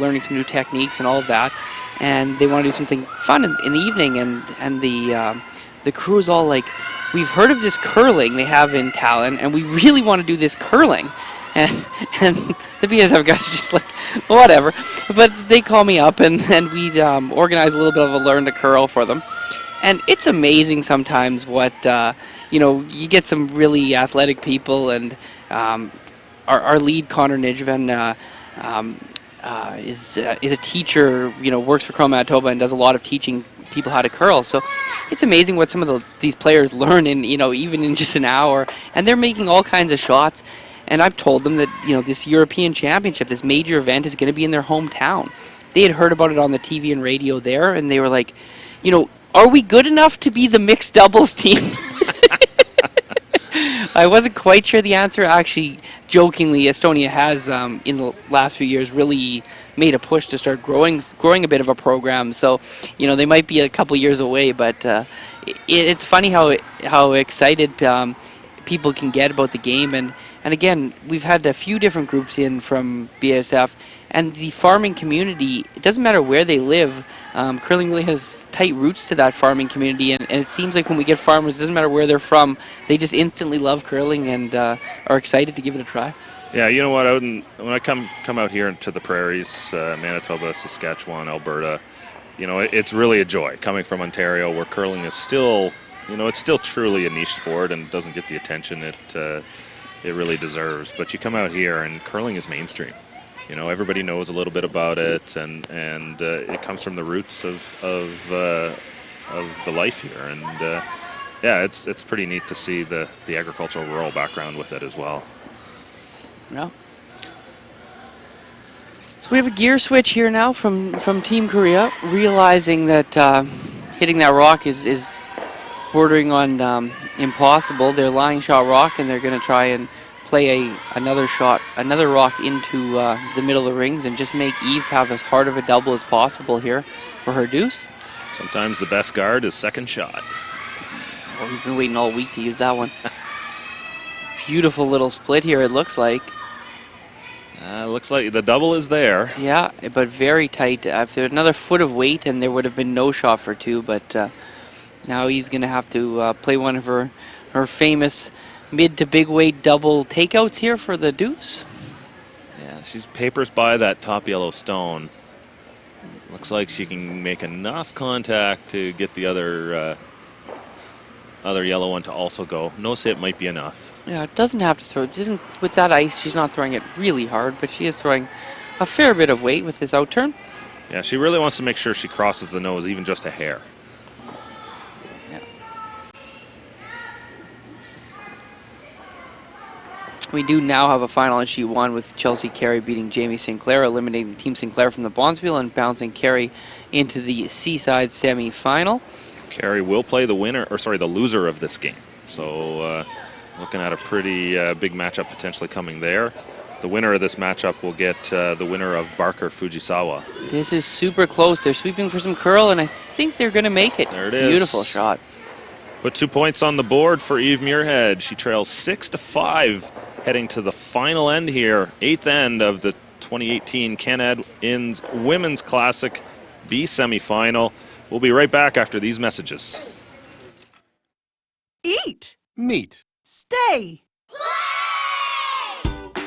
learning some new techniques and all of that. And they want to do something fun in the evening, and the crew is all like, "We've heard of this curling they have in Tallinn, and we really want to do this curling." And the BSF guys are just like, whatever. But they call me up, and we'd organize a little bit of a learn to curl for them. And it's amazing sometimes what, you get some really athletic people, and our lead, Connor Nijven, is a teacher, works for Crow Manitoba and does a lot of teaching people how to curl. So it's amazing what some of these players learn in, even in just an hour. And they're making all kinds of shots. And I've told them that, this European Championship, this major event, is going to be in their hometown. They had heard about it on the TV and radio there, and they were like, are we good enough to be the mixed doubles team? I wasn't quite sure the answer. Actually, jokingly, Estonia has, in the last few years, really made a push to start growing a bit of a program. So, they might be a couple years away, but it's funny how excited people can get about the game. And again, we've had a few different groups in from BSF, and the farming community, it doesn't matter where they live, curling really has tight roots to that farming community, and it seems like when we get farmers, it doesn't matter where they're from, they just instantly love curling and are excited to give it a try. Yeah, you know what, when I come out here into the prairies, Manitoba, Saskatchewan, Alberta, it's really a joy coming from Ontario, where curling is still, it's still truly a niche sport and doesn't get the attention it really deserves. But you come out here and curling is mainstream. Everybody knows a little bit about it, and it comes from the roots of the life here. And yeah, it's pretty neat to see the agricultural rural background with it as well. Yeah. So we have a gear switch here now from Team Korea, realizing that hitting that rock is bordering on impossible. They're lying shot rock, and they're going to try and play another rock into the middle of the rings and just make Eve have as hard of a double as possible here for her deuce. Sometimes the best guard is second shot. Oh, he's been waiting all week to use that one. Beautiful little split here, it looks like. Looks like the double is there. Yeah, but very tight. If there was another foot of weight, and there would have been no shot for two, but now he's going to have to play one of her famous mid to big weight double takeouts here for the deuce. Yeah, she papers by that top yellow stone. Looks like she can make enough contact to get the other yellow one to also go. Nose hit might be enough. Yeah, it doesn't have to throw. It isn't, with that ice, she's not throwing it really hard, but she is throwing a fair bit of weight with this out turn. Yeah, she really wants to make sure she crosses the nose, even just a hair. We do now have a final on sheet one with Chelsea Carey beating Jamie Sinclair, eliminating Team Sinclair from the Bondsville and bouncing Carey into the Seaside semi-final. Carey will play the loser of this game. So looking at a pretty big matchup potentially coming there. The winner of this matchup will get the winner of Barker Fujisawa. This is super close. They're sweeping for some curl, and I think they're going to make it. There it is. Beautiful shot. Put 2 points on the board for Eve Muirhead. She trails 6-5 heading to the final end here, 8th end of the 2018 Canad Inns Women's Classic B semifinal. We'll be right back after these messages. Eat. Meet. Stay.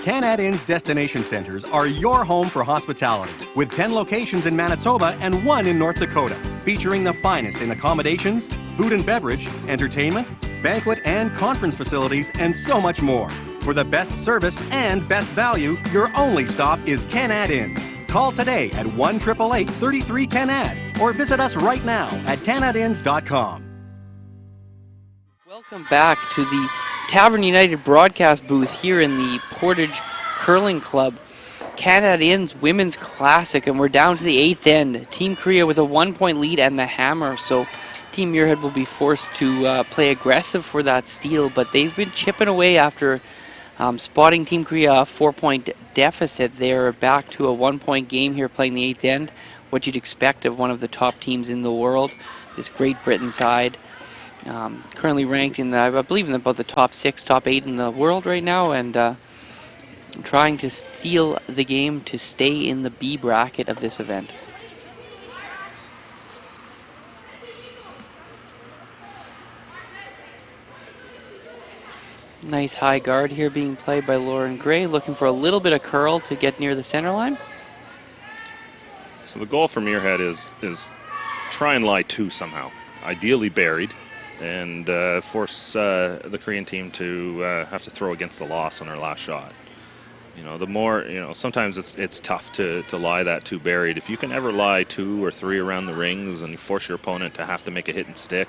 Canad Inns Destination Centers are your home for hospitality, with 10 locations in Manitoba and 1 in North Dakota, featuring the finest in accommodations, food and beverage, entertainment, banquet and conference facilities, and so much more. For the best service and best value, your only stop is Canad Inns. Call today at 1-888-33-CANAD or visit us right now at canadinns.com. Welcome back to the Tavern United broadcast booth here in the Portage Curling Club. Canad Inns Women's Classic, and we're down to the 8th end. Team Korea with a 1-point lead and the hammer, so Team Muirhead will be forced to play aggressive for that steal, but they've been chipping away after spotting Team Korea a 4-point deficit. They're back to a 1-point game here playing the 8th end, what you'd expect of one of the top teams in the world, this Great Britain side. Currently ranked in, I believe, in about the top 6, top 8 in the world right now, and trying to steal the game to stay in the B bracket of this event. Nice high guard here being played by Lauren Gray, looking for a little bit of curl to get near the center line. So the goal for Muirhead is try and lie 2 somehow, ideally buried, and force the Korean team to have to throw against the loss on our last shot. You know, the more, sometimes it's tough to lie that 2 buried. If you can ever lie 2 or 3 around the rings and force your opponent to have to make a hit and stick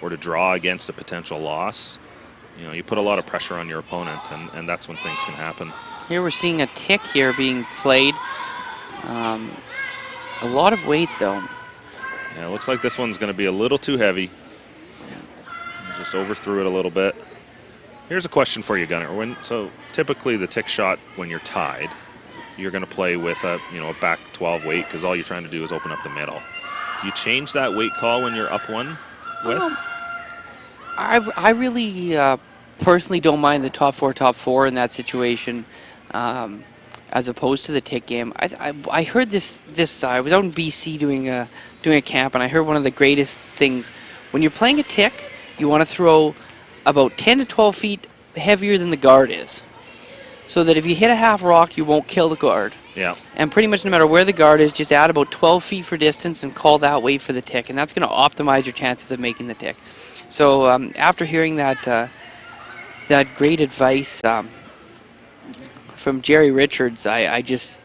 or to draw against a potential loss, you put a lot of pressure on your opponent, and that's when things can happen. Here we're seeing a tick here being played. A lot of weight, though. Yeah, it looks like this one's going to be a little too heavy. Just overthrew it a little bit. Here's a question for you, Gunnar. So typically the tick shot, when you're tied, you're going to play with a back 12 weight, because all you're trying to do is open up the middle. Do you change that weight call when you're up 1 with? I really personally don't mind the top four in that situation, as opposed to the tick game. I heard this. I was out in BC doing a camp, and I heard one of the greatest things: when you're playing a tick, you want to throw about 10 to 12 feet heavier than the guard is, so that if you hit a half rock, you won't kill the guard. Yeah. And pretty much no matter where the guard is, just add about 12 feet for distance and call that weight for the tick, and that's going to optimize your chances of making the tick. So after hearing that great advice from Jerry Richards, I just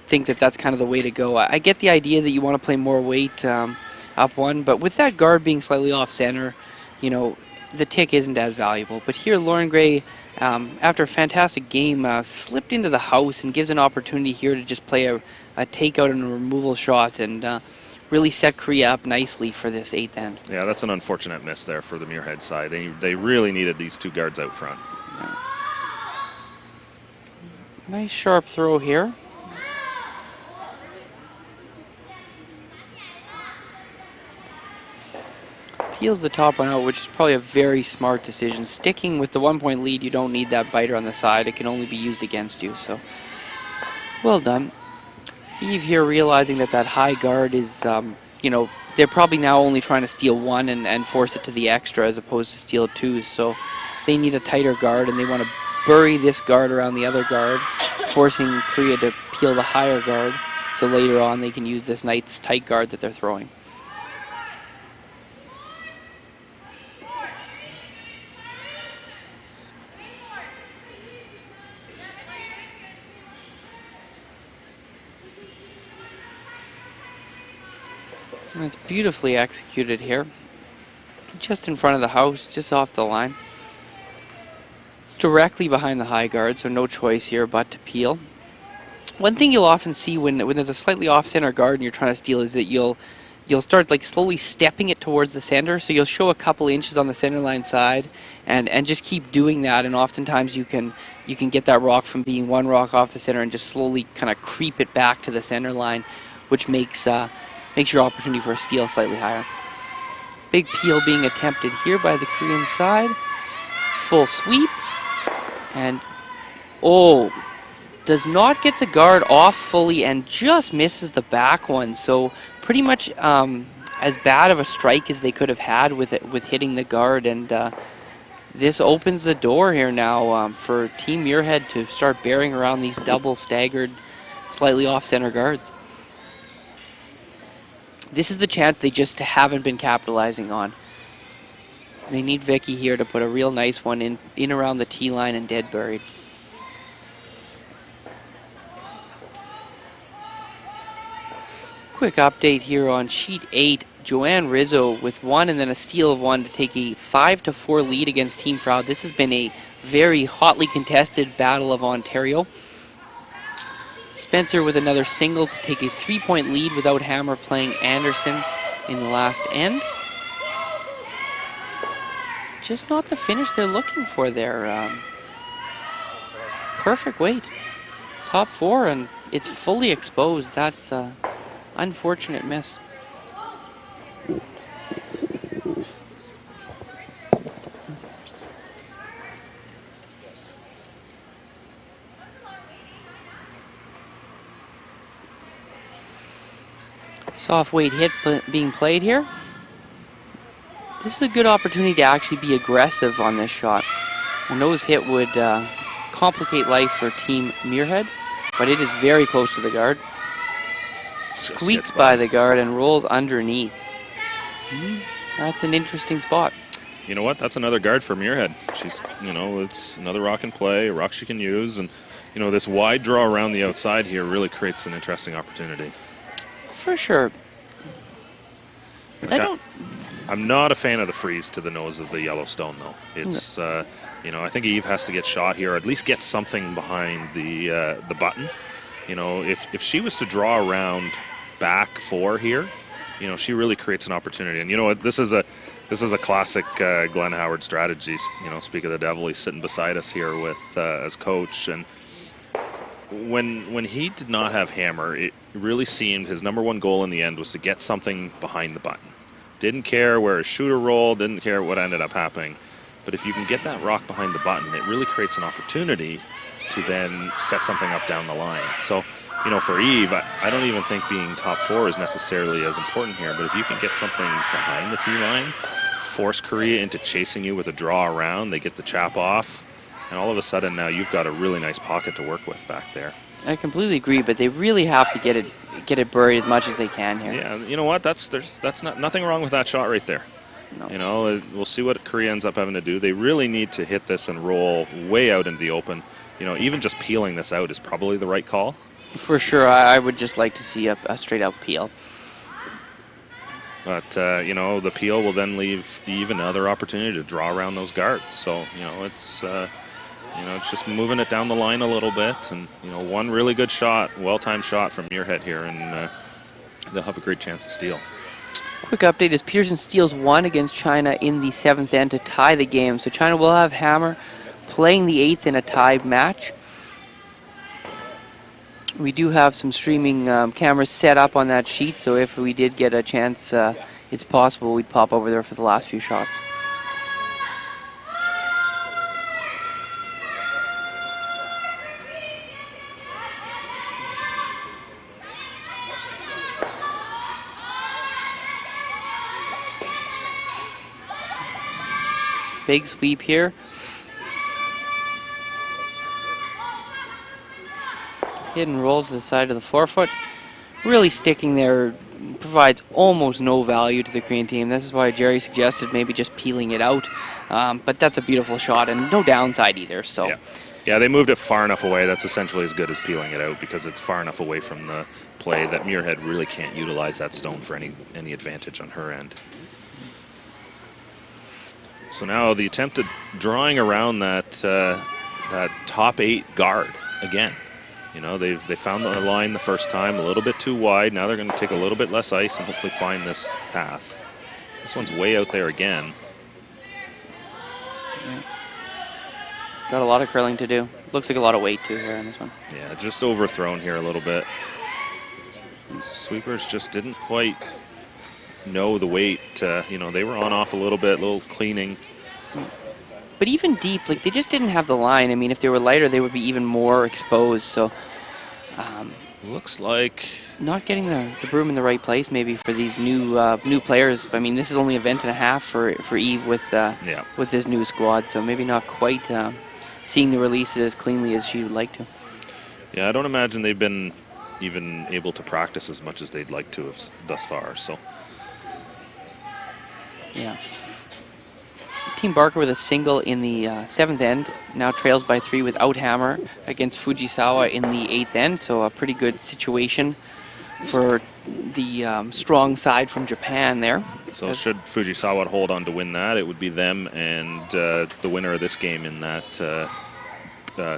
think that's kind of the way to go. I get the idea that you want to play more weight up 1, but with that guard being slightly off center, the tick isn't as valuable. But here Lauren Gray, after a fantastic game, slipped into the house and gives an opportunity here to just play a takeout and a removal shot, and really set Korea up nicely for this 8th end. Yeah, that's an unfortunate miss there for the Muirhead side. They really needed these 2 guards out front. Yeah. Nice sharp throw here. Peels the top one out, which is probably a very smart decision. Sticking with the 1-point lead, you don't need that biter on the side. It can only be used against you, so well done. Eve here realizing that high guard is, they're probably now only trying to steal 1 and force it to the extra as opposed to steal 2, so they need a tighter guard, and they want to bury this guard around the other guard, forcing Korea to peel the higher guard, so later on they can use this nice tight guard that they're throwing. And it's beautifully executed here. Just in front of the house, just off the line. It's directly behind the high guard, so no choice here but to peel. One thing you'll often see when there's a slightly off-center guard and you're trying to steal is that you'll start like slowly stepping it towards the center, so you'll show a couple inches on the center line side and just keep doing that, and oftentimes you can get that rock from being 1 rock off the center and just slowly kind of creep it back to the center line, which makes your opportunity for a steal slightly higher. Big peel being attempted here by the Korean side. Full sweep. And, oh, does not get the guard off fully and just misses the back one. So pretty much as bad of a strike as they could have had with hitting the guard. And this opens the door here now for Team Muirhead to start bearing around these double staggered, slightly off-center guards. This is the chance they just haven't been capitalizing on. They need Vicky here to put a real nice one in around the tee line and dead buried. Quick update here on sheet 8. Joanne Rizzo with one and then a steal of one to take a 5-4 lead against Team Froud. This has been a very hotly contested Battle of Ontario. Spencer with another single to take a 3-point lead without Hammer playing Anderson in the last end. Just not the finish they're looking for there. Perfect weight. Top 4 and it's fully exposed. That's an unfortunate miss. Soft weight hit being played here. This is a good opportunity to actually be aggressive on this shot. A nose hit would complicate life for Team Muirhead, but it is very close to the guard. Squeaks by the guard and rolls underneath. That's an interesting spot. You know what? That's another guard for Muirhead. She's, it's another rock and play, a rock she can use, and this wide draw around the outside here really creates an interesting opportunity. For sure. I'm not a fan of the freeze to the nose of the Yellowstone, though. It's, I think Eve has to get shot here, or at least get something behind the button. If she was to draw around back 4 here, she really creates an opportunity. And you know what? This is a classic Glenn Howard strategy. Speak of the devil, he's sitting beside us here with as coach. And when he did not have Hammer, it really seemed his number one goal in the end was to get something behind the button. Didn't care where his shooter rolled, didn't care what ended up happening. But if you can get that rock behind the button, it really creates an opportunity to then set something up down the line. So, for Eve, I don't even think being top 4 is necessarily as important here, but if you can get something behind the tee line, force Korea into chasing you with a draw around, they get the chap off, and all of a sudden now you've got a really nice pocket to work with back there. I completely agree, but they really have to get it buried as much as they can here. Yeah, you know what? That's nothing wrong with that shot right there. No. We'll see what Korea ends up having to do. They really need to hit this and roll way out into the open. Even just peeling this out is probably the right call. For sure, I would just like to see a straight-out peel. But, the peel will then leave Eve another opportunity to draw around those guards. So, it's just moving it down the line a little bit. And, one really good shot, well-timed shot from Muirhead here, and they'll have a great chance to steal. Quick update is Peterson steals 1 against China in the 7th end to tie the game. So China will have Hammer playing the 8th in a tied match. We do have some streaming cameras set up on that sheet, so if we did get a chance, it's possible we'd pop over there for the last few shots. Big sweep here. Hit and rolls to the side of the forefoot. Really sticking there provides almost no value to the Korean team. This is why Jerry suggested maybe just peeling it out. But that's a beautiful shot and no downside either. So. Yeah, they moved it far enough away. That's essentially as good as peeling it out because it's far enough away from the play that Muirhead really can't utilize that stone for any advantage on her end. So now the attempt at drawing around that top 8 guard again. They found the line the first time a little bit too wide. Now they're going to take a little bit less ice and hopefully find this path. This one's way out there again. It's got a lot of curling to do. Looks like a lot of weight too here on this one. Yeah, just overthrown here a little bit. Sweepers just didn't quite know the weight. They were on off a little bit, a little cleaning. But even deep, like, they just didn't have the line. I mean, if they were lighter, they would be even more exposed. So Looks like not getting the broom in the right place maybe for these new players. I mean, this is only an event and a half for Eve with this new squad, so maybe not quite seeing the releases as cleanly as she would like to. Yeah, I don't imagine they've been even able to practice as much as they'd like to have thus far. So yeah. Team Barker with a single in the 7th end, now trails by 3 without hammer against Fujisawa in the 8th end, so a pretty good situation for the strong side from Japan there. So should Fujisawa hold on to win that, it would be them and the winner of this game in that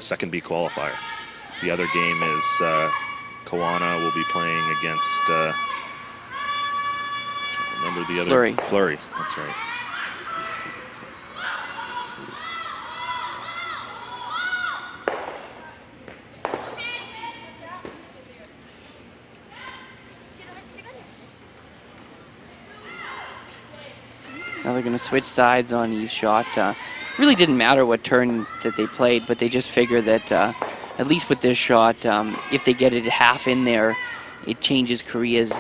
second B qualifier. The other game is Kawana will be playing against, I'm trying to remember the other. Fleury. Fleury, that's right. Now they're going to switch sides on Eve's shot. Really didn't matter what turn that they played, but they just figured that at least with this shot, if they get it half in there, it changes Korea's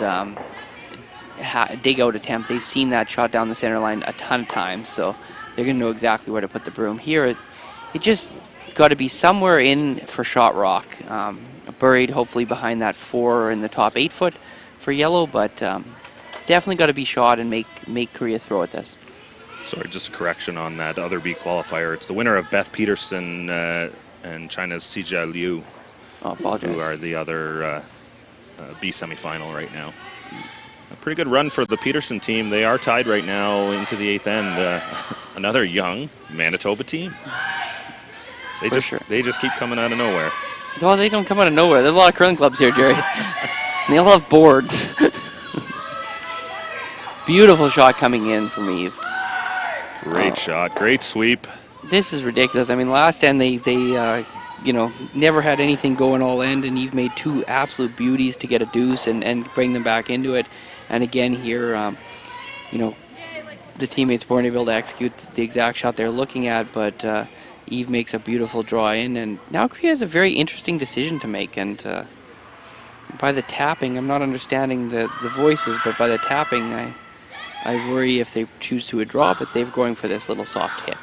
dig-out attempt. They've seen that shot down the center line a ton of times, so they're going to know exactly where to put the broom. Here, it just got to be somewhere in for shot rock. Buried, hopefully, behind that 4 in the top 8 foot for yellow, but definitely got to be shot and make Korea throw at this. Sorry, just a correction on that other B qualifier. It's the winner of Beth Peterson and China's Sijia Liu, who are the other B semifinal right now. A pretty good run for the Peterson team. They are tied right now into the 8th end. Another young Manitoba team. They just keep coming out of nowhere. Oh, they don't come out of nowhere. There's a lot of curling clubs here, Jerry. And they all have boards. Beautiful shot coming in from Eve. Great shot, great sweep. This is ridiculous. I mean, last end they never had anything going all end, and Eve made 2 absolute beauties to get a deuce and bring them back into it. And again here, the teammates weren't able to execute the exact shot they're looking at, but Eve makes a beautiful draw in, and now Korea has a very interesting decision to make. And by the tapping, I'm not understanding the voices, but by the tapping, I worry if they choose to withdraw, but they're going for this little soft hit.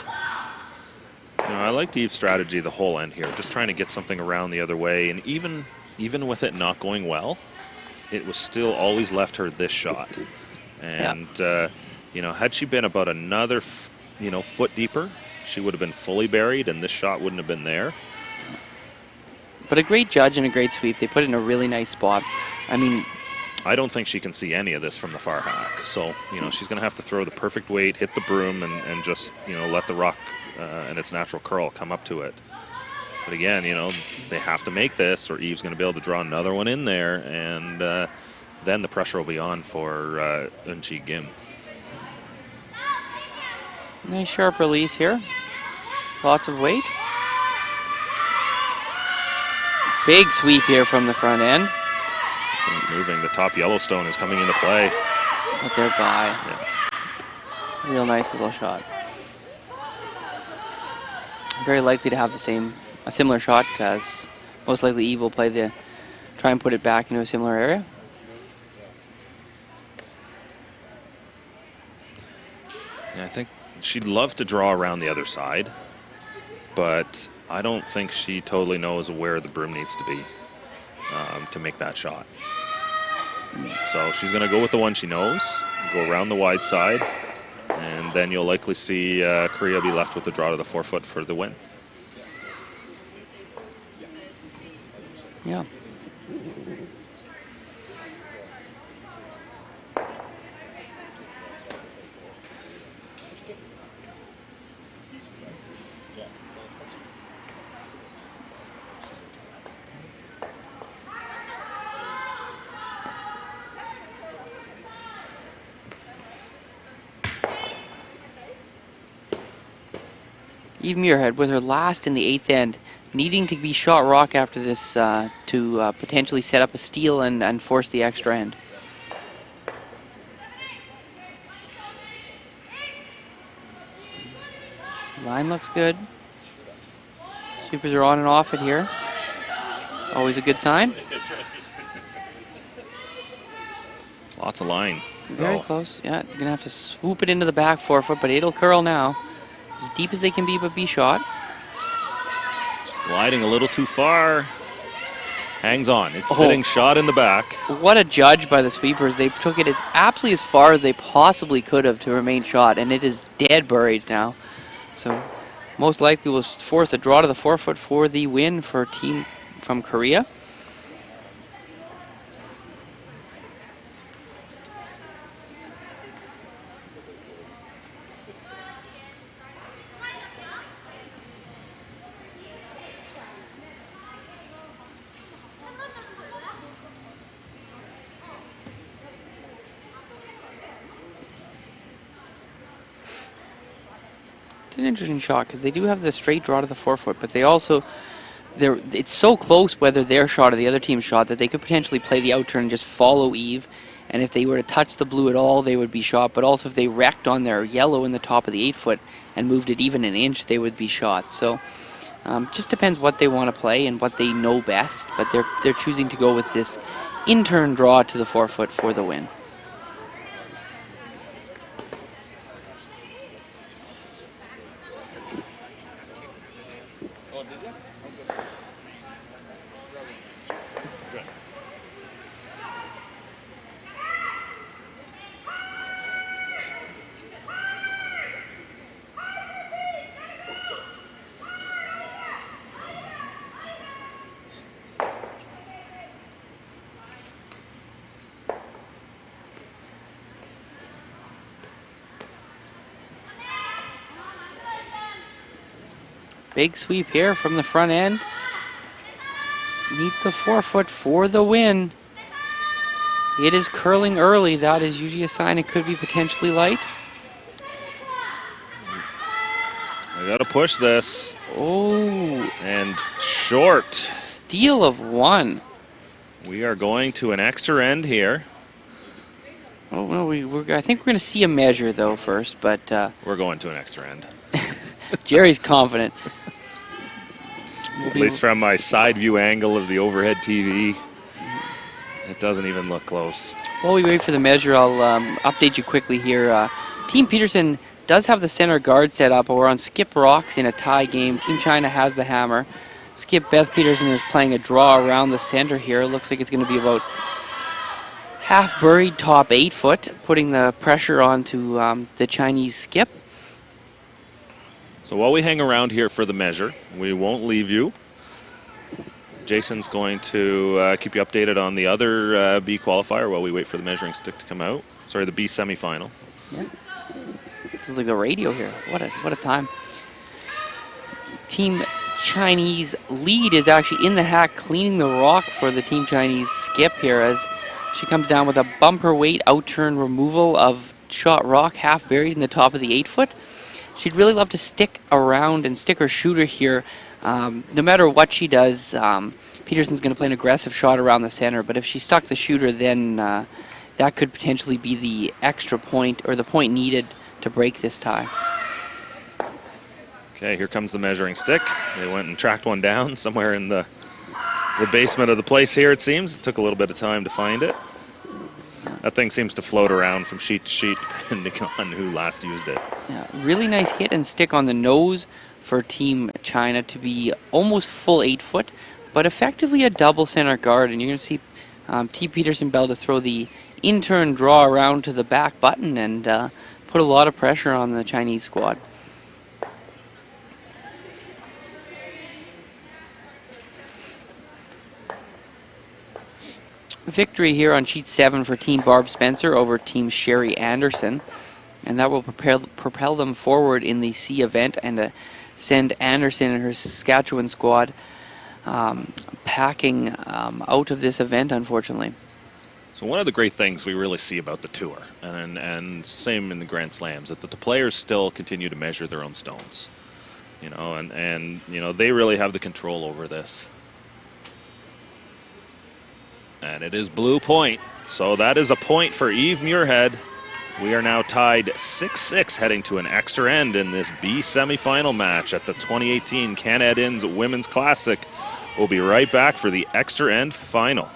I liked Eve's strategy the whole end here, just trying to get something around the other way, and even with it not going well, it was still always left her this shot. And had she been about another foot deeper, she would have been fully buried, and this shot wouldn't have been there. But a great judge and a great sweep. They put it in a really nice spot. I mean, I don't think she can see any of this from the far hack. So, she's going to have to throw the perfect weight, hit the broom, and just, let the rock and its natural curl come up to it. But again, they have to make this, or Eve's going to be able to draw another one in there, and then the pressure will be on for Eun-Chi Kim. Nice sharp release here. Lots of weight. Big sweep here from the front end. Moving. The top Yellowstone is coming into play. But they're by. Yeah. Real nice little shot. Very likely to have a similar shot, as most likely Eve will try and put it back into a similar area. Yeah, I think she'd love to draw around the other side, but I don't think she totally knows where the broom needs to be to make that shot. So she's going to go with the one she knows, go around the wide side, and then you'll likely see Korea be left with the draw to the 4 foot for the win. Yeah. Eve Muirhead with her last in the 8th end, needing to be shot rock after this to potentially set up a steal and force the extra end. Line looks good. Sweepers are on and off it here. Always a good sign. Lots of line. Very close. Yeah, you're gonna have to swoop it into the back 4 foot, but it'll curl now. As deep as they can be, but be shot. It's gliding a little too far. Hangs on. It's sitting shot in the back. What a judge by the sweepers. They took it as absolutely as far as they possibly could have to remain shot, and it is dead buried now. So most likely will force a draw to the 4 foot for the win for team from Korea. It's an interesting shot because they do have the straight draw to the 4 foot, but they also, it's so close whether their shot or the other team's shot that they could potentially play the out turn and just follow Eve, and if they were to touch the blue at all, they would be shot, but also if they wrecked on their yellow in the top of the 8 foot and moved it even an inch, they would be shot. So just depends what they want to play and what they know best, but they're choosing to go with this in-turn draw to the 4 foot for the win. Big sweep here from the front end. Needs the 4 foot for the win. It is curling early. That is usually a sign it could be potentially light. I gotta push this. Oh. And short. Steal of 1. We are going to an extra end here. Oh, no, I think we're going to see a measure, though, first, but... we're going to an extra end. Jerry's confident. At least from my side view angle of the overhead TV, it doesn't even look close. While we wait for the measure, I'll update you quickly here. Team Peterson does have the center guard set up, but we're on skip rocks in a tie game. Team China has the hammer. Skip Beth Peterson is playing a draw around the center here. It looks like it's going to be about half buried top 8 foot, putting the pressure onto the Chinese skip. So while we hang around here for the measure, we won't leave you. Jason's going to keep you updated on the other B qualifier while we wait for the measuring stick to come out. Sorry, the B semifinal. Yeah. This is like the radio here. What a time. Team Chinese lead is actually in the hack cleaning the rock for the Team Chinese skip here as she comes down with a bumper weight out-turn removal of shot rock half buried in the top of the 8 foot. She'd really love to stick around and stick her shooter here. No matter what she does, Peterson's going to play an aggressive shot around the center, but if she stuck the shooter, then that could potentially be the extra point or the point needed to break this tie. Okay, here comes the measuring stick. They went and tracked one down somewhere in the basement of the place here, it seems. It took a little bit of time to find it. That thing seems to float around from sheet to sheet depending on who last used it. Yeah, really nice hit and stick on the nose for Team China to be almost full 8 foot, but effectively a double center guard. And you're going to see Team Peterson Bell to throw the in-turn draw around to the back button and put a lot of pressure on the Chinese squad. Victory here on sheet 7 for Team Barb Spencer over Team Sherry Anderson, and that will propel them forward in the C event and send Anderson and her Saskatchewan squad packing out of this event, unfortunately. So one of the great things we really see about the tour, and same in the Grand Slams, that the players still continue to measure their own stones, you know, and you know they really have the control over this. And it is blue point. So that is a point for Eve Muirhead. We are now tied 6-6 heading to an extra end in this B semifinal match at the 2018 Canad Inns Women's Classic. We'll be right back for the extra end final.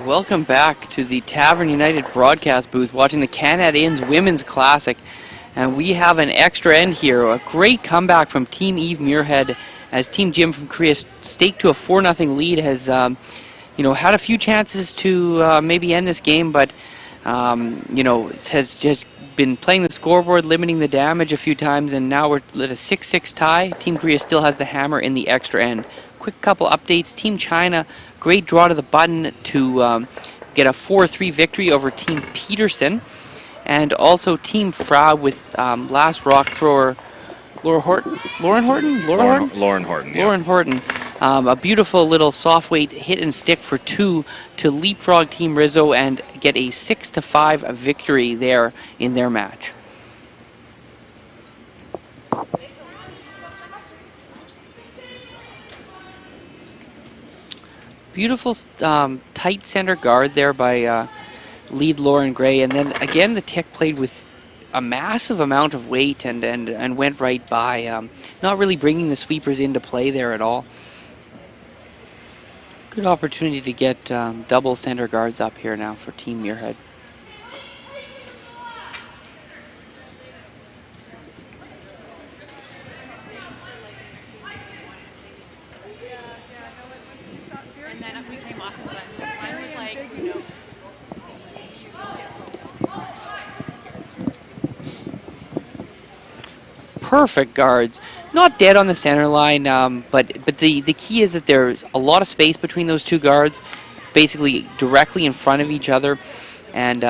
Welcome back to the Tavern United broadcast booth, watching the Canad Inns Women's Classic. And we have an extra end here. A great comeback from Team Eve Muirhead as Team Jim from Korea staked to a 4-0 lead. Has had a feu chances to maybe end this game, but has just been playing the scoreboard, limiting the damage a few times, and now we're at a 6-6 tie. Team Korea still has the hammer in the extra end. Quick couple updates. Team China, great draw to the button to get a 4-3 victory over Team Peterson. And also Team Frau with last rock thrower Lauren Horton. A beautiful little soft weight hit and stick for 2 to leapfrog Team Rizzo and get a 6-5 victory there in their match. Beautiful tight center guard there by lead Lauren Gray, and then again the Tick played with a massive amount of weight and went right by, not really bringing the sweepers into play there at all. Good opportunity to get double center guards up here now for Team Muirhead. Perfect guards, not dead on the center line, but the key is that there's a lot of space between those two guards, basically directly in front of each other, and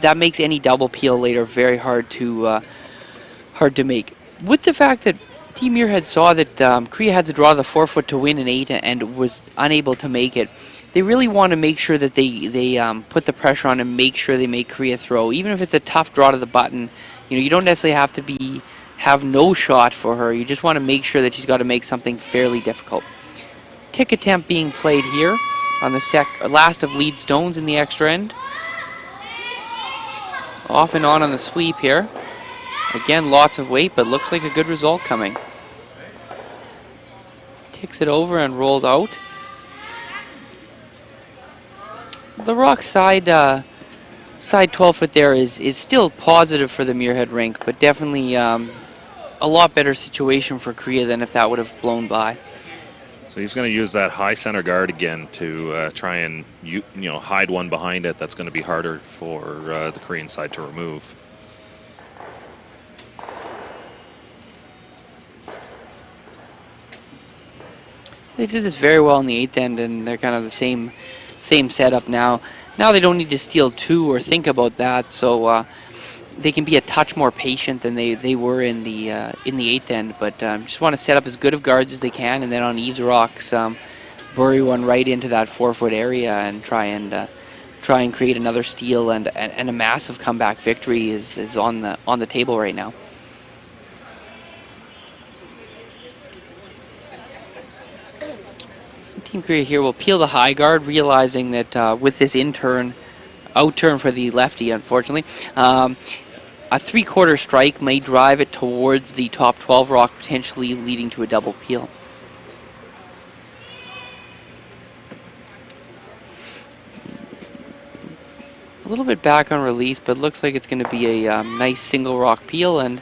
that makes any double peel later very hard to make. With the fact that Team Muirhead saw that Korea had to draw the 4-foot to win an 8 and was unable to make it, they really want to make sure that they put the pressure on and make sure they make Korea throw, even if it's a tough draw to the button. You don't necessarily have to have no shot for her. You just want to make sure that she's got to make something fairly difficult. Tick attempt being played here on the last of lead stones in the extra end. Off and on the sweep here. Again, lots of weight, but looks like a good result coming. Ticks it over and rolls out. The rock side 12-foot there is still positive for the Muirhead rink, but definitely a lot better situation for Korea than if that would have blown by. So he's going to use that high center guard again to try and hide one behind it. That's going to be harder for the Korean side to remove. They did this very well in the 8th end, and they're kind of the same setup now. Now they don't need to steal 2 or think about that, so they can be a touch more patient than they were in the 8th end. But just want to set up as good of guards as they can, and then on Eve's rocks, bury one right into that 4-foot area and try and create another steal, and a massive comeback victory is on the table right now. Team Korea here will peel the high guard, realizing that with this out turn for the lefty, unfortunately, a 3/4 strike may drive it towards the top 12 rock, potentially leading to a double peel. A little bit back on release, but looks like it's going to be a nice single rock peel, and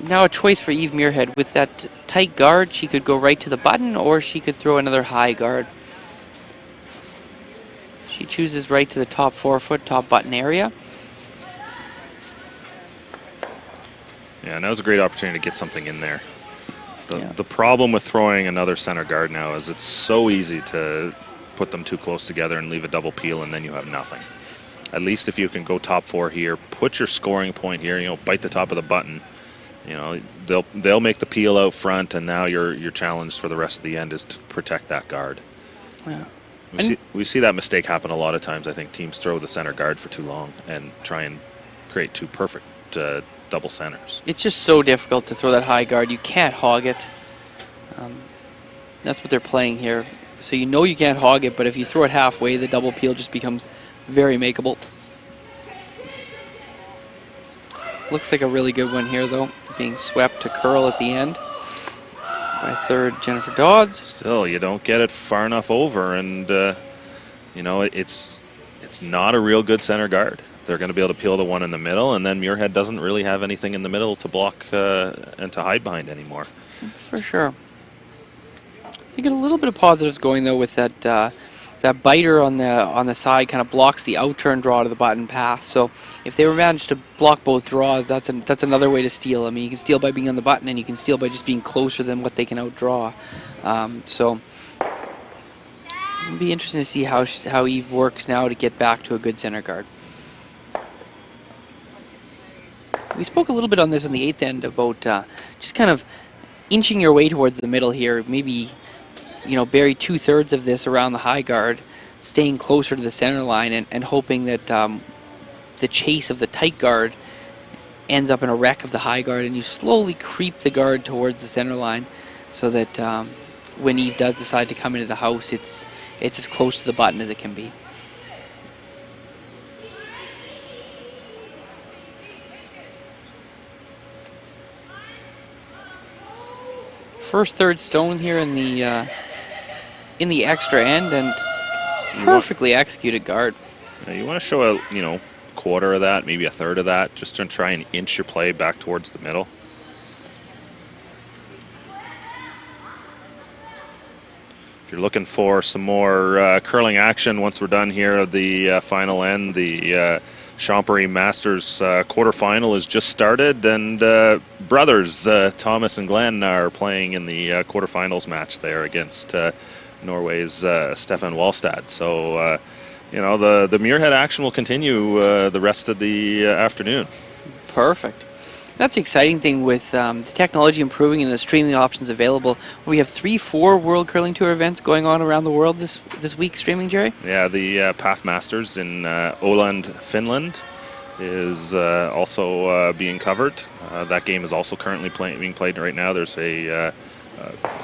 now a choice for Eve Muirhead. With that tight guard, she could go right to the button, or she could throw another high guard. She chooses right to the top 4-foot, top button area. Yeah, that was a great opportunity to get something in there. The problem with throwing another center guard now is it's so easy to put them too close together and leave a double peel, and then you have nothing. At least if you can go top 4 here, put your scoring point here, bite the top of the button. They'll make the peel out front, and now your challenge for the rest of the end is to protect that guard. Yeah. We see that mistake happen a lot of times. I think teams throw the center guard for too long and try and create 2 perfect double centers. It's just so difficult to throw that high guard. You can't hog it. That's what they're playing here. So you can't hog it, but if you throw it halfway, the double peel just becomes very makeable. Looks like a really good one here, though, being swept to curl at the end by third Jennifer Dodds. Still, you don't get it far enough over, and it's not a real good center guard. They're going to be able to peel the one in the middle, and then Muirhead doesn't really have anything in the middle to block and to hide behind anymore. For sure. You get a little bit of positives going, though, with that biter on the side kind of blocks the out-turn draw to the button path. So if they were managed to block both draws, that's another way to steal. I mean, you can steal by being on the button, and you can steal by just being closer than what they can outdraw. So it'll be interesting to see how Eve works now to get back to a good center guard. We spoke a little bit on this in the 8th end about just kind of inching your way towards the middle here. Maybe bury 2/3 of this around the high guard, staying closer to the center line, and hoping that the chase of the tight guard ends up in a wreck of the high guard, and you slowly creep the guard towards the center line, so that when Eve does decide to come into the house, it's as close to the button as it can be. First third stone here in the extra end, and perfectly executed guard. You want to show a quarter of that, maybe a third of that, just to try and inch your play back towards the middle. If you're looking for some more curling action once we're done here at the final end, the Champery Masters quarterfinal has just started, and brothers Thomas and Glenn are playing in the quarterfinals match there against Norway's Stefan Wallstad. So, the Muirhead action will continue the rest of the afternoon. Perfect. That's the exciting thing with the technology improving and the streaming options available. We have 3-4 World Curling Tour events going on around the world this week streaming, Jerry? Yeah, the PAF Masters in Åland, Finland is also being covered. That game is also currently being played right now. There's a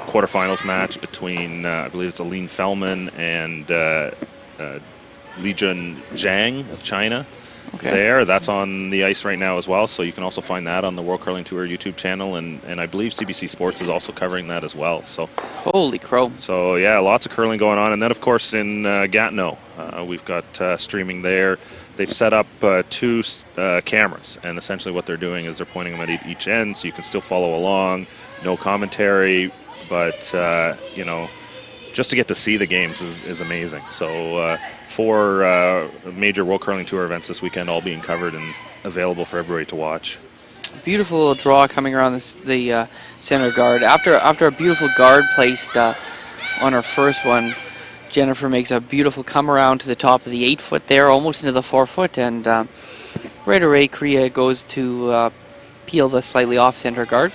quarterfinals match between, I believe it's Aline Fellman and Li Junjiang of China. Okay. There, that's on the ice right now as well, so you can also find that on the World Curling Tour YouTube channel, and I believe CBC Sports is also covering that as well. So, holy crow! So yeah, lots of curling going on, and then of course in Gatineau, we've got streaming there. They've set up 2 cameras, and essentially what they're doing is they're pointing them at each end, so you can still follow along. No commentary, but just to get to see the games is amazing. So 4 major World Curling Tour events this weekend, all being covered and available for everybody to watch. Beautiful little draw coming around the center guard. After a beautiful guard placed on her first one, Jennifer makes a beautiful come around to the top of the 8-foot there, almost into the 4-foot, and right away Korea goes to peel the slightly off center guard.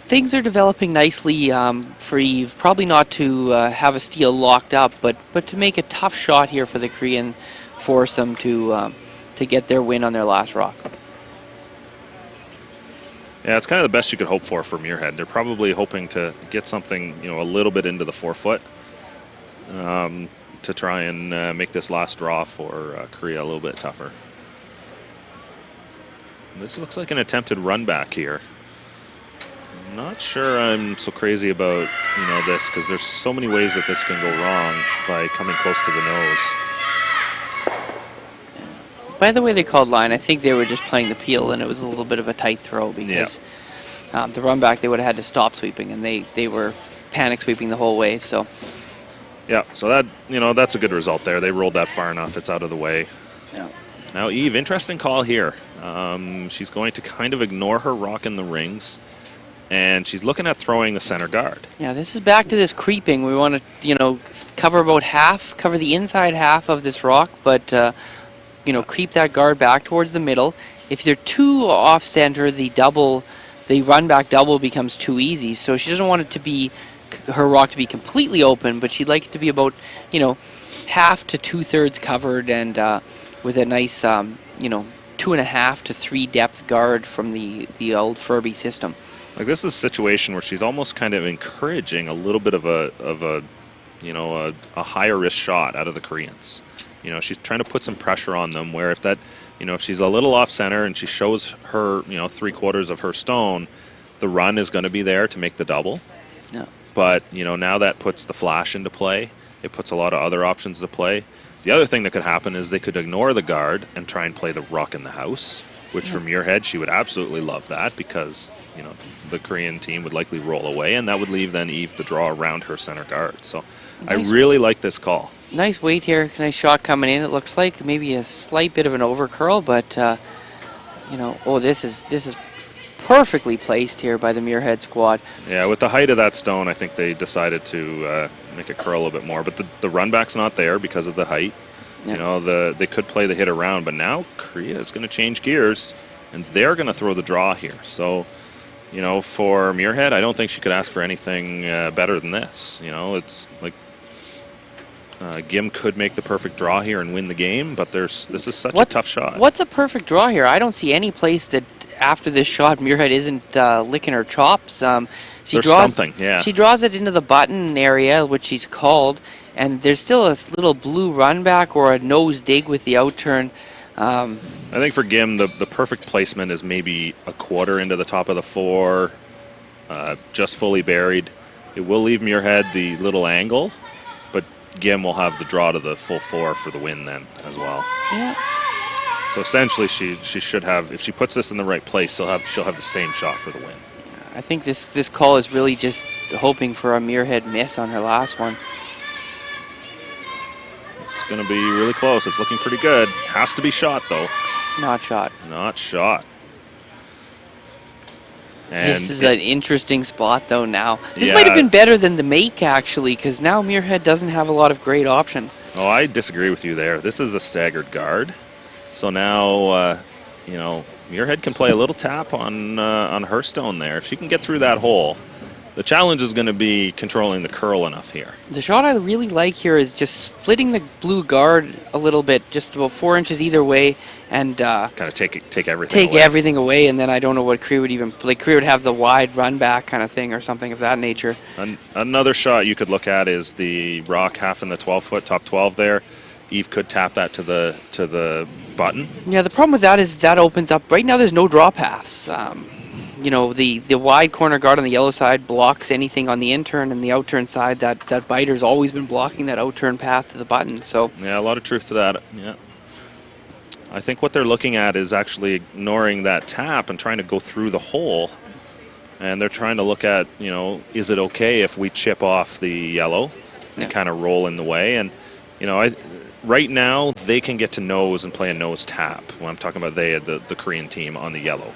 Things are developing nicely for Eve. Probably not to have a steal locked up, but to make a tough shot here for the Korean foursome to get their win on their last rock. Yeah, it's kind of the best you could hope for Muirhead. They're probably hoping to get something, a little bit into the 4-foot to try and make this last draw for Korea a little bit tougher. This looks like an attempted run back here. I'm not sure I'm so crazy about, this, because there's so many ways that this can go wrong by coming close to the nose. By the way they called line, I think they were just playing the peel, and it was a little bit of a tight throw because the run back they would have had to stop sweeping, and they were panic sweeping the whole way. So yeah, so that that's a good result there. They rolled that far enough; it's out of the way. yeah. Now Eve, interesting call here. She's going to kind of ignore her rock in the rings, and she's looking at throwing the center guard. Yeah, this is back to this creeping. We want to cover about half, cover the inside half of this rock, but creep that guard back towards the middle. If they're too off center, the run back double becomes too easy. So she doesn't want it to be her rock to be completely open, but she'd like it to be about half to 2/3 covered, and with a nice 2.5 to 3 depth guard from the old Furby system. Like, this is a situation where she's almost kind of encouraging a little bit of a higher risk shot out of the Koreans. She's trying to put some pressure on them, where if she's a little off center and she shows her, 3/4 of her stone, the run is going to be there to make the double. Yeah. But, now that puts the flash into play. It puts a lot of other options to play. The other thing that could happen is they could ignore the guard and try and play the rock in the house, which from your head, she would absolutely love that, because, the Korean team would likely roll away, and that would leave then Eve the draw around her center guard. So nice. I really like this call. Nice weight here. Nice shot coming in. It looks like maybe a slight bit of an over curl, but this is perfectly placed here by the Muirhead squad. Yeah, with the height of that stone, I think they decided to make it curl a bit more. But the run back's not there because of the height. Yep. They could play the hit around, but now Korea is going to change gears, and they're going to throw the draw here. So, for Muirhead, I don't think she could ask for anything better than this. It's like Gim could make the perfect draw here and win the game, but this is such a tough shot. What's a perfect draw here? I don't see any place that after this shot Muirhead isn't licking her chops. There's something, yeah. She draws it into the button area, which she's called, and there's still a little blue run back or a nose dig with the outturn. I think for Gim, the perfect placement is maybe a 1/4 into the top of the 4, just fully buried. It will leave Muirhead the little angle, but Gim will have the draw to the full 4 for the win then as well. Yeah. So essentially, she should have, if she puts this in the right place, she'll have the same shot for the win. I think this call is really just hoping for a Muirhead miss on her last one. This is going to be really close. It's looking pretty good. Has to be shot, though. Not shot. Not shot. And this is an interesting spot, though, now. This might have been better than the make, actually, because now Muirhead doesn't have a lot of great options. Oh, I disagree with you there. This is a staggered guard. So now, Muirhead can play a little tap on her stone there. If she can get through that hole, the challenge is going to be controlling the curl enough here. The shot I really like here is just splitting the blue guard a little bit, just about 4 inches either way, and kind of take everything take away. everything away, and then I don't know what Korea would even play. Korea would have the wide run back kind of thing or something of that nature. Another shot you could look at is the rock half in the 12-foot, top 12 there. Eve could tap that to the button. Yeah, the problem with that is that opens up. Right now, there's no draw paths. The wide corner guard on the yellow side blocks anything on the in-turn, and the out-turn side, that biter's always been blocking that out-turn path to the button. So yeah, a lot of truth to that. Yeah, I think what they're looking at is actually ignoring that tap and trying to go through the hole. and they're trying to look at, is it okay if we chip off the yellow and kind of roll in the way? And, right now they can get to nose and play a nose tap. When I'm talking about the Korean team on the yellow.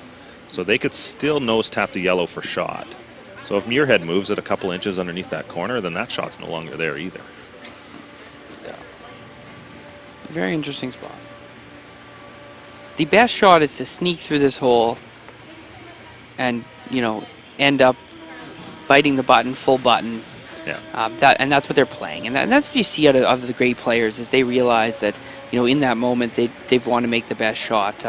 So they could still nose tap the yellow for shot. So if Muirhead moves it a couple inches underneath that corner, then that shot's no longer there either. Yeah. Very interesting spot. The best shot is to sneak through this hole and, end up biting the button, full button. Yeah. That's what they're playing. And that's what you see out of the great players is they realize that, in that moment they want to make the best shot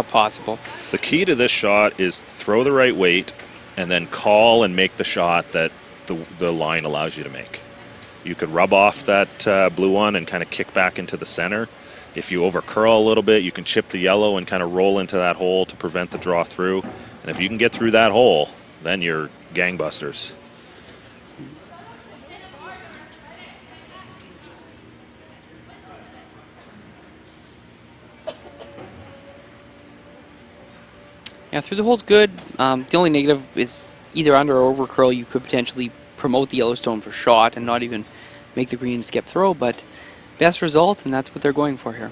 possible. The key to this shot is throw the right weight and then call and make the shot that the line allows you to make. You could rub off that blue one and kind of kick back into the center. If you over curl a little bit, you can chip the yellow and kind of roll into that hole to prevent the draw through. And if you can get through that hole, then you're gangbusters. Yeah, through the hole's good. The only negative is either under or over curl. You could potentially promote the Yellowstone for shot and not even make the green skip throw, but best result, and that's what they're going for here.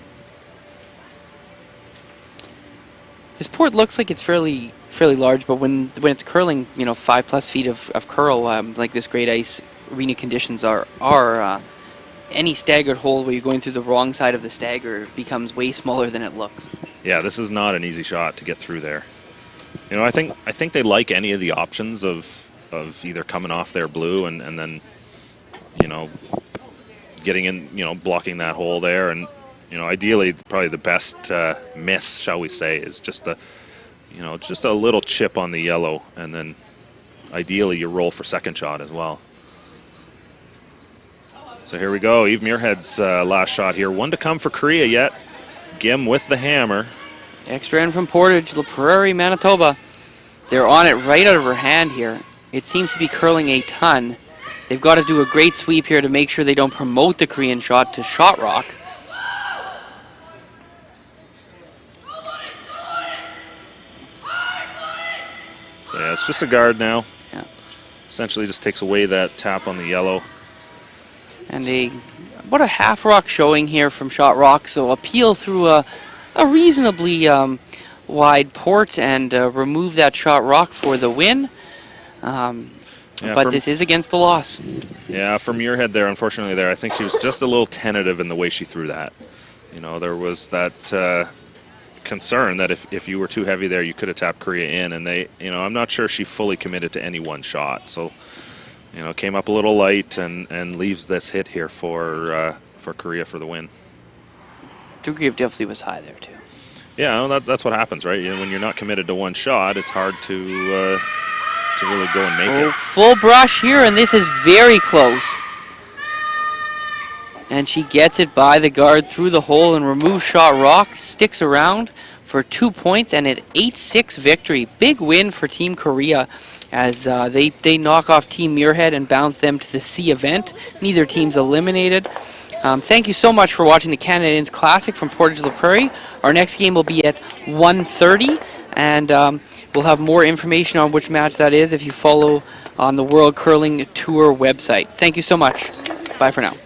This port looks like it's fairly large, but when it's curling, 5+ feet of curl, like this great ice arena conditions are any staggered hole where you're going through the wrong side of the stagger becomes way smaller than it looks. Yeah, this is not an easy shot to get through there. I think they like any of the options of either coming off their blue and then, getting in, blocking that hole there. And, ideally, probably the best miss, shall we say, is just a little chip on the yellow. And then, ideally, you roll for second shot as well. So here we go. Eve Muirhead's last shot here. One to come for Korea yet. Gim with the hammer. Extra end from Portage, La Prairie, Manitoba. They're on it right out of her hand here. It seems to be curling a ton. They've got to do a great sweep here to make sure they don't promote the Korean shot to shot rock. So yeah, it's just a guard now. Yeah. Essentially just takes away that tap on the yellow. And about a half rock showing here from shot rock, so appeal through a reasonably wide port and remove that shot rock for the win. But this is against the loss. Yeah, from your head there, unfortunately there, I think she was just a little tentative in the way she threw that. There was that concern that if you were too heavy there, you could have tapped Korea in, and I'm not sure she fully committed to any one shot. So, came up a little light and leaves this hit here for Korea for the win. Degree of difficulty was high there too. Yeah, that's what happens, right? When you're not committed to one shot, it's hard to really go and make it. Full brush here, and this is very close. And she gets it by the guard through the hole and removes shot rock, sticks around for 2 points and an 8-6 victory. Big win for Team Korea as they knock off Team Muirhead and bounce them to the C event. Neither team's eliminated. Thank you so much for watching the Canadians Classic from Portage La Prairie. Our next game will be at 1:30, and we'll have more information on which match that is if you follow on the World Curling Tour website. Thank you so much. Bye for now.